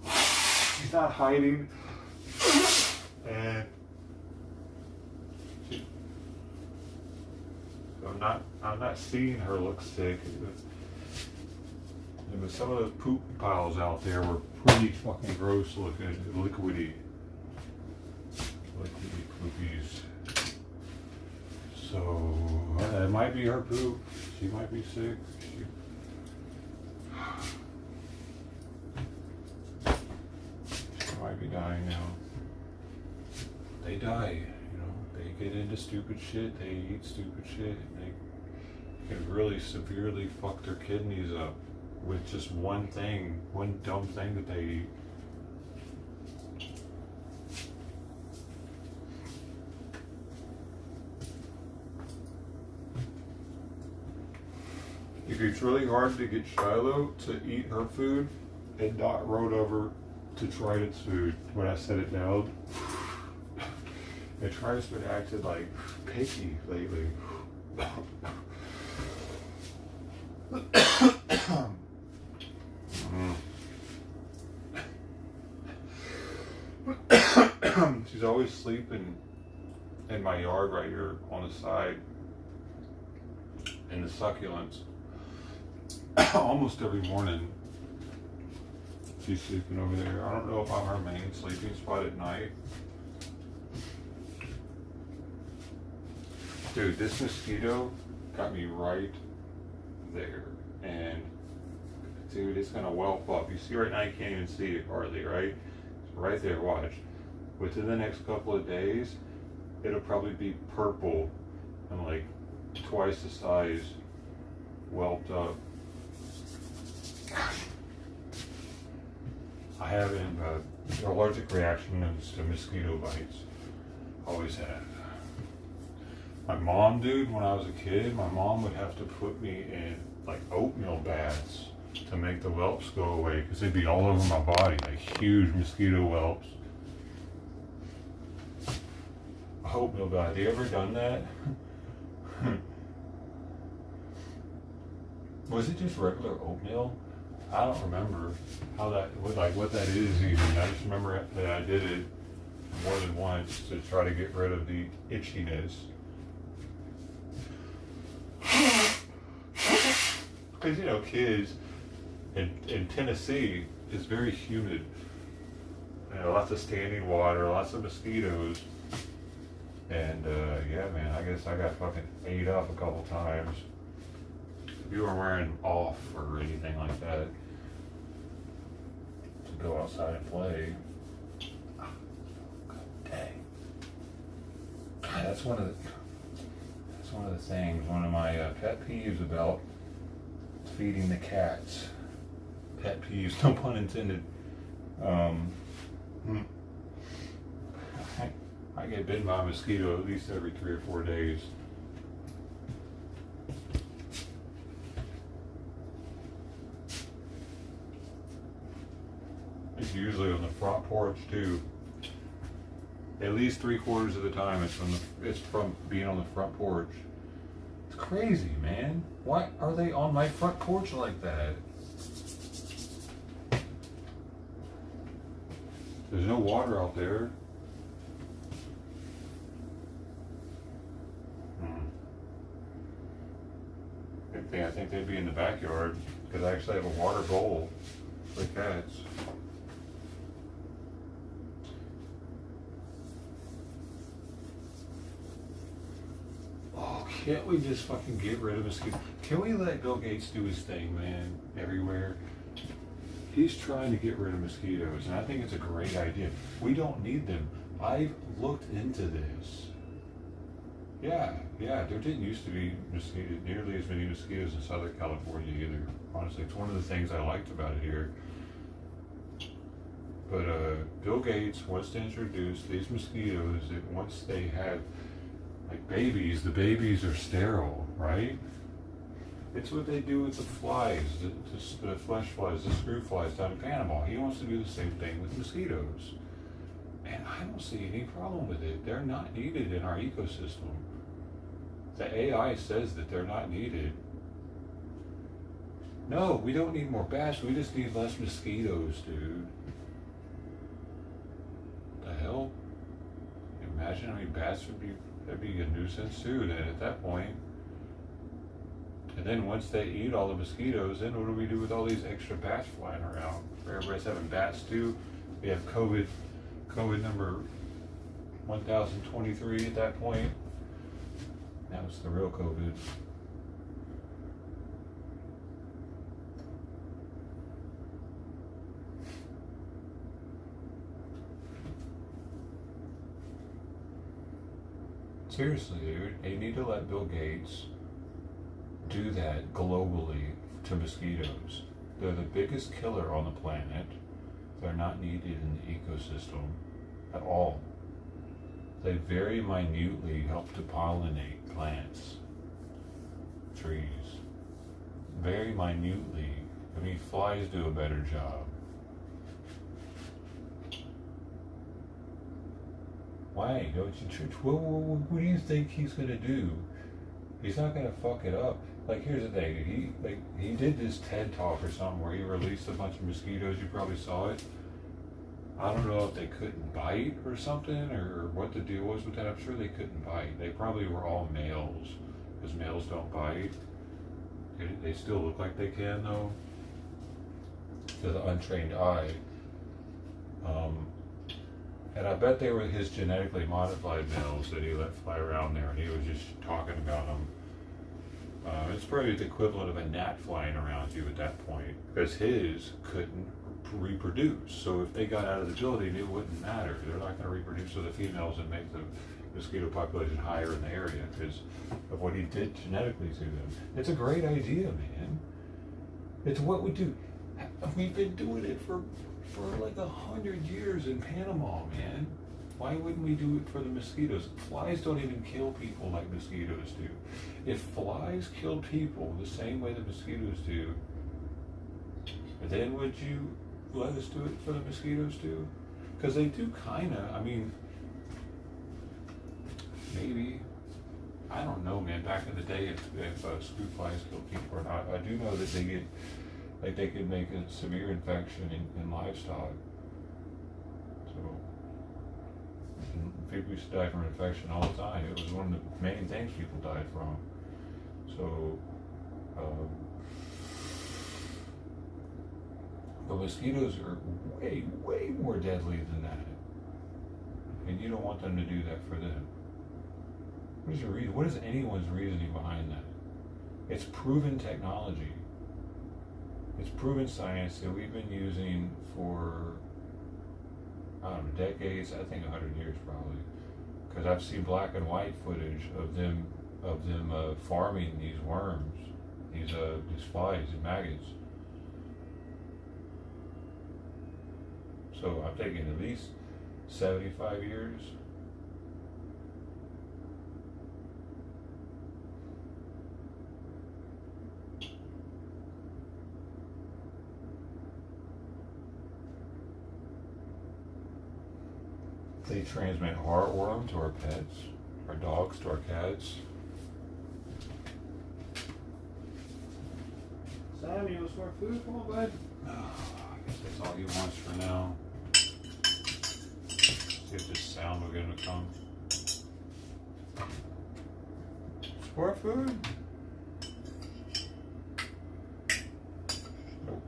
She's not hiding, and I'm not seeing her look sick. But some of those poop piles out there were pretty fucking gross looking, liquidy poopies. So it might be her poop. She might be sick. She might be dying now. die. They get into stupid shit, they eat stupid shit, and they can really severely fuck their kidneys up with just one thing, one dumb thing that they eat. It's really hard to get Shiloh to eat her food, and Dot rode over to try its food when I set it down. And Tri's been acting like picky lately. She's always sleeping in my yard right here on the side in the succulents. Almost every morning she's sleeping over there. I don't know if I'm her main sleeping spot at night. Dude, this mosquito got me right there. And dude, it's gonna whelp up. You see right now, you can't even see it hardly, right? It's right there, watch. Within the next couple of days, it'll probably be purple and like twice the size, whelped up. I have an allergic reaction to mosquito bites. Always have. My mom, dude, when I was a kid, my mom would have to put me in like oatmeal baths to make the whelps go away because they'd be all over my body, like huge mosquito whelps. Oatmeal bath. Have you ever done that? Was it just regular oatmeal? I don't remember how that, what that is even. I just remember that I did it more than once to try to get rid of the itchiness. Because, kids in Tennessee is very humid. Lots of standing water, lots of mosquitoes. And, yeah, man, I guess I got fucking ate up a couple times. If you were wearing off or anything like that to go outside and play. Oh, dang. That's one of the things, one of my pet peeves about feeding the cats. Pet peeves, no pun intended. I get bitten by a mosquito at least every 3 or 4 days. It's usually on the front porch too. At least 3/4 of the time it's from being on the front porch. It's crazy, man. Why are they on my front porch like that? There's no water out there. I think they'd be in the backyard because I actually have a water bowl for cats. Oh, can't we just fucking get rid of mosquitoes? Can we let Bill Gates do his thing, man, everywhere? He's trying to get rid of mosquitoes, and I think it's a great idea. We don't need them. I've looked into this. Yeah, there didn't used to be nearly as many mosquitoes in Southern California either. Honestly, it's one of the things I liked about it here. But Bill Gates wants to introduce these mosquitoes that once they have like babies, the babies are sterile, right? It's what they do with the flies, the flesh flies, the screw flies down in Panama. He wants to do the same thing with mosquitoes. And I don't see any problem with it. They're not needed in our ecosystem. The AI says that they're not needed. No, we don't need more bats. We just need less mosquitoes, dude. What the hell? Imagine how many bats that'd be a nuisance too then at that point. And then once they eat all the mosquitoes, then what do we do with all these extra bats flying around? Everybody's having bats too. We have COVID number 1023 at that point. Now it's the real COVID. Seriously, dude, they need to let Bill Gates do that globally to mosquitoes. They're the biggest killer on the planet. They're not needed in the ecosystem at all. They very minutely help to pollinate plants, trees. Very minutely. I mean, flies do a better job. Why don't you? What do you think he's gonna do? He's not gonna fuck it up. Like, here's the thing. He did this TED talk or something where he released a bunch of mosquitoes. You probably saw it. I don't know if they couldn't bite or something, or what the deal was with that. I'm sure they couldn't bite. They probably were all males, because males don't bite. They still look like they can, though, to the untrained eye. And I bet they were his genetically modified males that he let fly around there, and he was just talking about them. It's probably the equivalent of a gnat flying around you at that point, because his couldn't reproduce. So if they got out of the building, it wouldn't matter. They're not going to reproduce to the females and make the mosquito population higher in the area because of what he did genetically to them. It's a great idea, man. It's what we do. We've been doing it for like 100 years in Panama, man. Why wouldn't we do it for the mosquitoes? Flies don't even kill people like mosquitoes do. If flies killed people the same way the mosquitoes do, then would you let us do it for the mosquitoes too? Because they do kind of, I mean, maybe, I don't know, man. Back in the day, if scoop flies killed people or not, I do know that they get, like, they could make a severe infection in livestock. So, and people used to die from infection all the time. It was one of the main things people died from. So, but mosquitoes are way, way more deadly than that. And you don't want them to do that for them. What is your reason? What is anyone's reasoning behind that? It's proven technology. It's proven science that we've been using for, I don't know, decades, I think 100 years probably. Because I've seen black and white footage of them farming these worms, these flies, these maggots. So I'm thinking at least 75 years. They transmit heartworm to our pets, our dogs to our cats. Sam, you want some more food? Come on, bud. Oh, I guess that's all he wants for now. See if this sound will get him to come. Sport food? Nope.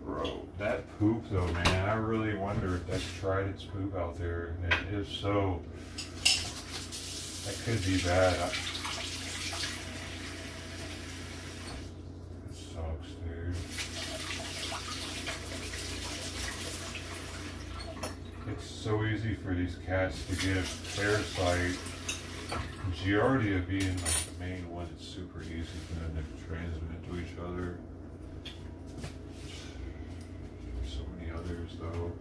Bro, that poop though, man, I really wonder if that's tried its poop out there. And if so, that could be bad. Sucks, dude. It's so easy for these cats to get a parasite. Giardia being like the main one, it's super easy for them to transmit to each other. So many others though.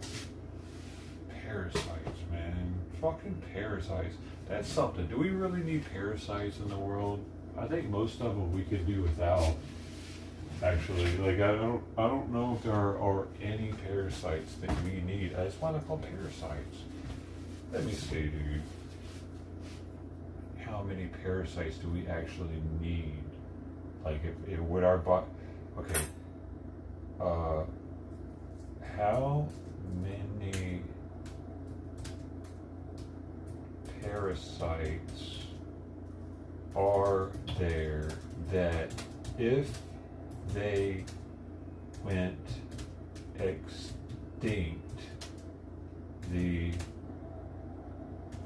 Parasites, man. Fucking parasites. That's something. Do we really need parasites in the world? I think most of them we could do without. Actually, like I don't know if there are any parasites that we need. That's why they're called parasites. Let me see, dude. How many parasites do we actually need? Like, if would our body? Okay. How many parasites are there that if they went extinct, the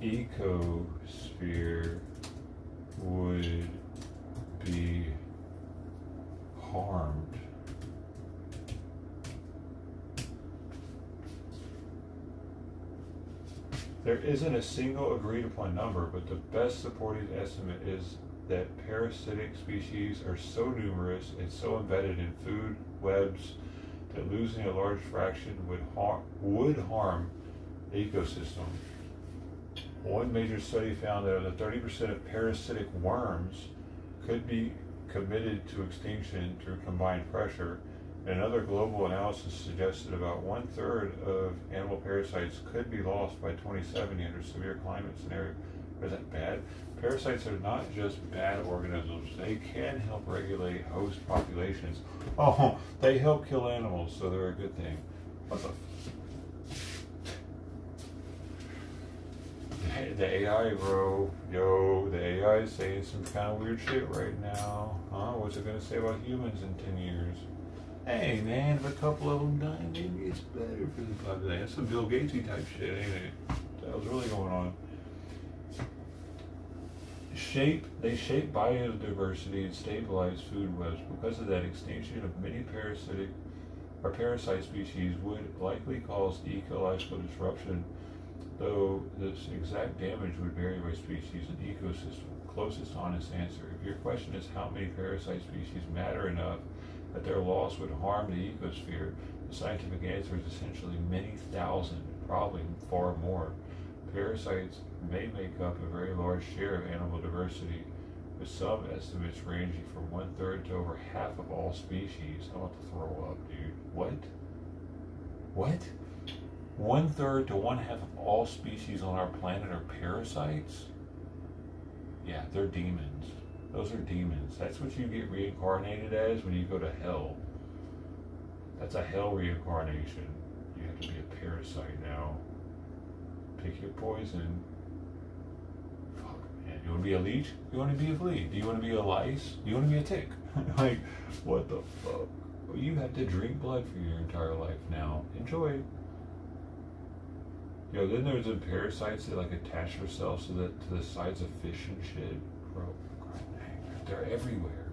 ecosphere would be harmed. There isn't a single agreed upon number, but the best supported estimate is that parasitic species are so numerous and so embedded in food webs that losing a large fraction would harm the ecosystem. One major study found that up to 30% of parasitic worms could be committed to extinction through combined pressure. And another global analysis suggested about 1/3 of animal parasites could be lost by 2070 under severe climate scenario. Is that bad? Parasites are not just bad organisms. They can help regulate host populations. Oh, they help kill animals, so they're a good thing. What the? The AI, bro. Yo, the AI is saying some kind of weird shit right now. Huh? What's it gonna say about humans in 10 years? Hey, man, if a couple of them die, maybe it's better for the population. That's some Bill Gatesy type shit, ain't it? That was really going on. They shape biodiversity and stabilize food webs. Because of that, extinction of many parasite species would likely cause ecological disruption, though this exact damage would vary by species and ecosystem. Closest honest answer. If your question is how many parasite species matter enough that their loss would harm the ecosphere, the scientific answer is essentially many thousand, probably far more. Parasites may make up a very large share of animal diversity, with some estimates ranging from 1/3 to over half of all species. I'm about to throw up, dude. What? 1/3 to 1/2 of all species on our planet are parasites? Yeah, they're demons. Those are demons. That's what you get reincarnated as when you go to hell. That's a hell reincarnation. You have to be a parasite now. Pick your poison. Fuck, man. You want to be a leech? You want to be a flea? Do you want to be a lice? Do you want to be a tick? Like, what the fuck? Well, you have to drink blood for your entire life now. Enjoy. Yo, then there's the parasites that like attach themselves to the sides of fish and shit. Bro, they're everywhere.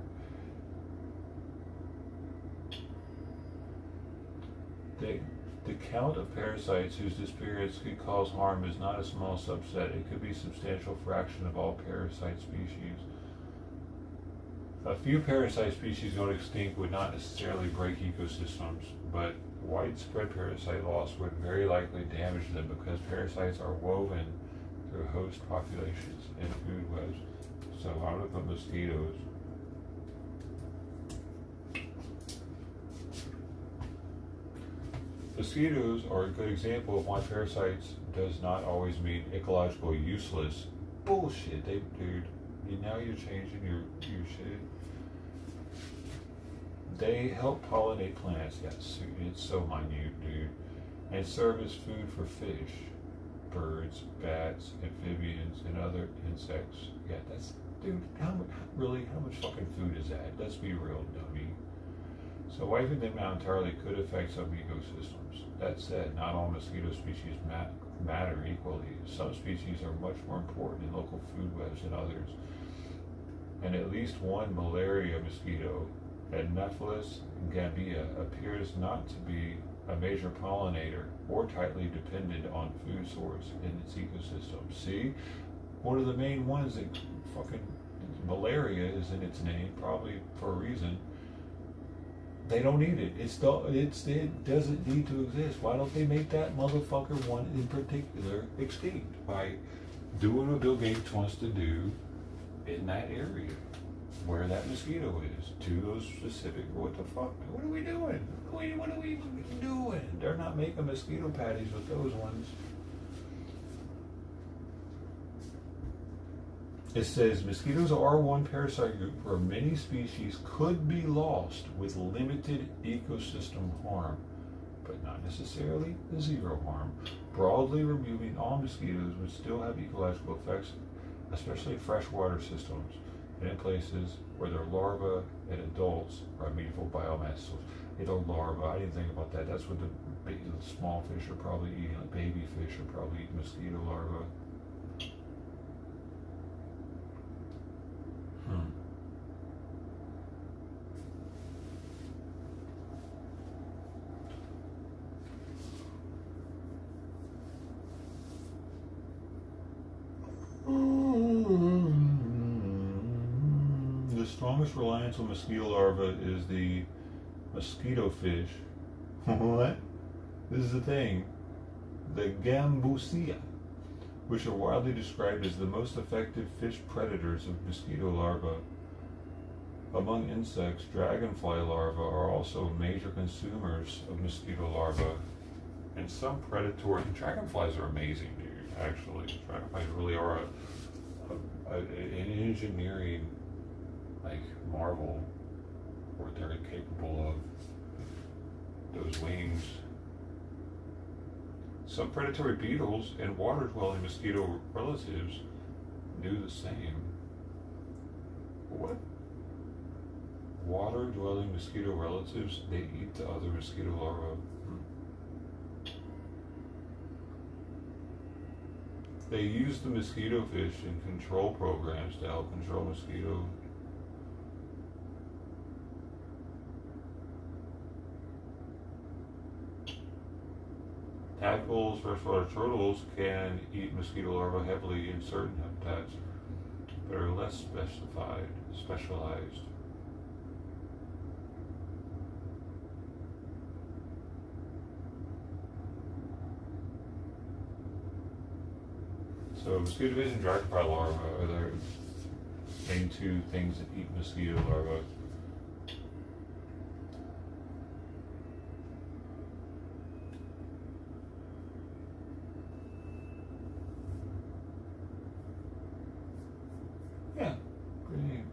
The count of parasites whose disappearance could cause harm is not a small subset. It could be a substantial fraction of all parasite species. A few parasite species going extinct would not necessarily break ecosystems, but widespread parasite loss would very likely damage them because parasites are woven through host populations and food webs. So out of the mosquitoes. Mosquitoes are a good example of why parasites does not always mean ecological useless. Bullshit, dude. Now you're changing your shit. They help pollinate plants. Yes, it's so minute, dude. And serve as food for fish, birds, bats, amphibians, and other insects. Yeah, that's, dude, how much fucking food is that? Let's be real, dummy. So wiping them out entirely could affect some ecosystems. That said, not all mosquito species matter equally. Some species are much more important in local food webs than others. And at least one malaria mosquito, Anopheles gambia, appears not to be a major pollinator or tightly dependent on food source in its ecosystem. See? One of the main ones that fucking malaria is in its name, probably for a reason. They don't need it. It doesn't need to exist. Why don't they make that motherfucker one in particular extinct by doing what Bill Gates wants to do in that area where that mosquito is to those specific. What the fuck? What are we doing? What are we even doing? They're not making mosquito patties with those ones. It says mosquitoes are one parasite group where many species could be lost with limited ecosystem harm, but not necessarily zero harm. Broadly removing all mosquitoes would still have ecological effects, especially freshwater systems and in places where their larvae and adults are meaningful biomass sources. Larvae, I didn't think about that. That's what the small fish are probably eating, like baby fish are probably eating mosquito larvae. most reliance on mosquito larvae is the mosquito fish. What? This is the thing. The gambusia, which are widely described as the most effective fish predators of mosquito larvae. Among insects, dragonfly larvae are also major consumers of mosquito larvae. And some predatory dragonflies are amazing, dude. Actually, dragonflies really are an engineering like marvel, what they're capable of. Those wings. Some predatory beetles and water-dwelling mosquito relatives do the same. What? Water-dwelling mosquito relatives, they eat the other mosquito larvae. They use the mosquito fish in control programs to help control mosquito. Tadpoles, freshwater turtles can eat mosquito larvae heavily in certain habitats, but are less specialized. So mosquito fish and dragonfly larvae are the main two things that eat mosquito larvae. Yeah, pretty neat.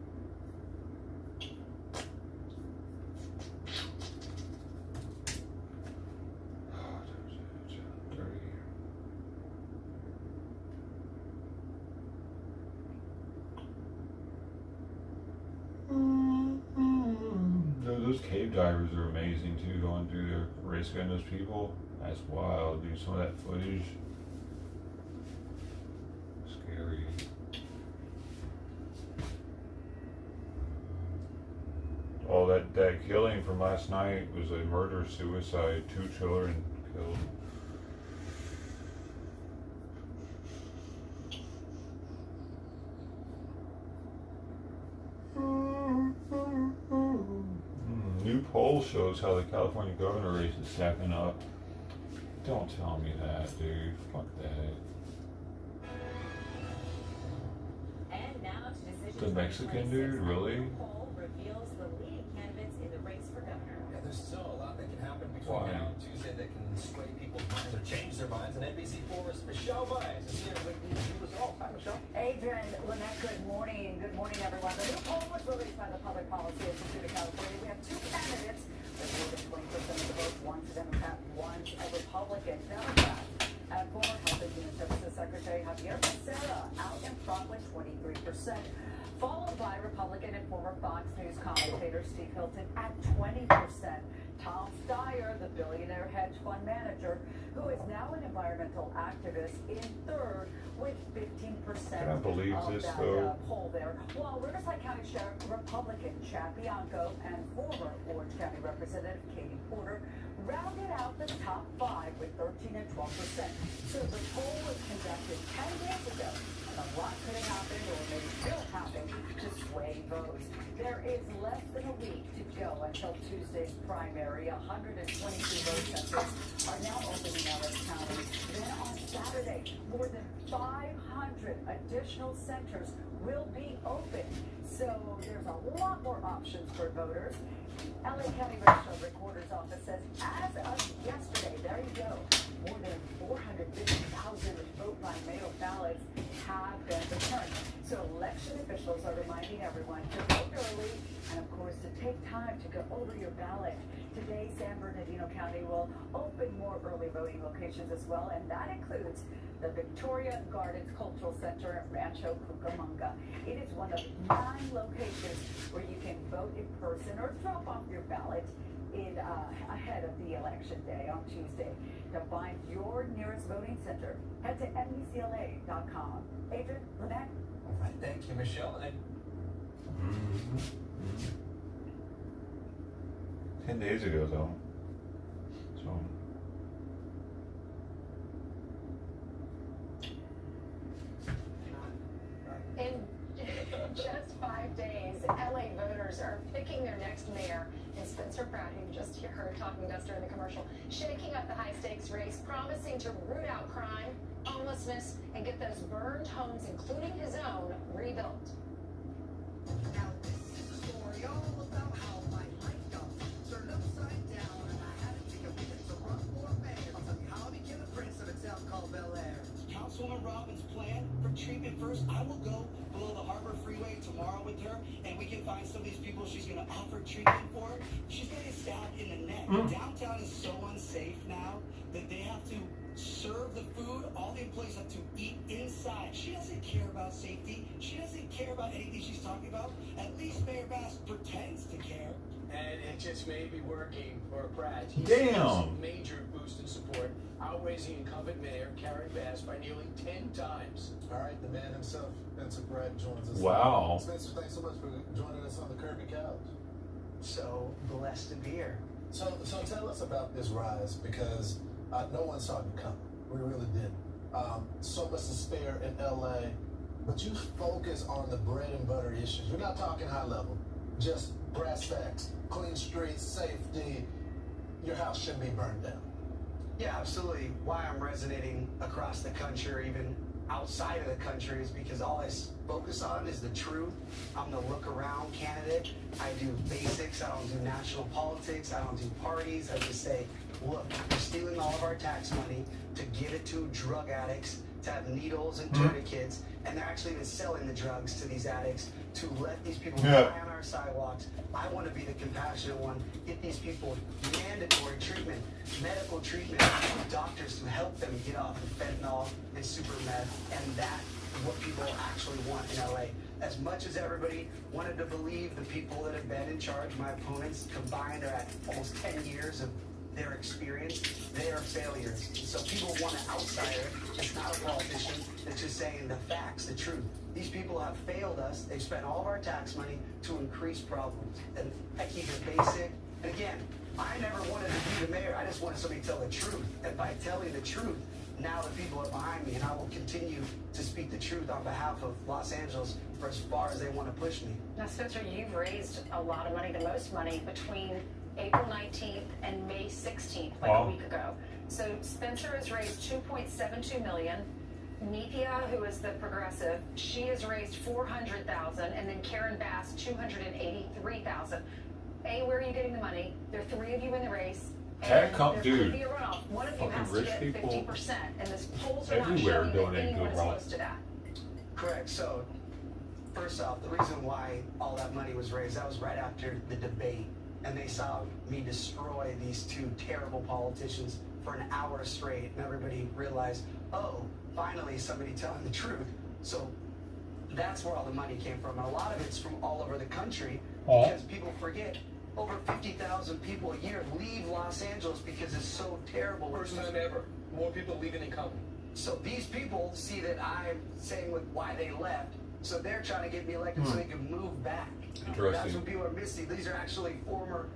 Those cave divers are amazing too, going through there, rescuing those people. That's wild, dude. Some of that footage. Scary. Oh, that killing from last night was a murder-suicide. 2 children killed. New poll shows how the California governor race is stacking up. Don't tell me that, dude. Fuck that. And now to decisions. The Mexican dude, really? Poll reveals the leading candidates in the race for governor. Yeah, there's still a lot that can happen between now and Tuesday that can sway people's minds or change their minds. And NBC4's Michelle Bias is here with these new results. Hi, Michelle. Adrian, Lynette, good morning. Good morning, everyone. The new poll was released by the Public Policy Institute of California. We have 2 candidates with more than 20% of the votes. One's a Democrat, one's a Republican. Democrat, former Health and Human Services Secretary Javier Becerra out in front with 23%, followed by Republican and former Fox News commentator Steve Hilton at 20%. Tom Steyer, the billionaire hedge fund manager, who is now an environmental activist, in third with 15% Can I believe of this, that though? poll there. While Riverside County Sheriff Republican Chad Bianco and former Orange County Representative Katie Porter rounded out the top 5 with 13 and 12%. So the poll was conducted 10 days ago, and a lot could have happened, or maybe will happen, to sway votes. There is less than a week to go until Tuesday's primary. 122 vote centers are now open in LA County. Then on Saturday, more than 500 additional centers will be open. So there's a lot more options for voters. LA County Register Recorder's Office says as of yesterday, there you go, more than 450,000 vote by mail ballots have been returned. So election officials are reminding everyone to vote early and, of course, to take time to go over your ballot. Today, San Bernardino County will open more early voting locations as well, and that includes the Victoria Gardens Cultural Center at Rancho Cucamonga. It is one of 9 locations where you can vote in person or drop off your ballot ahead of the election day on Tuesday. To find your nearest voting center, head to NBCLA.com. Adrian, Lynette? All right, thank you, Michelle. And 10 days ago, though. So. In just 5 days, LA voters just heard talking to us during the commercial, shaking up the high-stakes race, promising to root out crime, homelessness, and get those burned homes, including his own, rebuilt. Now this is a story all about how my life got turned upside down, and I had to take a minute to run for mayor. I'll tell you how I became the prince of a town called Bel Air. Councilwoman Robbins' plan for treatment first. I will go below the Harbor Freeway tomorrow with her, and we can find some of these people she's going to offer treatment for. She's going to get stabbed in the neck. Downtown is so unsafe now that they have to serve the food. All the employees have to eat inside. She doesn't care about safety. She doesn't care about anything she's talking about. At least Mayor Bass pretends to care. And it just may be working for Pratt. Damn. A major boost in support, outweighs the incumbent mayor, Karen Bass, by nearly 10 times. All right, the man himself, Spencer Pratt, joins us. Wow. Spencer, thanks so much for joining us on the Kirby Couch. So blessed to be here. So tell us about this rise, because no one saw it coming. We really didn't. So much to spare in LA, but you focus on the bread and butter issues. We're not talking high level, just brass tacks, clean streets, safety. Your house shouldn't be burned down. Yeah, absolutely. Why I'm resonating across the country or even outside of the country is because all I focus on is the truth. I'm the look around candidate. I do basics. I don't do national politics. I don't do parties. I just say, look, you're stealing all of our tax money to give it to drug addicts, to have needles and tourniquets, and they're actually even selling the drugs to these addicts to let these people die on our sidewalks. I want to be the compassionate one, get these people mandatory treatment, medical treatment, doctors to help them get off of fentanyl and super meth, and that's what people actually want in LA. As much as everybody wanted to believe the people that have been in charge, my opponents combined are at almost 10 years of their experience, they are failures. So people want an outsider that's not a politician, that's just saying the facts, the truth. These people have failed us. They've spent all of our tax money to increase problems. And I keep it basic. And again, I never wanted to be the mayor. I just wanted somebody to tell the truth. And by telling the truth, now the people are behind me, and I will continue to speak the truth on behalf of Los Angeles for as far as they want to push me. Now, Spencer, you've raised a lot of money, the most money, between April 19th and May 16th, like a week ago. So Spencer has raised $2.72 million. Nithya, who is the progressive, she has raised $400,000, and then Karen Bass $283,000. Where are you getting the money? There are three of you in the race. There could be a runoff. One of you has to get 50%, and this polls are not showing that anyone is close to that. Correct. So, first off, the reason why all that money was raised, that was right after the debate, and they saw me destroy these two terrible politicians for an hour straight, and everybody realized, oh, finally somebody telling the truth. So that's where all the money came from. And a lot of it's from all over the country because people forget. Over 50,000 people a year leave Los Angeles because it's so terrible. First time ever. More people leaving than coming. So these people see that I'm saying with why they left, so they're trying to get me elected so they can move back. That's what people are missing. These are actually former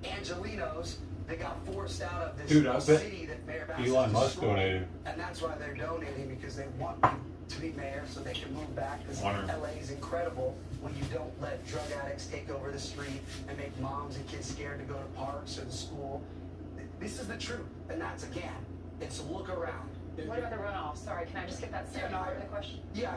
Angelinos that got forced out of this city that Mayor Bass Elon Musk donated. And that's why they're donating, because they want me to be mayor so they can move back, because LA is incredible when you don't let drug addicts take over the street and make moms and kids scared to go to parks or to school. This is the truth, and that's, again, it's a look around. What about the runoff? Sorry, can I just get that second part of the question? Yeah,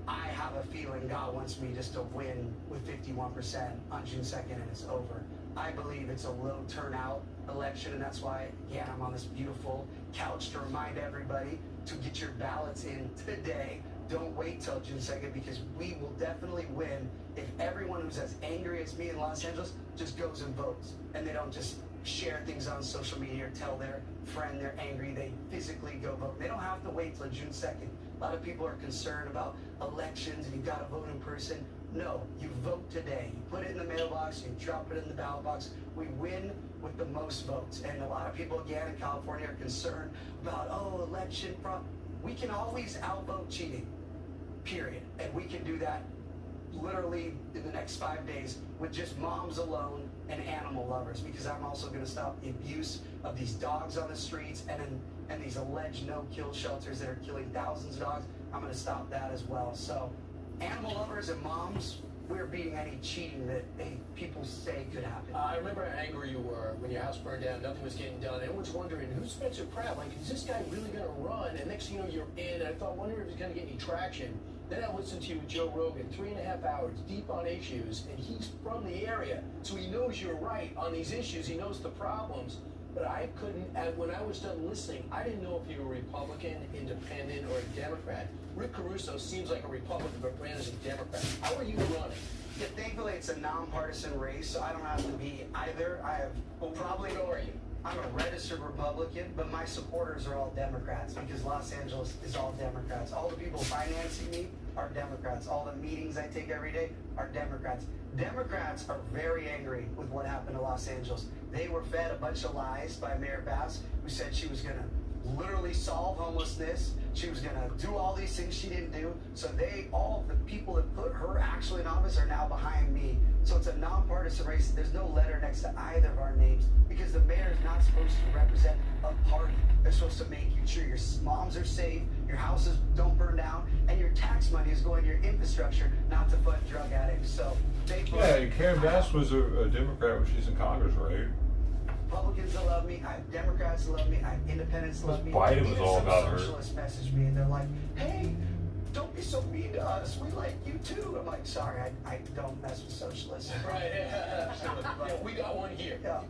I have a feeling God wants me just to win with 51% on June 2nd and it's over. I believe it's a low turnout election, and that's why, again, I'm on this beautiful couch to remind everybody to get your ballots in today. Don't wait till June 2nd, because we will definitely win if everyone who's as angry as me in Los Angeles just goes and votes, and they don't just share things on social media or tell their friend they're angry. They physically go vote. They don't have to wait till June 2nd. A lot of people are concerned about elections and you've got to vote in person. No, you vote today. You put it in the mailbox, you drop it in the ballot box. We win with the most votes. And a lot of people, again, in California are concerned about, election fraud. We can always outvote cheating, period. And we can do that literally in the next 5 days with just moms alone and animal lovers, because I'm also going to stop the abuse of these dogs on the streets and these alleged no-kill shelters that are killing thousands of dogs. I'm going to stop that as well. So animal lovers and moms, we're beating any cheating that people say could happen. I remember how angry you were when your house burned down, nothing was getting done. Everyone's wondering, who's Spencer Pratt? Like, is this guy really going to run? And next thing you know, you're in. And I thought, wondering if he's going to get any traction. Then I listened to you with Joe Rogan, 3.5 hours, deep on issues, and he's from the area, so he knows you're right on these issues. He knows the problems. But I couldn't, and when I was done listening, I didn't know if you were Republican, Independent, or a Democrat. Rick Caruso seems like a Republican, but ran as a Democrat. How are you running? Yeah, thankfully, it's a nonpartisan race, so I don't have to be either. I have probably. What are you? I'm a registered Republican, but my supporters are all Democrats because Los Angeles is all Democrats. All the people financing me are Democrats. All the meetings I take every day are Democrats. Democrats are very angry with what happened to Los Angeles. They were fed a bunch of lies by Mayor Bass, who said she was going to literally solve homelessness. She was going to do all these things she didn't do. So all the people that put her actually in office are now behind me. So it's a nonpartisan race. There's no letter next to either of our names because the mayor is not supposed to represent a party. They're supposed to make sure your moms are safe, your houses don't burn down, and your tax money is going to your infrastructure, not to fund drug addicts. So yeah, Karen Bass was a Democrat when she's in Congress, right? Republicans that love me, I have Democrats that love me, I have independents that love me. Biden was all about her. Socialists message me and they're like, hey, don't be so mean to us. We like you too. I'm like, sorry, I don't mess with socialists. Right, yeah, absolutely. Yeah, we got one here. Yeah,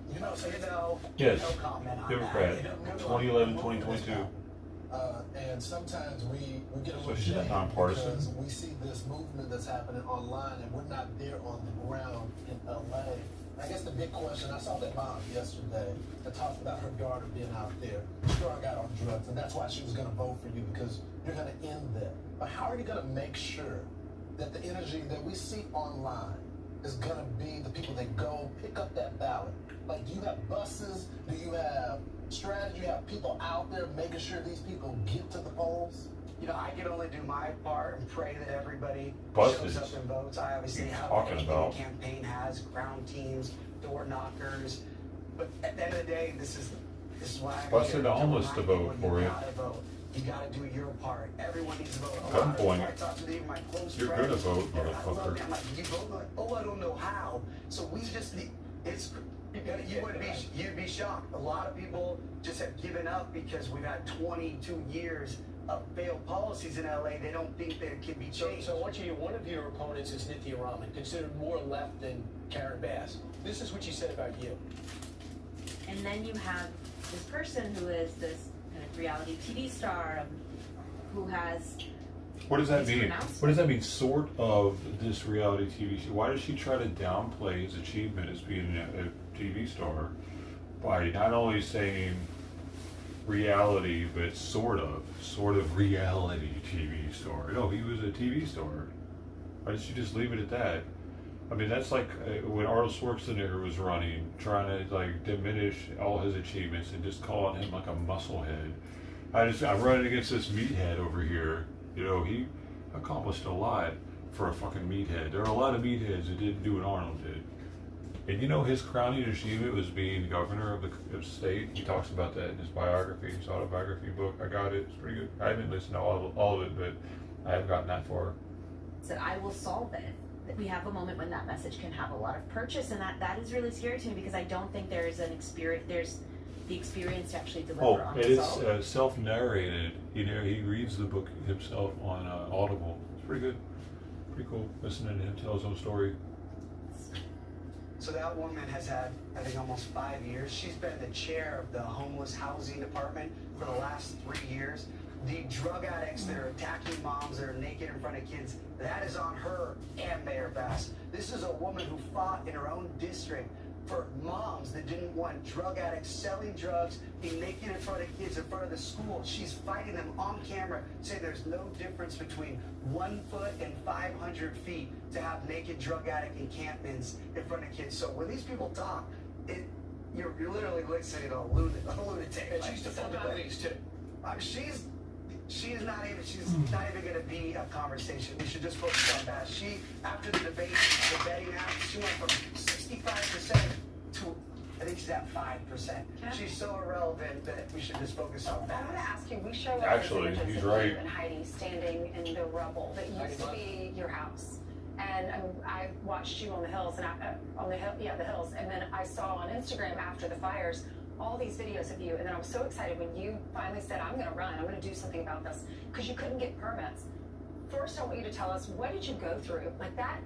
Yes, no comment on Democrat, that. 2011, 2022. And sometimes we get a So little she's jaded nonpartisan. because we see this movement that's happening online and we're not there on the ground in LA. I guess the big question, I saw that mom yesterday that talked about her daughter being out there strung out on drugs, and that's why she was going to vote for you, because you're going to end that. But how are you going to make sure that the energy that we see online is going to be the people that go pick up that ballot? Like, do you have buses? Do you have strategy? You have people out there making sure these people get to the polls? You know, I can only do my part and pray that everybody Buses. shows up and votes. I obviously have Talking anything about. the campaign has, ground teams, door knockers. But at the end of the day, this is why I'm Busing here the to homeless to remind vote people for you you. gotta vote. You gotta do your part. Everyone needs to vote. A Gun lot of people point. I talk to, even my close You're friends, gonna vote, they're like, I love motherfucker. me. I'm like, you vote? They're like, oh, I don't know how. So we just need, you'd be shocked. A lot of people just have given up because we've had 22 years of failed policies in LA. They don't think that it can be changed. So I want you to hear, one of your opponents is Nithya Raman, considered more left than Karen Bass. This is what she said about you. And then you have this person who is this kind of reality TV star who has. What does that these mean? pronouncements. What does that mean, sort of, this reality TV show? Why does she try to downplay his achievement as being a TV star by not only saying reality, but sort of reality TV star? No, he was a TV star. Why did she just leave it at that? I mean, that's like when Arnold Schwarzenegger was running, trying to like diminish all his achievements and just calling him like a musclehead. I'm running against this meathead over here. You know, he accomplished a lot for a fucking meathead. There are a lot of meatheads that didn't do what Arnold did. And you know, his crowning achievement was being governor of the state. He talks about that in his biography, his autobiography book. I got it. It's pretty good. I haven't listened to all of it, but I haven't gotten that far. Said, I will solve it. That we have a moment when that message can have a lot of purchase, and that is really scary to me because I don't think there's the experience to actually deliver on it its is own. self-narrated. You know, he reads the book himself on Audible. It's pretty good, pretty cool. Listening to him tell his own story. So that woman has had, I think, almost 5 years. She's been the chair of the homeless housing department for the last 3 years. The drug addicts that are attacking moms that are naked in front of kids, that is on her and Mayor Bass. This is a woman who fought in her own district for moms that didn't want drug addicts selling drugs, being naked in front of kids in front of the school. She's fighting them on camera, saying there's no difference between 1 foot and 500 feet to have naked drug addict encampments in front of kids. So when these people talk, you're literally listening to a lunatic. And she's defending police too. She's not even going to be a conversation. We should just focus on that. She, after the debate, the betting app, she went from 65% to, I think she's at 5%. She's so irrelevant that we should just focus on I that. want to ask you, we show Actually, images he's of right. you and Heidi standing in the rubble that used to be your house. And I watched you on the hills, and the hills. And then I saw on Instagram after the fires all these videos of you. And then I was so excited when you finally said, "I'm going to run. I'm going to do something about this," because you couldn't get permits. First, I want you to tell us, what did you go through? Like that.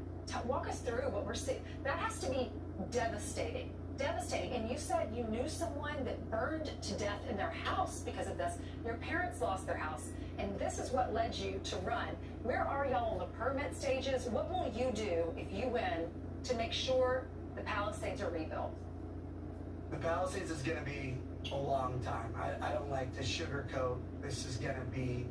Walk us through what we're seeing. That has to be devastating. Devastating. And you said you knew someone that burned to death in their house because of this. Your parents lost their house, and this is what led you to run. Where are y'all on the permit stages? What will you do if you win to make sure the Palisades are rebuilt? The Palisades is going to be a long time. I don't like to sugarcoat. This is going to be,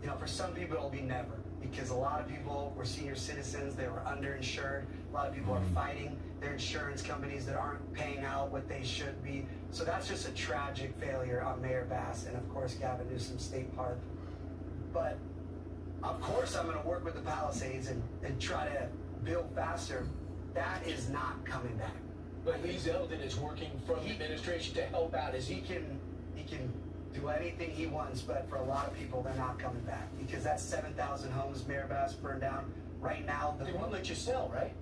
you know, for some people it'll be never, because a lot of people were senior citizens, they were underinsured. A lot of people are fighting their insurance companies that aren't paying out what they should be. So that's just a tragic failure on Mayor Bass and of course Gavin Newsom State Park. But of course I'm going to work with the Palisades and try to build faster. That is not coming back. But Lee Zeldin is working from the administration to help out. Is He can do anything he wants, but for a lot of people, they're not coming back because that's 7,000 homes Mayor Bass burned down. Right now, they won't let you sell, right?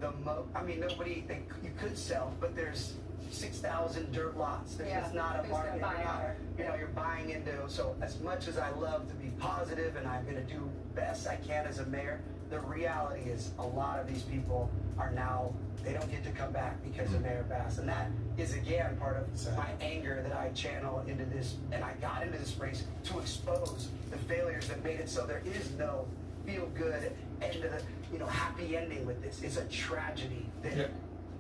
I mean, you could sell, but there's 6,000 dirt lots. It's not a market. You're buying into. So as much as I love to be positive and I'm going to do best I can as a mayor, the reality is a lot of these people are now, they don't get to come back because of Mayor Bass. And that is, again, part of my anger that I channel into this. And I got into this race to expose the failures that made it so there is no feel-good end of the, happy ending with this. It's a tragedy that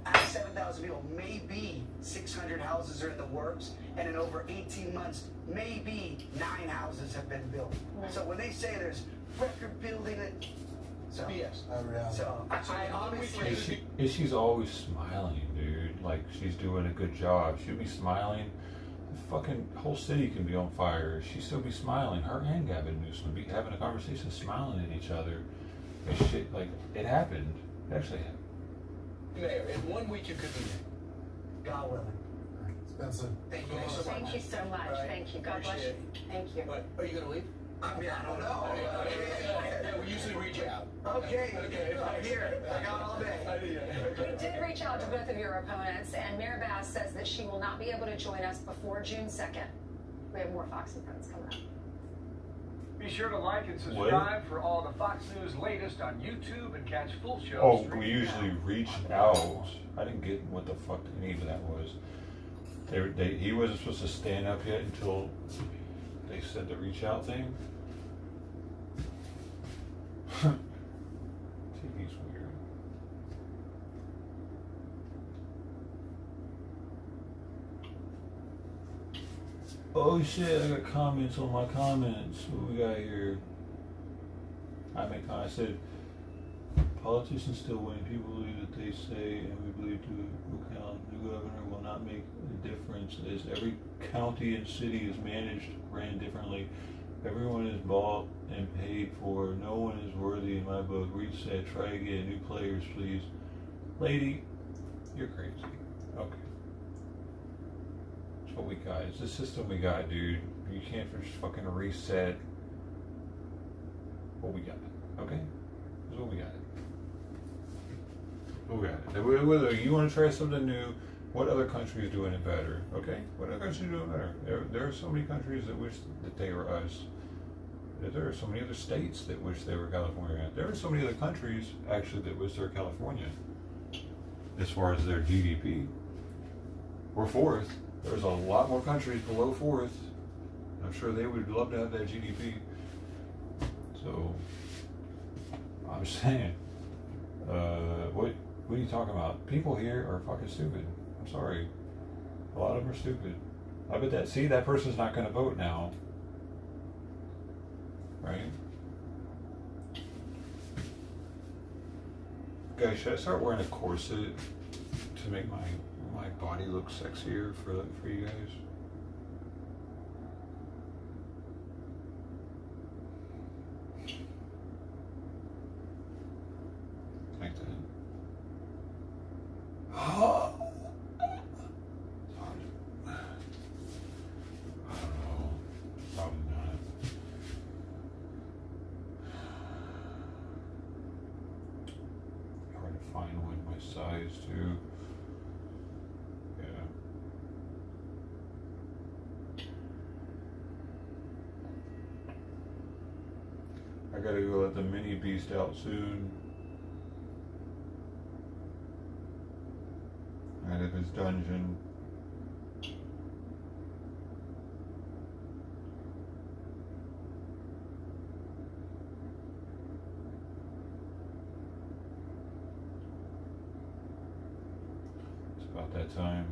out of 7,000 people, maybe 600 houses are in the works. And in over 18 months, maybe 9 houses have been built. So when they say there's record building, so BS. So I obviously. She's always smiling, dude. Like she's doing a good job. She'll be smiling. The fucking whole city can be on fire. She'd still be smiling. Her and Gavin Newsom be having a conversation, smiling at each other. And shit, like it happened. It actually happened. Mayor, in 1 week you could be there. God willing. Spencer. Thank you so much. Thank you so much. Right. Thank you. God bless you. Thank you. But are you going to leave? I mean, I don't know. Yeah, we usually reach out. Okay. I'm here. I got all day. We did reach out to both of your opponents, and Mayor Bass says that she will not be able to join us before June 2nd. We have more Fox and Friends coming up. Be sure to like and subscribe for all the Fox News latest on YouTube and catch full shows. Oh, we streaming usually now. reach out. I didn't get what the fuck any of that was. He wasn't supposed to stand up yet until they said the reach out thing. TV's weird. Oh shit, I got comments on my comments. What we got here? I said, politicians still win. People believe that they say, and we believe to account. New governor will not make a difference as every county and city is managed, ran differently. Everyone is bought and paid for. No one is worthy in my book. Reset, try again. New players, please. Lady, you're crazy. Okay. That's what we got. It's the system we got, dude. You can't just fucking reset what we got. Okay? That's what we got. What we got. Whether you want to try something new, what other country is doing it better? Okay? What other country is doing it better? There are so many countries that wish that they were us. There are so many other states that wish they were California. There are so many other countries, actually, that wish they were California. As far as their GDP. We're fourth. There's a lot more countries below fourth. I'm sure they would love to have that GDP. So, I'm saying, what are you talking about? People here are fucking stupid. I'm sorry. A lot of them are stupid. I bet that person's not going to vote now. Right? Guys, should I start wearing a corset to make my body look sexier for you guys? Like that. I don't know. Probably not. size too. Yeah. I gotta go let the mini beast out soon. Out of his dungeon. It's about that time.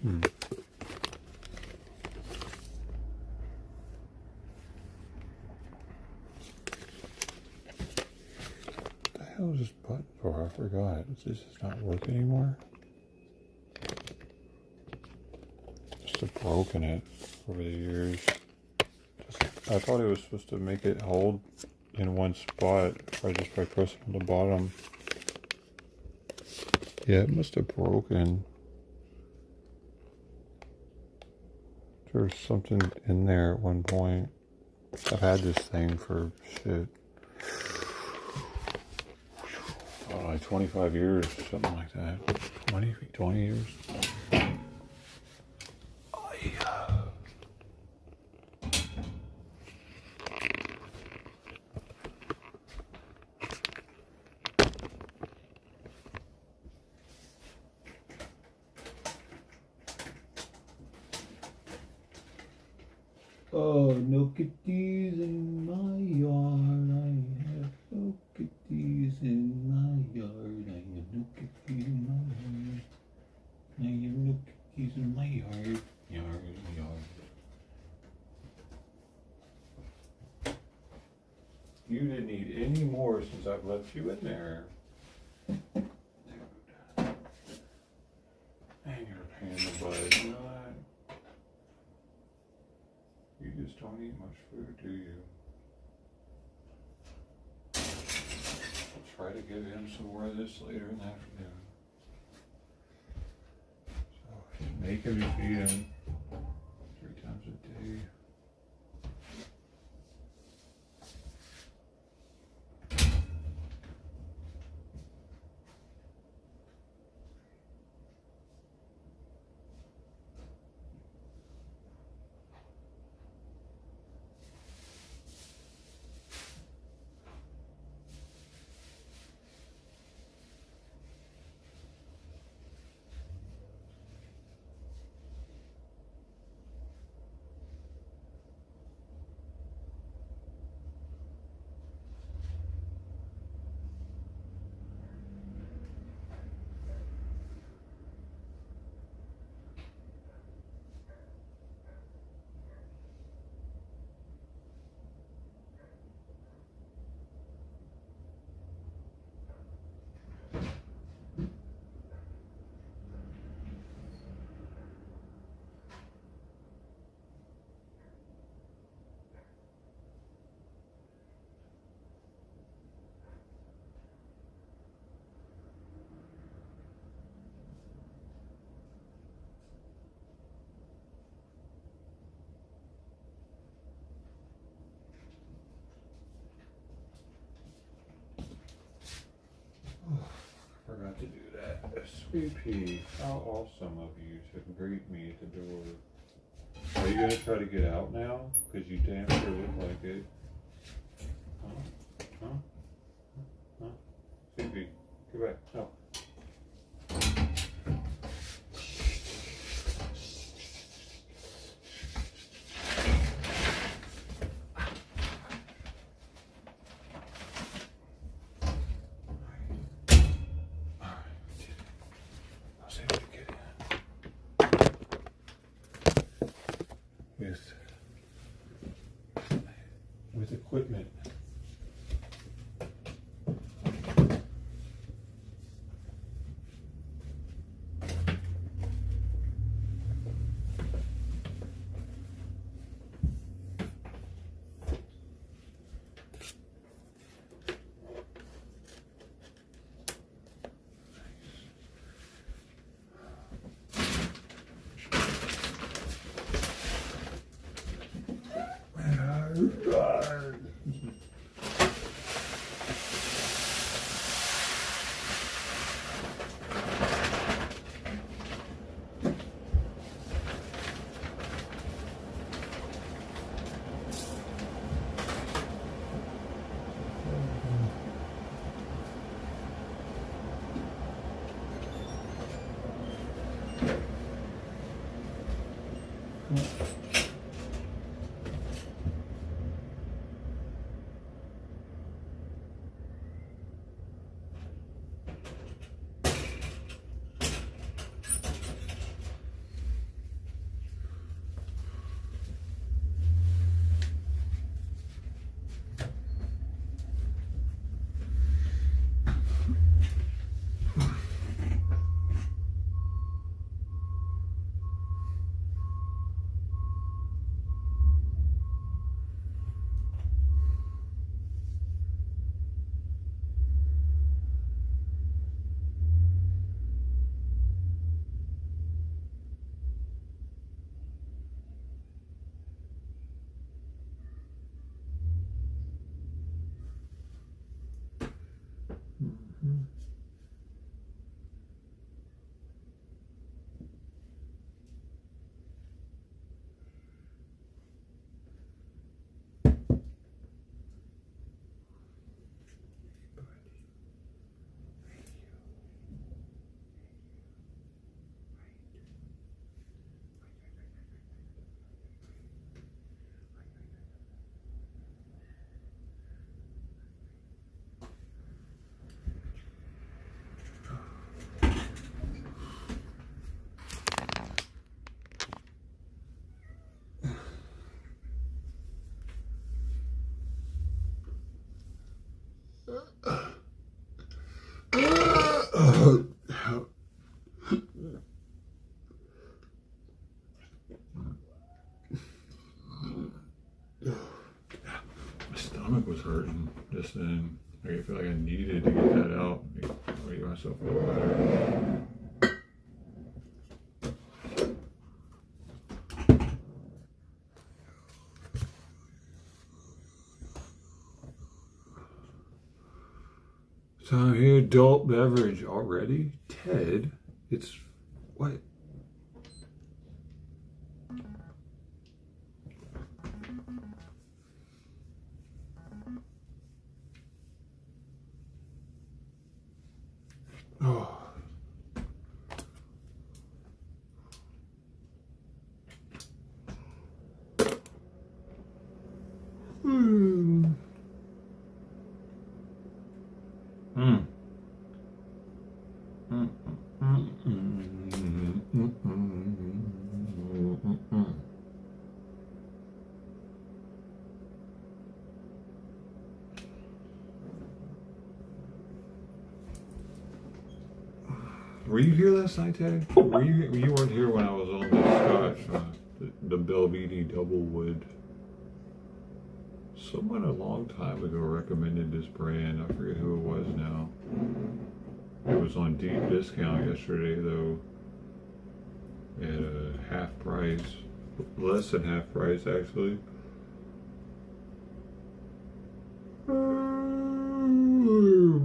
What the hell is this button for? I forgot. This is not working anymore. Must have broken it over the years. I thought it was supposed to make it hold in one spot just by pressing on the bottom. Yeah, it must have broken. There was something in there at one point. I've had this thing for shit. Like 25 years, something like that. 20 years. Oh, no kitties in my yard. I have no kitties in my yard. I have no kitties in my yard. I have no kitties in my yard. Yard. You didn't eat any more since I've left you in there. Dude. And you're a pain in the butt. You know that? You just don't eat much food, do you? I'll try to give him some more of this later in the afternoon. So, make him feed him 3 times a day. CP, how awesome of you to greet me at the door. Are you gonna try to get out now? Because you damn sure look like it. Huh? CP, get back. No. With equipment. My stomach was hurting just then. I feel like I needed to get that out. Make myself feel better. So I'm here, adult beverage already? Ted, it's what? Oh. Were you here last night, Ted? You weren't here when I was on the Scotch, the Belvedere Doublewood. Someone a long time ago recommended this brand. I forget who it was now. It was on deep discount yesterday, though. At a half price, less than half price, actually.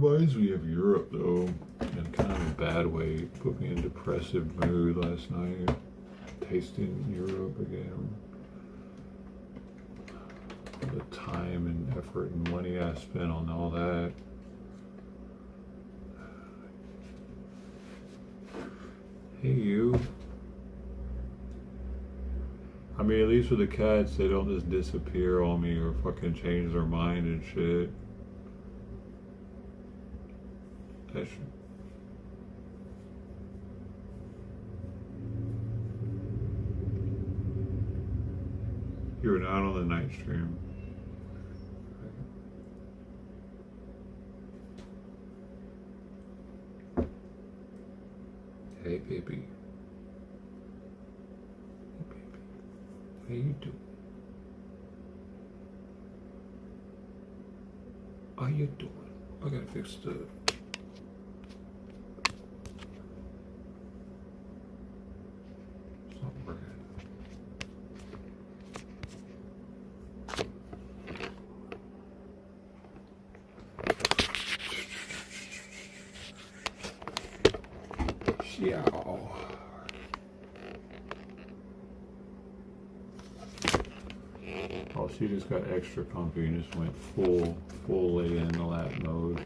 Reminds me of Europe, though, and kind of bad way. Put me in depressive mood last night. Tasting Europe again. The time and effort and money I spent on all that. Hey, you. I mean, at least with the cats, they don't just disappear on me or fucking change their mind and shit. That's... You're not on the night stream. Hey, baby. How you doing? How you doing? I gotta fix the... It's not working. Yeah. Oh, she just got extra comfy and just went full lay in the lap mode.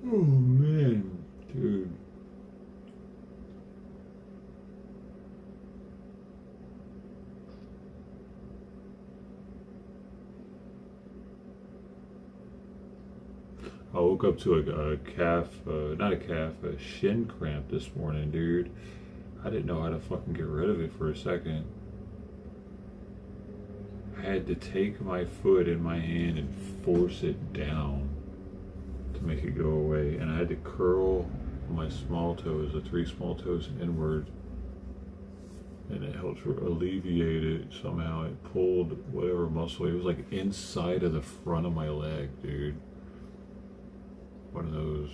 Oh man, dude. I woke up to a calf, not a calf, a shin cramp this morning, dude. I didn't know how to fucking get rid of it for a second. I had to take my foot in my hand and force it down to make it go away. And I had to curl my small toes, the 3 small toes inward. And it helped alleviate it somehow. It pulled whatever muscle. It was like inside of the front of my leg, dude. One of those,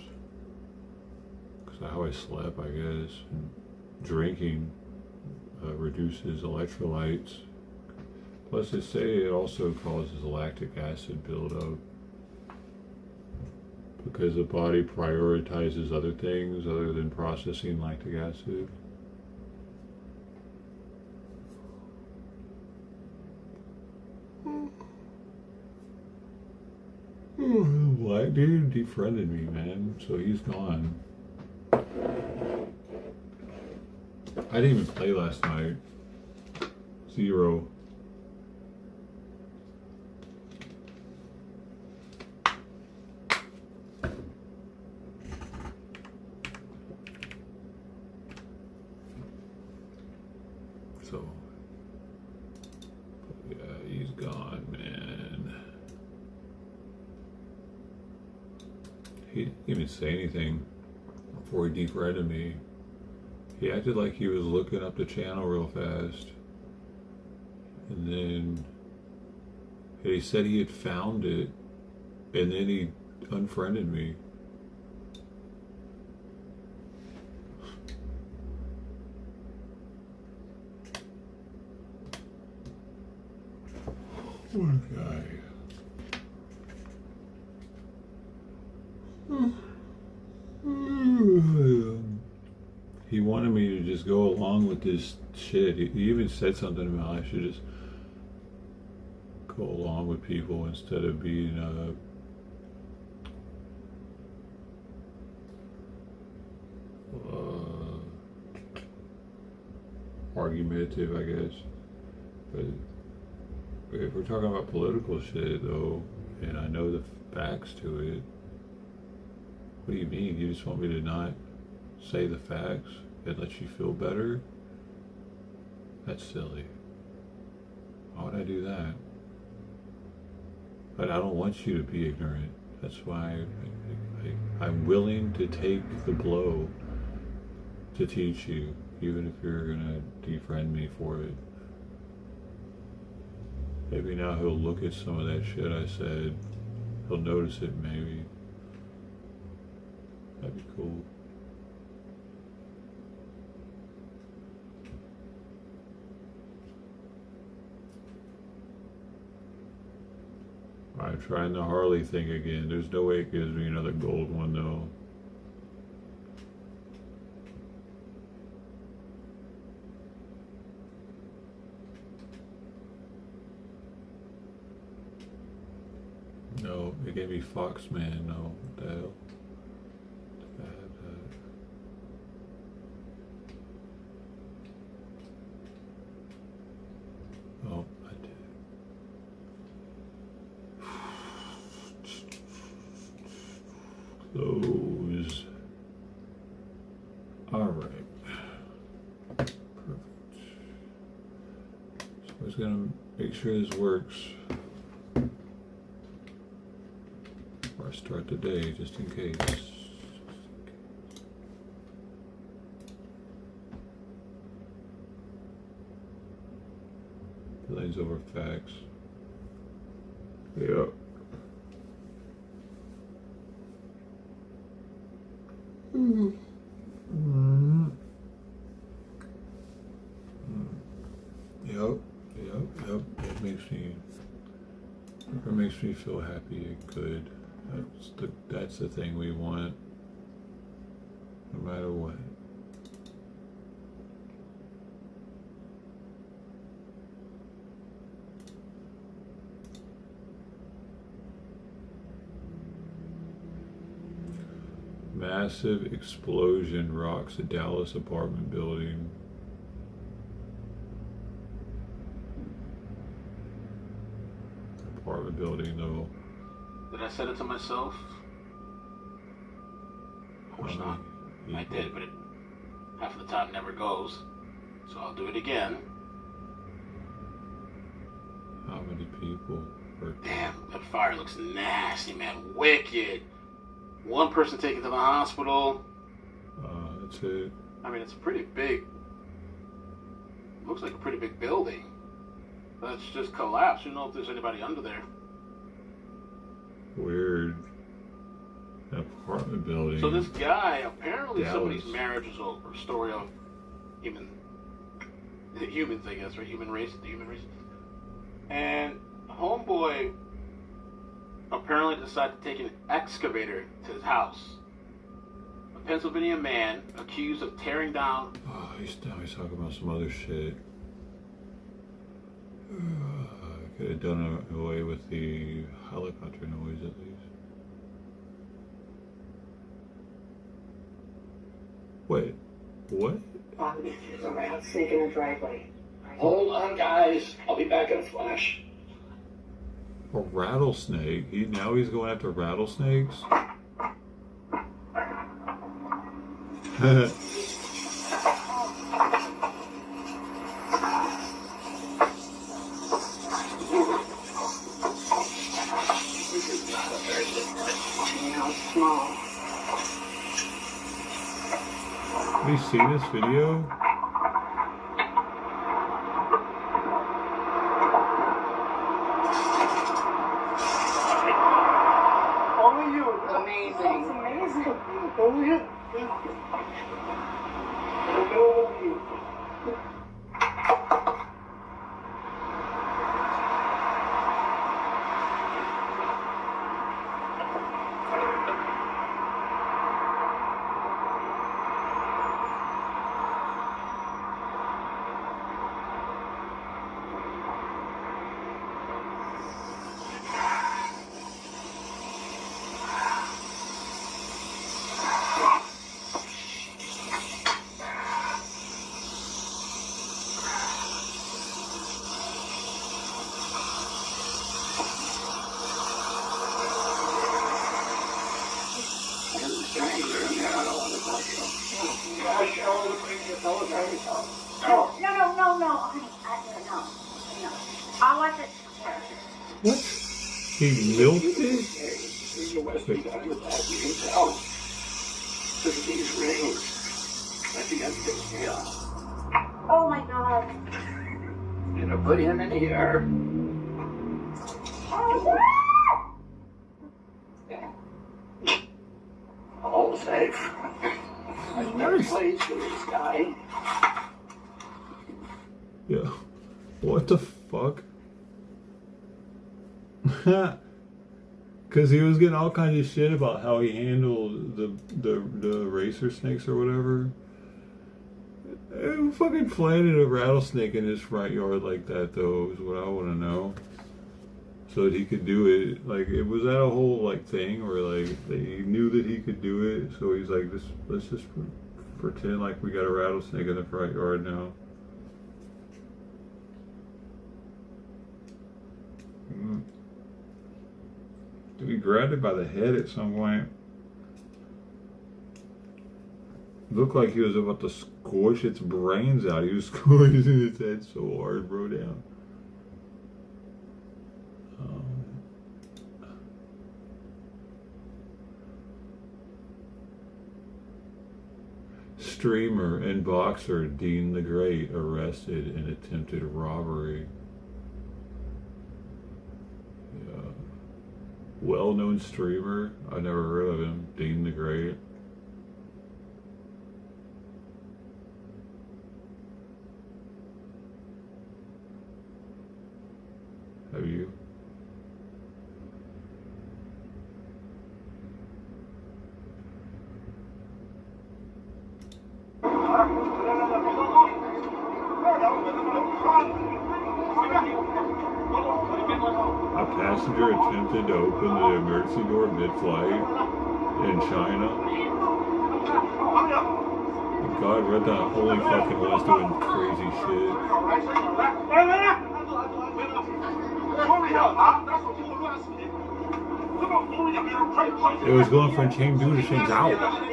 because how I slept, I guess. And drinking reduces electrolytes. Plus, they say it also causes lactic acid buildup because the body prioritizes other things other than processing lactic acid. Black dude defriended me, man, so he's gone. I didn't even play last night. 0. So, yeah, he's gone, man. He didn't even say anything before he defriended me. He acted like he was looking up the channel real fast. And then he said he had found it, and then he unfriended me. What a guy. He wanted me to just go along with this shit. He even said something about I should just go along with people instead of being argumentative, I guess. But if we're talking about political shit, though, and I know the facts to it, what do you mean? You just want me to not say the facts and let you feel better? That's silly. Why would I do that? But I don't want you to be ignorant. That's why I'm willing to take the blow to teach you, even if you're gonna defriend me for it. Maybe now he'll look at some of that shit I said. He'll notice it, maybe. That'd be cool. trying the Harley thing again. There's no way it gives me another gold one though. No, it gave me Foxman. No, what the hell? Oh, I did. Close. All right. Perfect. So I was gonna make sure this works before I start the day, just in case. Feelings over facts. Yep. Yep. It makes me feel happy and good. That's the thing we want, no matter what. Massive explosion rocks a Dallas apartment building. Apartment building though. Did I set it to myself? Of course not. I did, but half of the time never goes. So I'll do it again. How many people? Damn, that fire looks nasty, man. Wicked. One person taken to the hospital. That's it. I mean, it's a pretty big. Looks like a pretty big building. That's just collapsed. You don't know if there's anybody under there. Weird. Apartment building. So this guy, apparently Dallas. somebody's marriage is over. Story of humans, I guess, right? The human race. And homeboy apparently decided to take an excavator to his house. A Pennsylvania man accused of tearing down. Oh, he's talking about some other shit. Could have done away with the helicopter noise at least. Wait, what? There's a rattlesnake in her driveway. Hold on, guys. I'll be back in a flash. A rattlesnake? Now he's going after rattlesnakes? Small. Have you seen this video? Only you. Amazing. Amazing. Only you. Only you. No, honey, no. I'll watch it. What? He milked it? Oh my God. Gonna put him in here. All safe. I've never played for this guy. Yeah. What the fuck? Because he was getting all kinds of shit about how he handled the racer snakes or whatever. Who fucking planted a rattlesnake in his front yard like that, though, is what I want to know. So that he could do it. Like, it was that a whole, like, thing where, like, he knew that he could do it. So he's like, let's just pretend like we got a rattlesnake in the front yard now. Did he grab it by the head at some point? Looked like he was about to squish its brains out. He was squishing its head so hard, bro, down. Streamer and boxer Dean the Great arrested in attempted robbery. Yeah. Well-known streamer. I never heard of him. Dean the Great. Have you? A passenger attempted to open the emergency door mid-flight in China. God, we're the only fucking ones doing crazy shit. It was going from Chengdu to Shenzhou.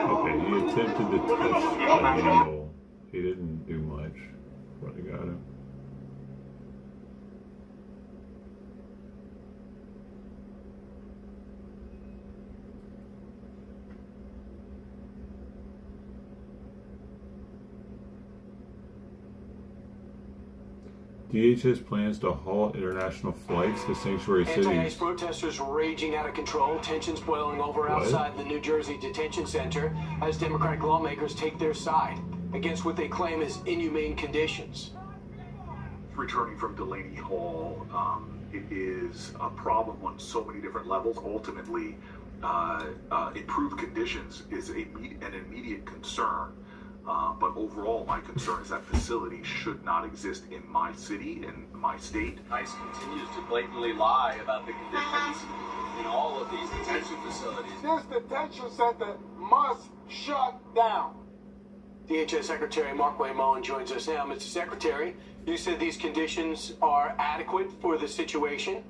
Okay, he attempted to touch the handle. He didn't do much when they got him. DHS plans to halt international flights to sanctuary cities. Anti-ICE protesters raging out of control, tensions boiling over outside the New Jersey detention center as Democratic lawmakers take their side against what they claim is inhumane conditions. Returning from Delaney Hall, it is a problem on so many different levels. Ultimately, improved conditions is an immediate concern. But overall, my concern is that facilities should not exist in my city, in my state. ICE continues to blatantly lie about the conditions in all of these detention facilities. This detention center must shut down. DHS Secretary Mark Wayne joins us now. Mr. Secretary, you said these conditions are adequate for the situation.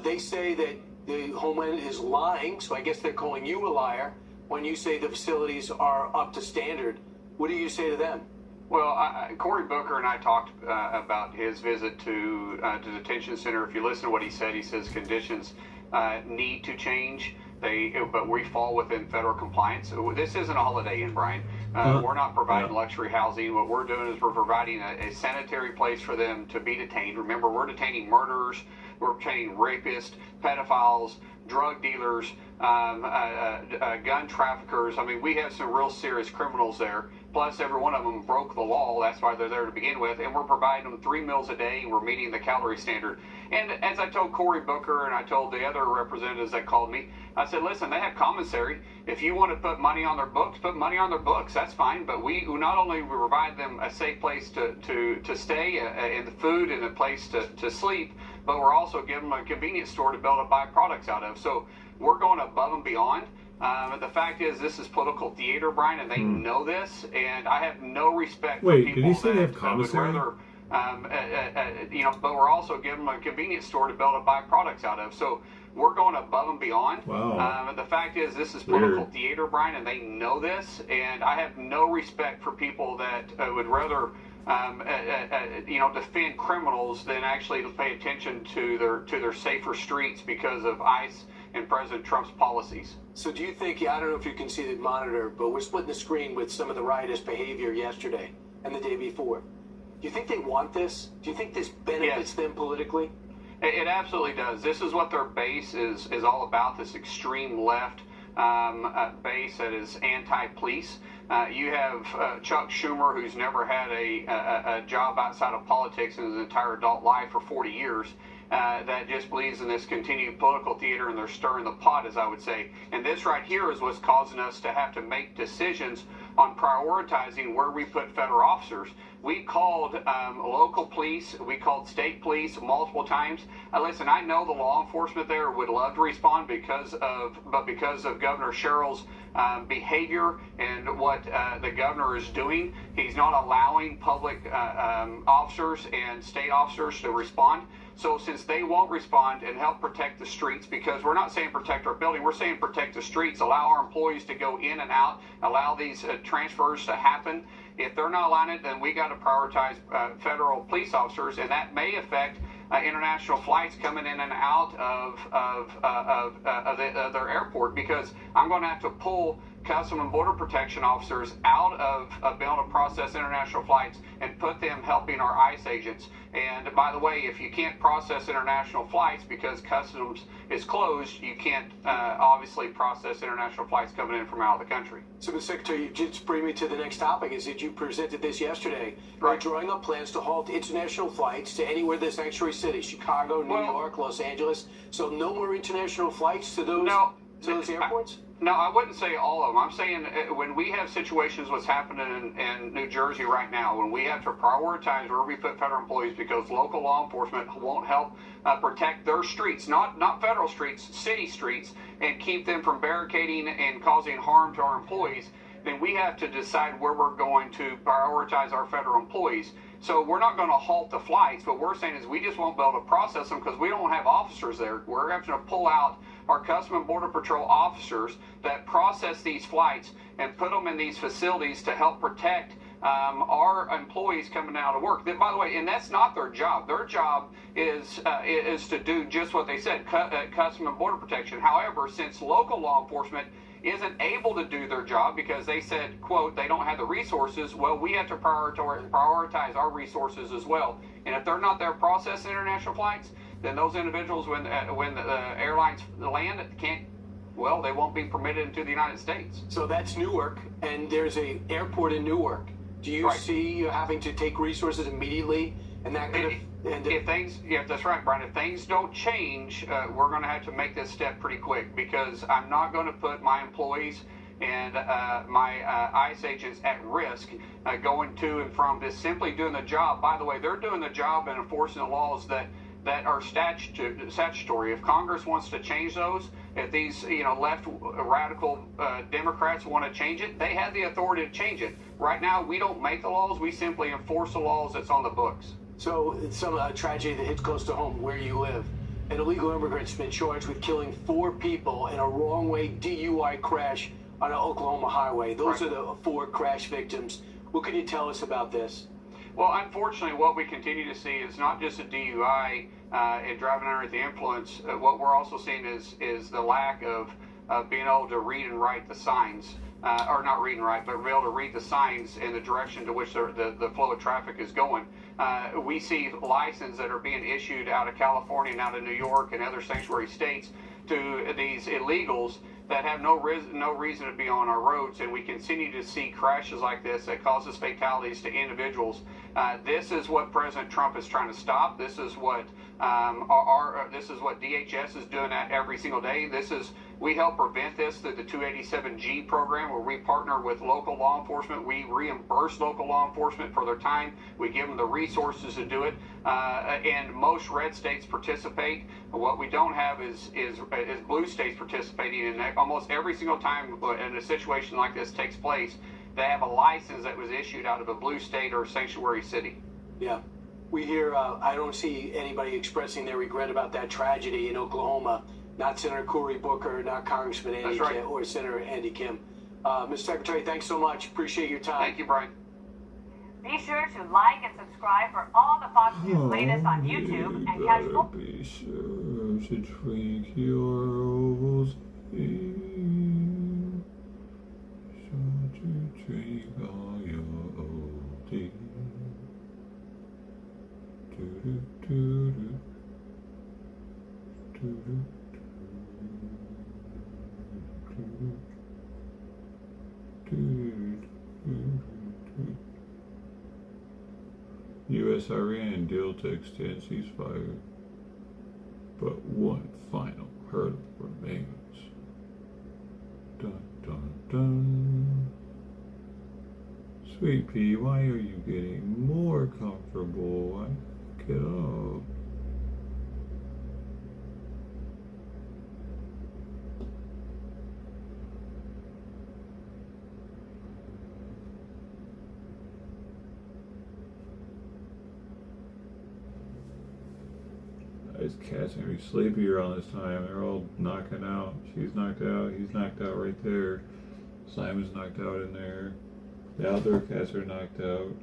They say that the Homeland is lying, so I guess they're calling you a liar when you say the facilities are up to standard. What do you say to them? Well, Cory Booker and I talked about his visit to the detention center. If you listen to what he says conditions need to change. But we fall within federal compliance. This isn't a Holiday Inn, Brian. We're not providing luxury housing. What we're doing is we're providing a sanitary place for them to be detained. Remember, we're detaining murderers, we're detaining rapists, pedophiles, drug dealers, gun traffickers. I mean, we have some real serious criminals there. Plus, every one of them broke the law. That's why they're there to begin with. And we're providing them 3 meals a day. And we're meeting the calorie standard. And as I told Cory Booker and I told the other representatives that called me, I said, listen, they have commissary. If you want to put money on their books, put money on their books. That's fine. But we not only provide them a safe place to stay and the food and a place to sleep, but we're also giving them a convenience store to be able to buy products out of. So we're going above and beyond. The fact is, this is political theater, Brian, and they know this. And I have no respect for people did he say they have that commissary? would rather, but we're also giving them a convenience store to be able to buy products out of. So we're going above and beyond. Wow. The fact is, this is political theater, Brian, and they know this. And I have no respect for people that would rather defend criminals than actually to pay attention to their safer streets because of ICE and President Trump's policies. So do you think, I don't know if you can see the monitor, but we're splitting the screen with some of the riotous behavior yesterday and the day before. Do you think they want this? Do you think this benefits them politically? It absolutely does. This is what their base is all about, this extreme left base that is anti-police. You have Chuck Schumer, who's never had a job outside of politics in his entire adult life for 40 years, that just believes in this continued political theater, and they're stirring the pot, as I would say. And this right here is what's causing us to have to make decisions on prioritizing where we put federal officers. We called local police, we called state police multiple times. Listen, I know the law enforcement there would love to respond because of Governor Sherrill's behavior and what the governor is doing. He's not allowing public officers and state officers to respond. So since they won't respond and help protect the streets, because we're not saying protect our building, we're saying protect the streets, allow our employees to go in and out, allow these transfers to happen. If they're not allowing it, then we got to prioritize federal police officers, and that may affect international flights coming in and out of their airport, because I'm going to have to pull Customs and Border Protection officers out of being able to process international flights and put them helping our ICE agents. And by the way, if you can't process international flights because Customs is closed, you can't obviously process international flights coming in from out of the country. So, Mr. Secretary, you just bring me to the next topic, is that you presented this yesterday. Right. You're drawing up plans to halt international flights to anywhere there's sanctuary cities, Chicago, New York, Los Angeles. So no more international flights to those, those airports? No, I wouldn't say all of them. I'm saying when we have situations, what's happening in New Jersey right now, when we have to prioritize where we put federal employees because local law enforcement won't help protect their streets, not federal streets, city streets, and keep them from barricading and causing harm to our employees, then we have to decide where we're going to prioritize our federal employees. So we're not going to halt the flights. What we're saying is we just won't be able to process them because we don't have officers there. We're having to pull out our Customs and Border Patrol officers that process these flights and put them in these facilities to help protect our employees coming out of work. By the way, and that's not their job. Their job is to do just what they said, Customs and Border Protection. However, since local law enforcement isn't able to do their job because they said, quote, they don't have the resources, well, we have to prioritize our resources as well. And if they're not there processing international flights, then those individuals, when the airlines land, they won't be permitted into the United States. So that's Newark, and there's an airport in Newark. Do you see you having to take resources immediately, and that could have... that's right, Brian. If things don't change, we're going to have to make this step pretty quick, because I'm not going to put my employees and my ICE agents at risk going to and from this, simply doing the job. By the way, they're doing the job and enforcing the laws that are statutory. If Congress wants to change those, if these left radical Democrats want to change it, they have the authority to change it. Right now, we don't make the laws. We simply enforce the laws that's on the books. So it's some tragedy that hits close to home where you live. An illegal immigrant's been charged with killing 4 people in a wrong-way DUI crash on an Oklahoma highway. Those are the 4 crash victims. What can you tell us about this? Well, unfortunately, what we continue to see is not just a DUI and driving under the influence. What we're also seeing is the lack of being able to read and write the signs, or not read and write, but be able to read the signs in the direction to which the flow of traffic is going. We see licenses that are being issued out of California and out of New York and other sanctuary states to these illegals that have no reason to be on our roads, and we continue to see crashes like this that causes fatalities to individuals. This is what President Trump is trying to stop. This is what DHS is doing every single day. We help prevent this through the 287G program, where we partner with local law enforcement. We reimburse local law enforcement for their time. We give them the resources to do it. And most red states participate. What we don't have is blue states participating. And almost every single time in a situation like this takes place, they have a license that was issued out of a blue state or sanctuary city. Yeah. We hear, I don't see anybody expressing their regret about that tragedy in Oklahoma. Not Senator Cory Booker, not Congressman Andy Kim, or Senator Andy Kim. Mr. Secretary, thanks so much. Appreciate your time. Thank you, Brian. Be sure to like and subscribe for all the Fox News latest on YouTube and catch full. Be sure to drink your Ovaltine. Sure to drink all your Ovaltine. U.S.-Iran deal to extend ceasefire, but one final hurdle remains. Dun dun dun. Sweet pea, why are you getting more comfortable? Get up. His cat's gonna be sleepy around this time. They're all knocking out. She's knocked out. He's knocked out right there. Simon's knocked out in there. The outdoor cats are knocked out.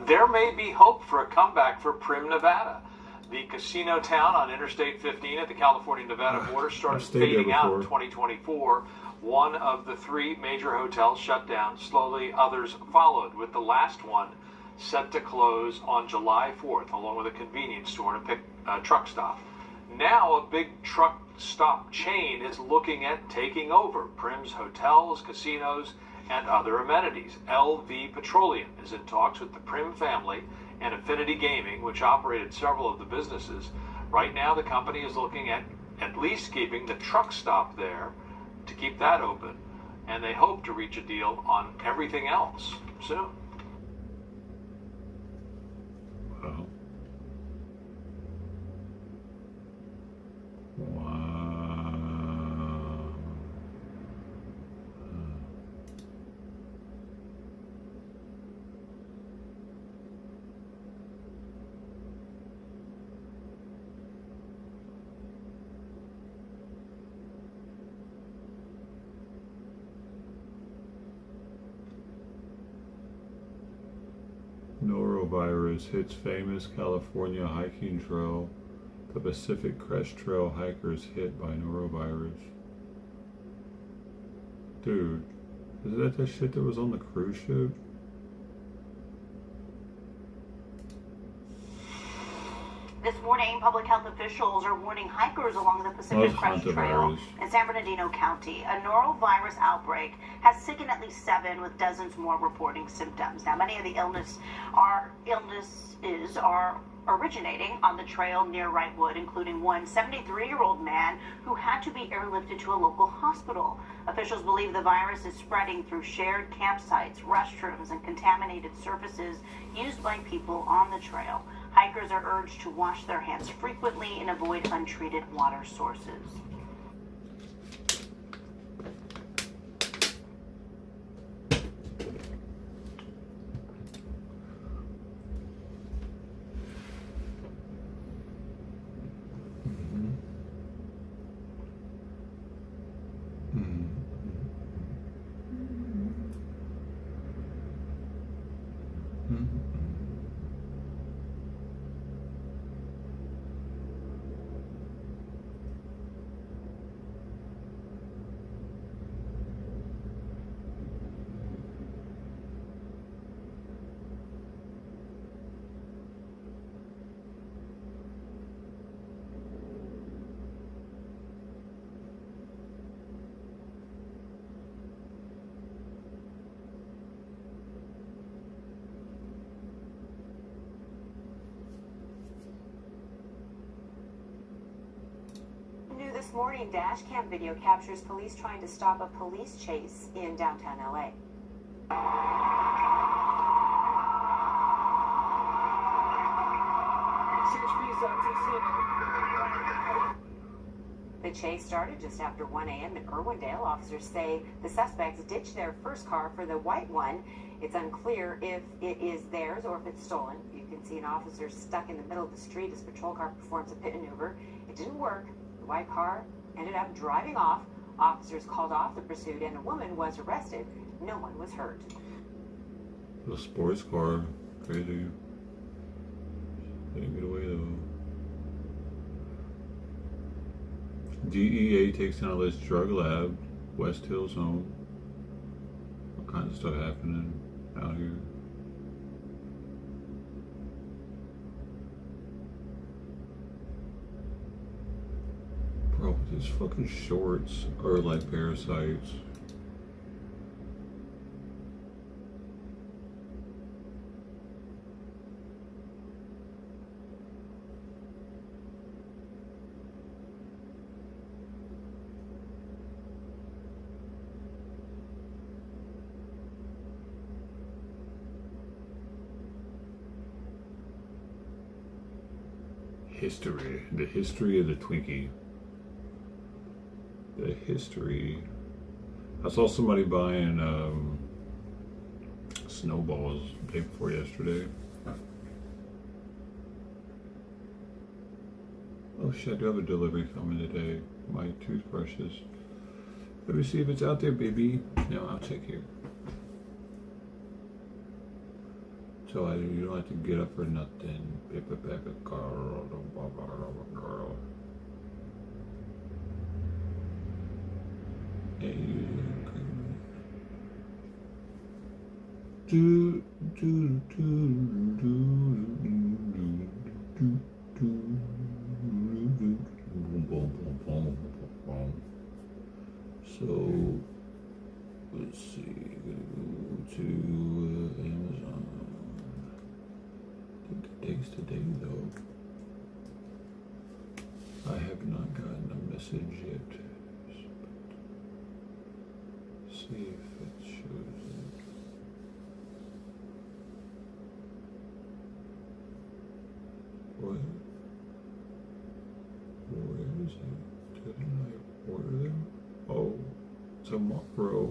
There may be hope for a comeback for Prim, Nevada. The casino town on Interstate 15 at the California-Nevada border started fading out in 2024. One of the three major hotels shut down. Slowly, others followed, with the last one set to close on July 4th, along with a convenience store and a truck stop. Now, a big truck stop chain is looking at taking over Prim's hotels, casinos, and other amenities. LV Petroleum is in talks with the Prim family and Affinity Gaming, which operated several of the businesses. Right now, the company is looking at least keeping the truck stop there to keep that open, and they hope to reach a deal on everything else soon. Wow. Wow. Norovirus hits famous California hiking trail. The Pacific Crest Trail hikers hit by norovirus. Dude, is that the shit that was on the cruise ship? This morning, public health officials are warning hikers along the Pacific Crest Trail in San Bernardino County. A norovirus outbreak has sickened at least 7, with dozens more reporting symptoms. Now, many of the illnesses are originating on the trail near Wrightwood, including one 73-year-old man who had to be airlifted to a local hospital. Officials believe the virus is spreading through shared campsites, restrooms, and contaminated surfaces used by people on the trail. Hikers are urged to wash their hands frequently and avoid untreated water sources. New this morning, dash cam video captures police trying to stop a police chase in downtown LA. The chase started just after 1 a.m. in Irwindale. Officers say the suspects ditched their first car for the white one. It's unclear if it is theirs or if it's stolen. You can see an officer stuck in the middle of the street as patrol car performs a pit maneuver. It didn't work. The white car ended up driving off. Officers called off the pursuit and a woman was arrested. No one was hurt. The sports car, crazy. Didn't get away though. DEA takes down alleged drug lab, West Hills home. All kinds of stuff happening out here. Bro, these fucking shorts are like parasites. History. The history of the Twinkie. The history. I saw somebody buying snowballs the day before yesterday. Oh shit, I do have a delivery coming today. My toothbrushes. Let me see if it's out there, baby. No, I'll check here. So you don't have to get up for nothing. Paper girl. Hey, so let's see. Gonna go to Amazon. Days today though. I have not gotten a message yet. See if it shows it. What? Where is it? Didn't I order them? Oh, tomorrow.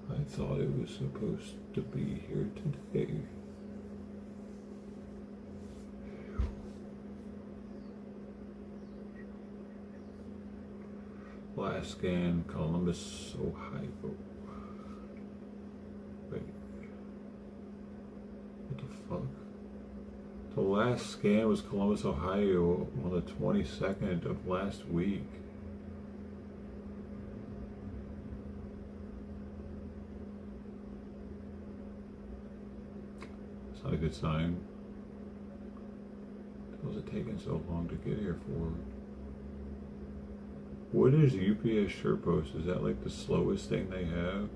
I thought it was supposed to be here today. Last scan, Columbus, Ohio. Wait. What the fuck? The last scan was Columbus, Ohio on the 22nd of last week. It's not a good sign. What was it taking so long to get here for? What is UPS SurePost? Is that like the slowest thing they have?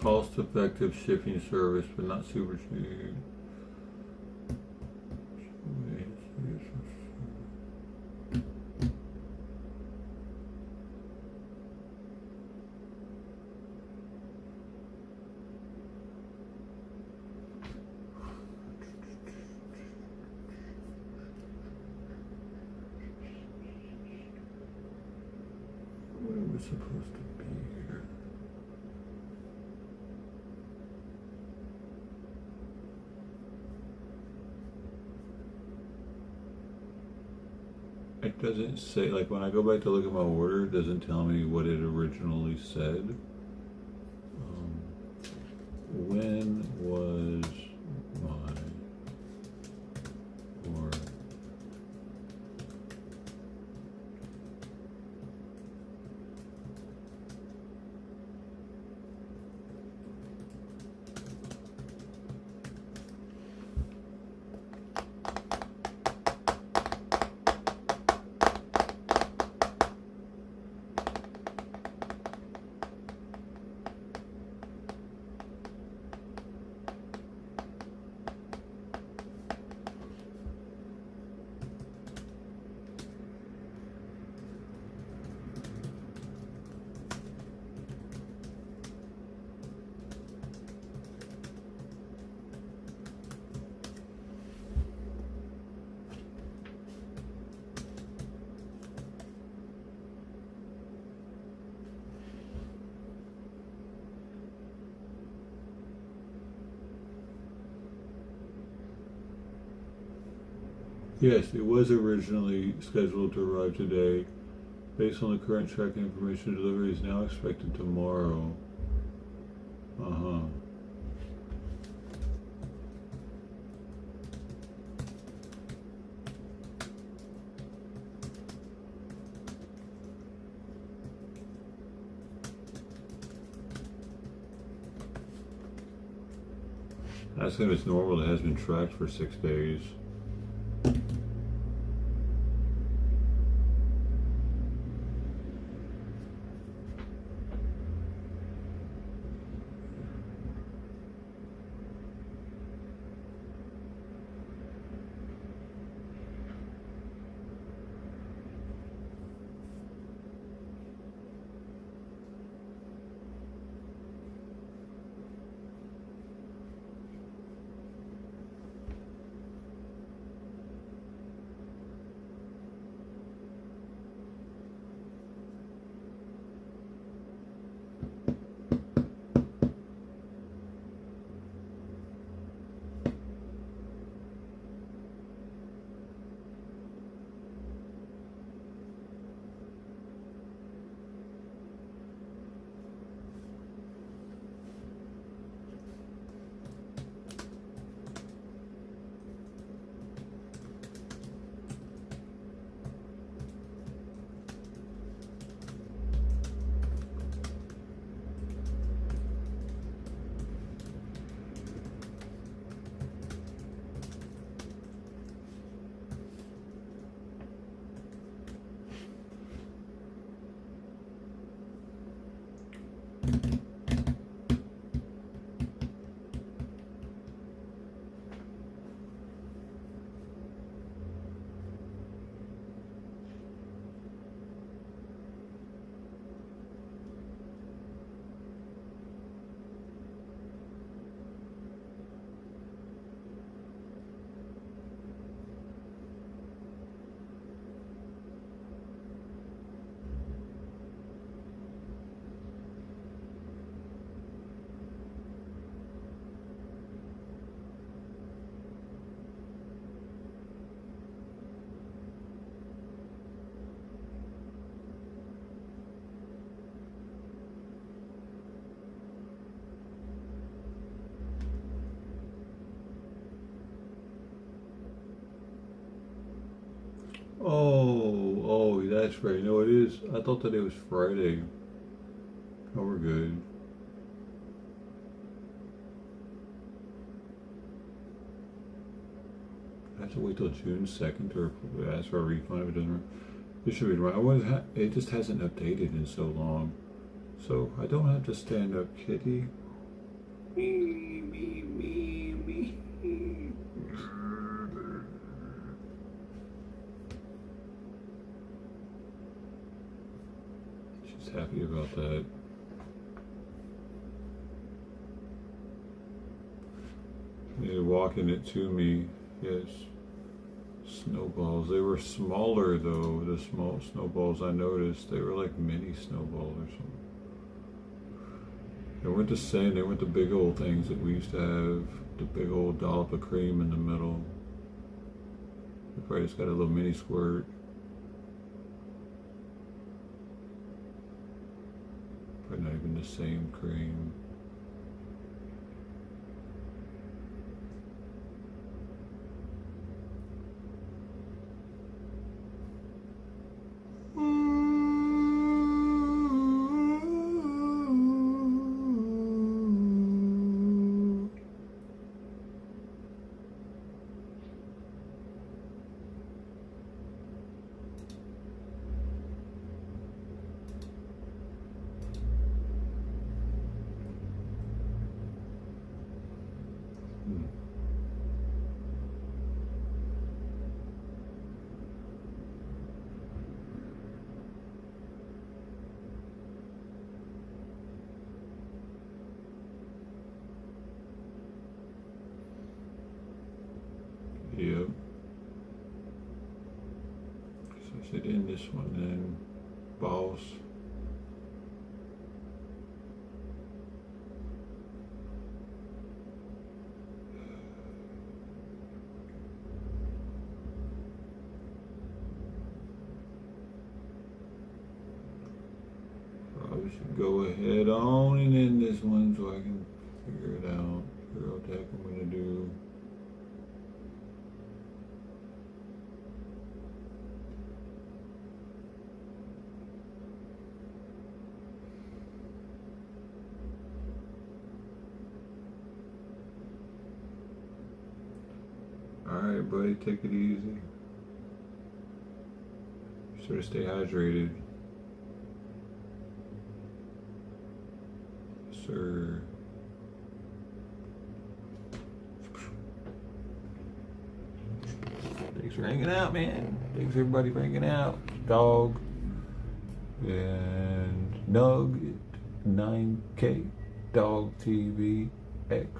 Cost-effective shipping service, but not super cheap. was supposed to be here. It doesn't say, like when I go back to look at my order, it doesn't tell me what it originally said. When was my order? Yes, it was originally scheduled to arrive today. Based on the current tracking information, delivery is now expected tomorrow. I assume it's normal. It has been tracked for 6 days. Oh, that's right. No, it is. I thought that it was Friday. Oh, we're good. I have to wait till June 2nd to ask for a refund if it doesn't. It should be right. It just hasn't updated in so long. So I don't have to stand up, kitty. Me. She's happy about that. You're walking it to me, yes. snowballs. They were smaller though. The small snowballs I noticed, they were like mini snowballs or something. They weren't the same. They weren't the big old things that we used to have. The big old dollop of cream in the middle. They probably just got a little mini squirt. Probably not even the same cream. Yep. So I said in this one then, boss. Probably should go ahead on and end this one so I can figure it out. Figure out what the heck I'm gonna do. Alright, buddy, take it easy. Sure to stay hydrated. Yes, sir. Thanks for hanging out, man. Thanks everybody for hanging out. Dog. And Nug 9K. Dog TV X.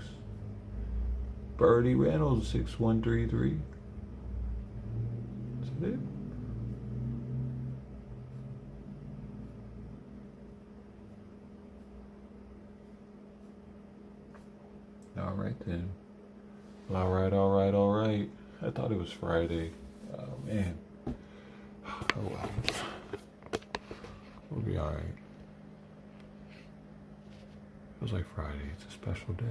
Birdie Reynolds 6133. That's it. All right then. All right. I thought it was Friday. Oh man. Oh well. We'll be all right. Feels like Friday. It's a special day.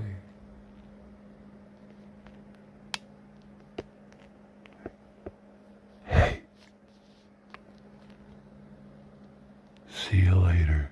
See you later.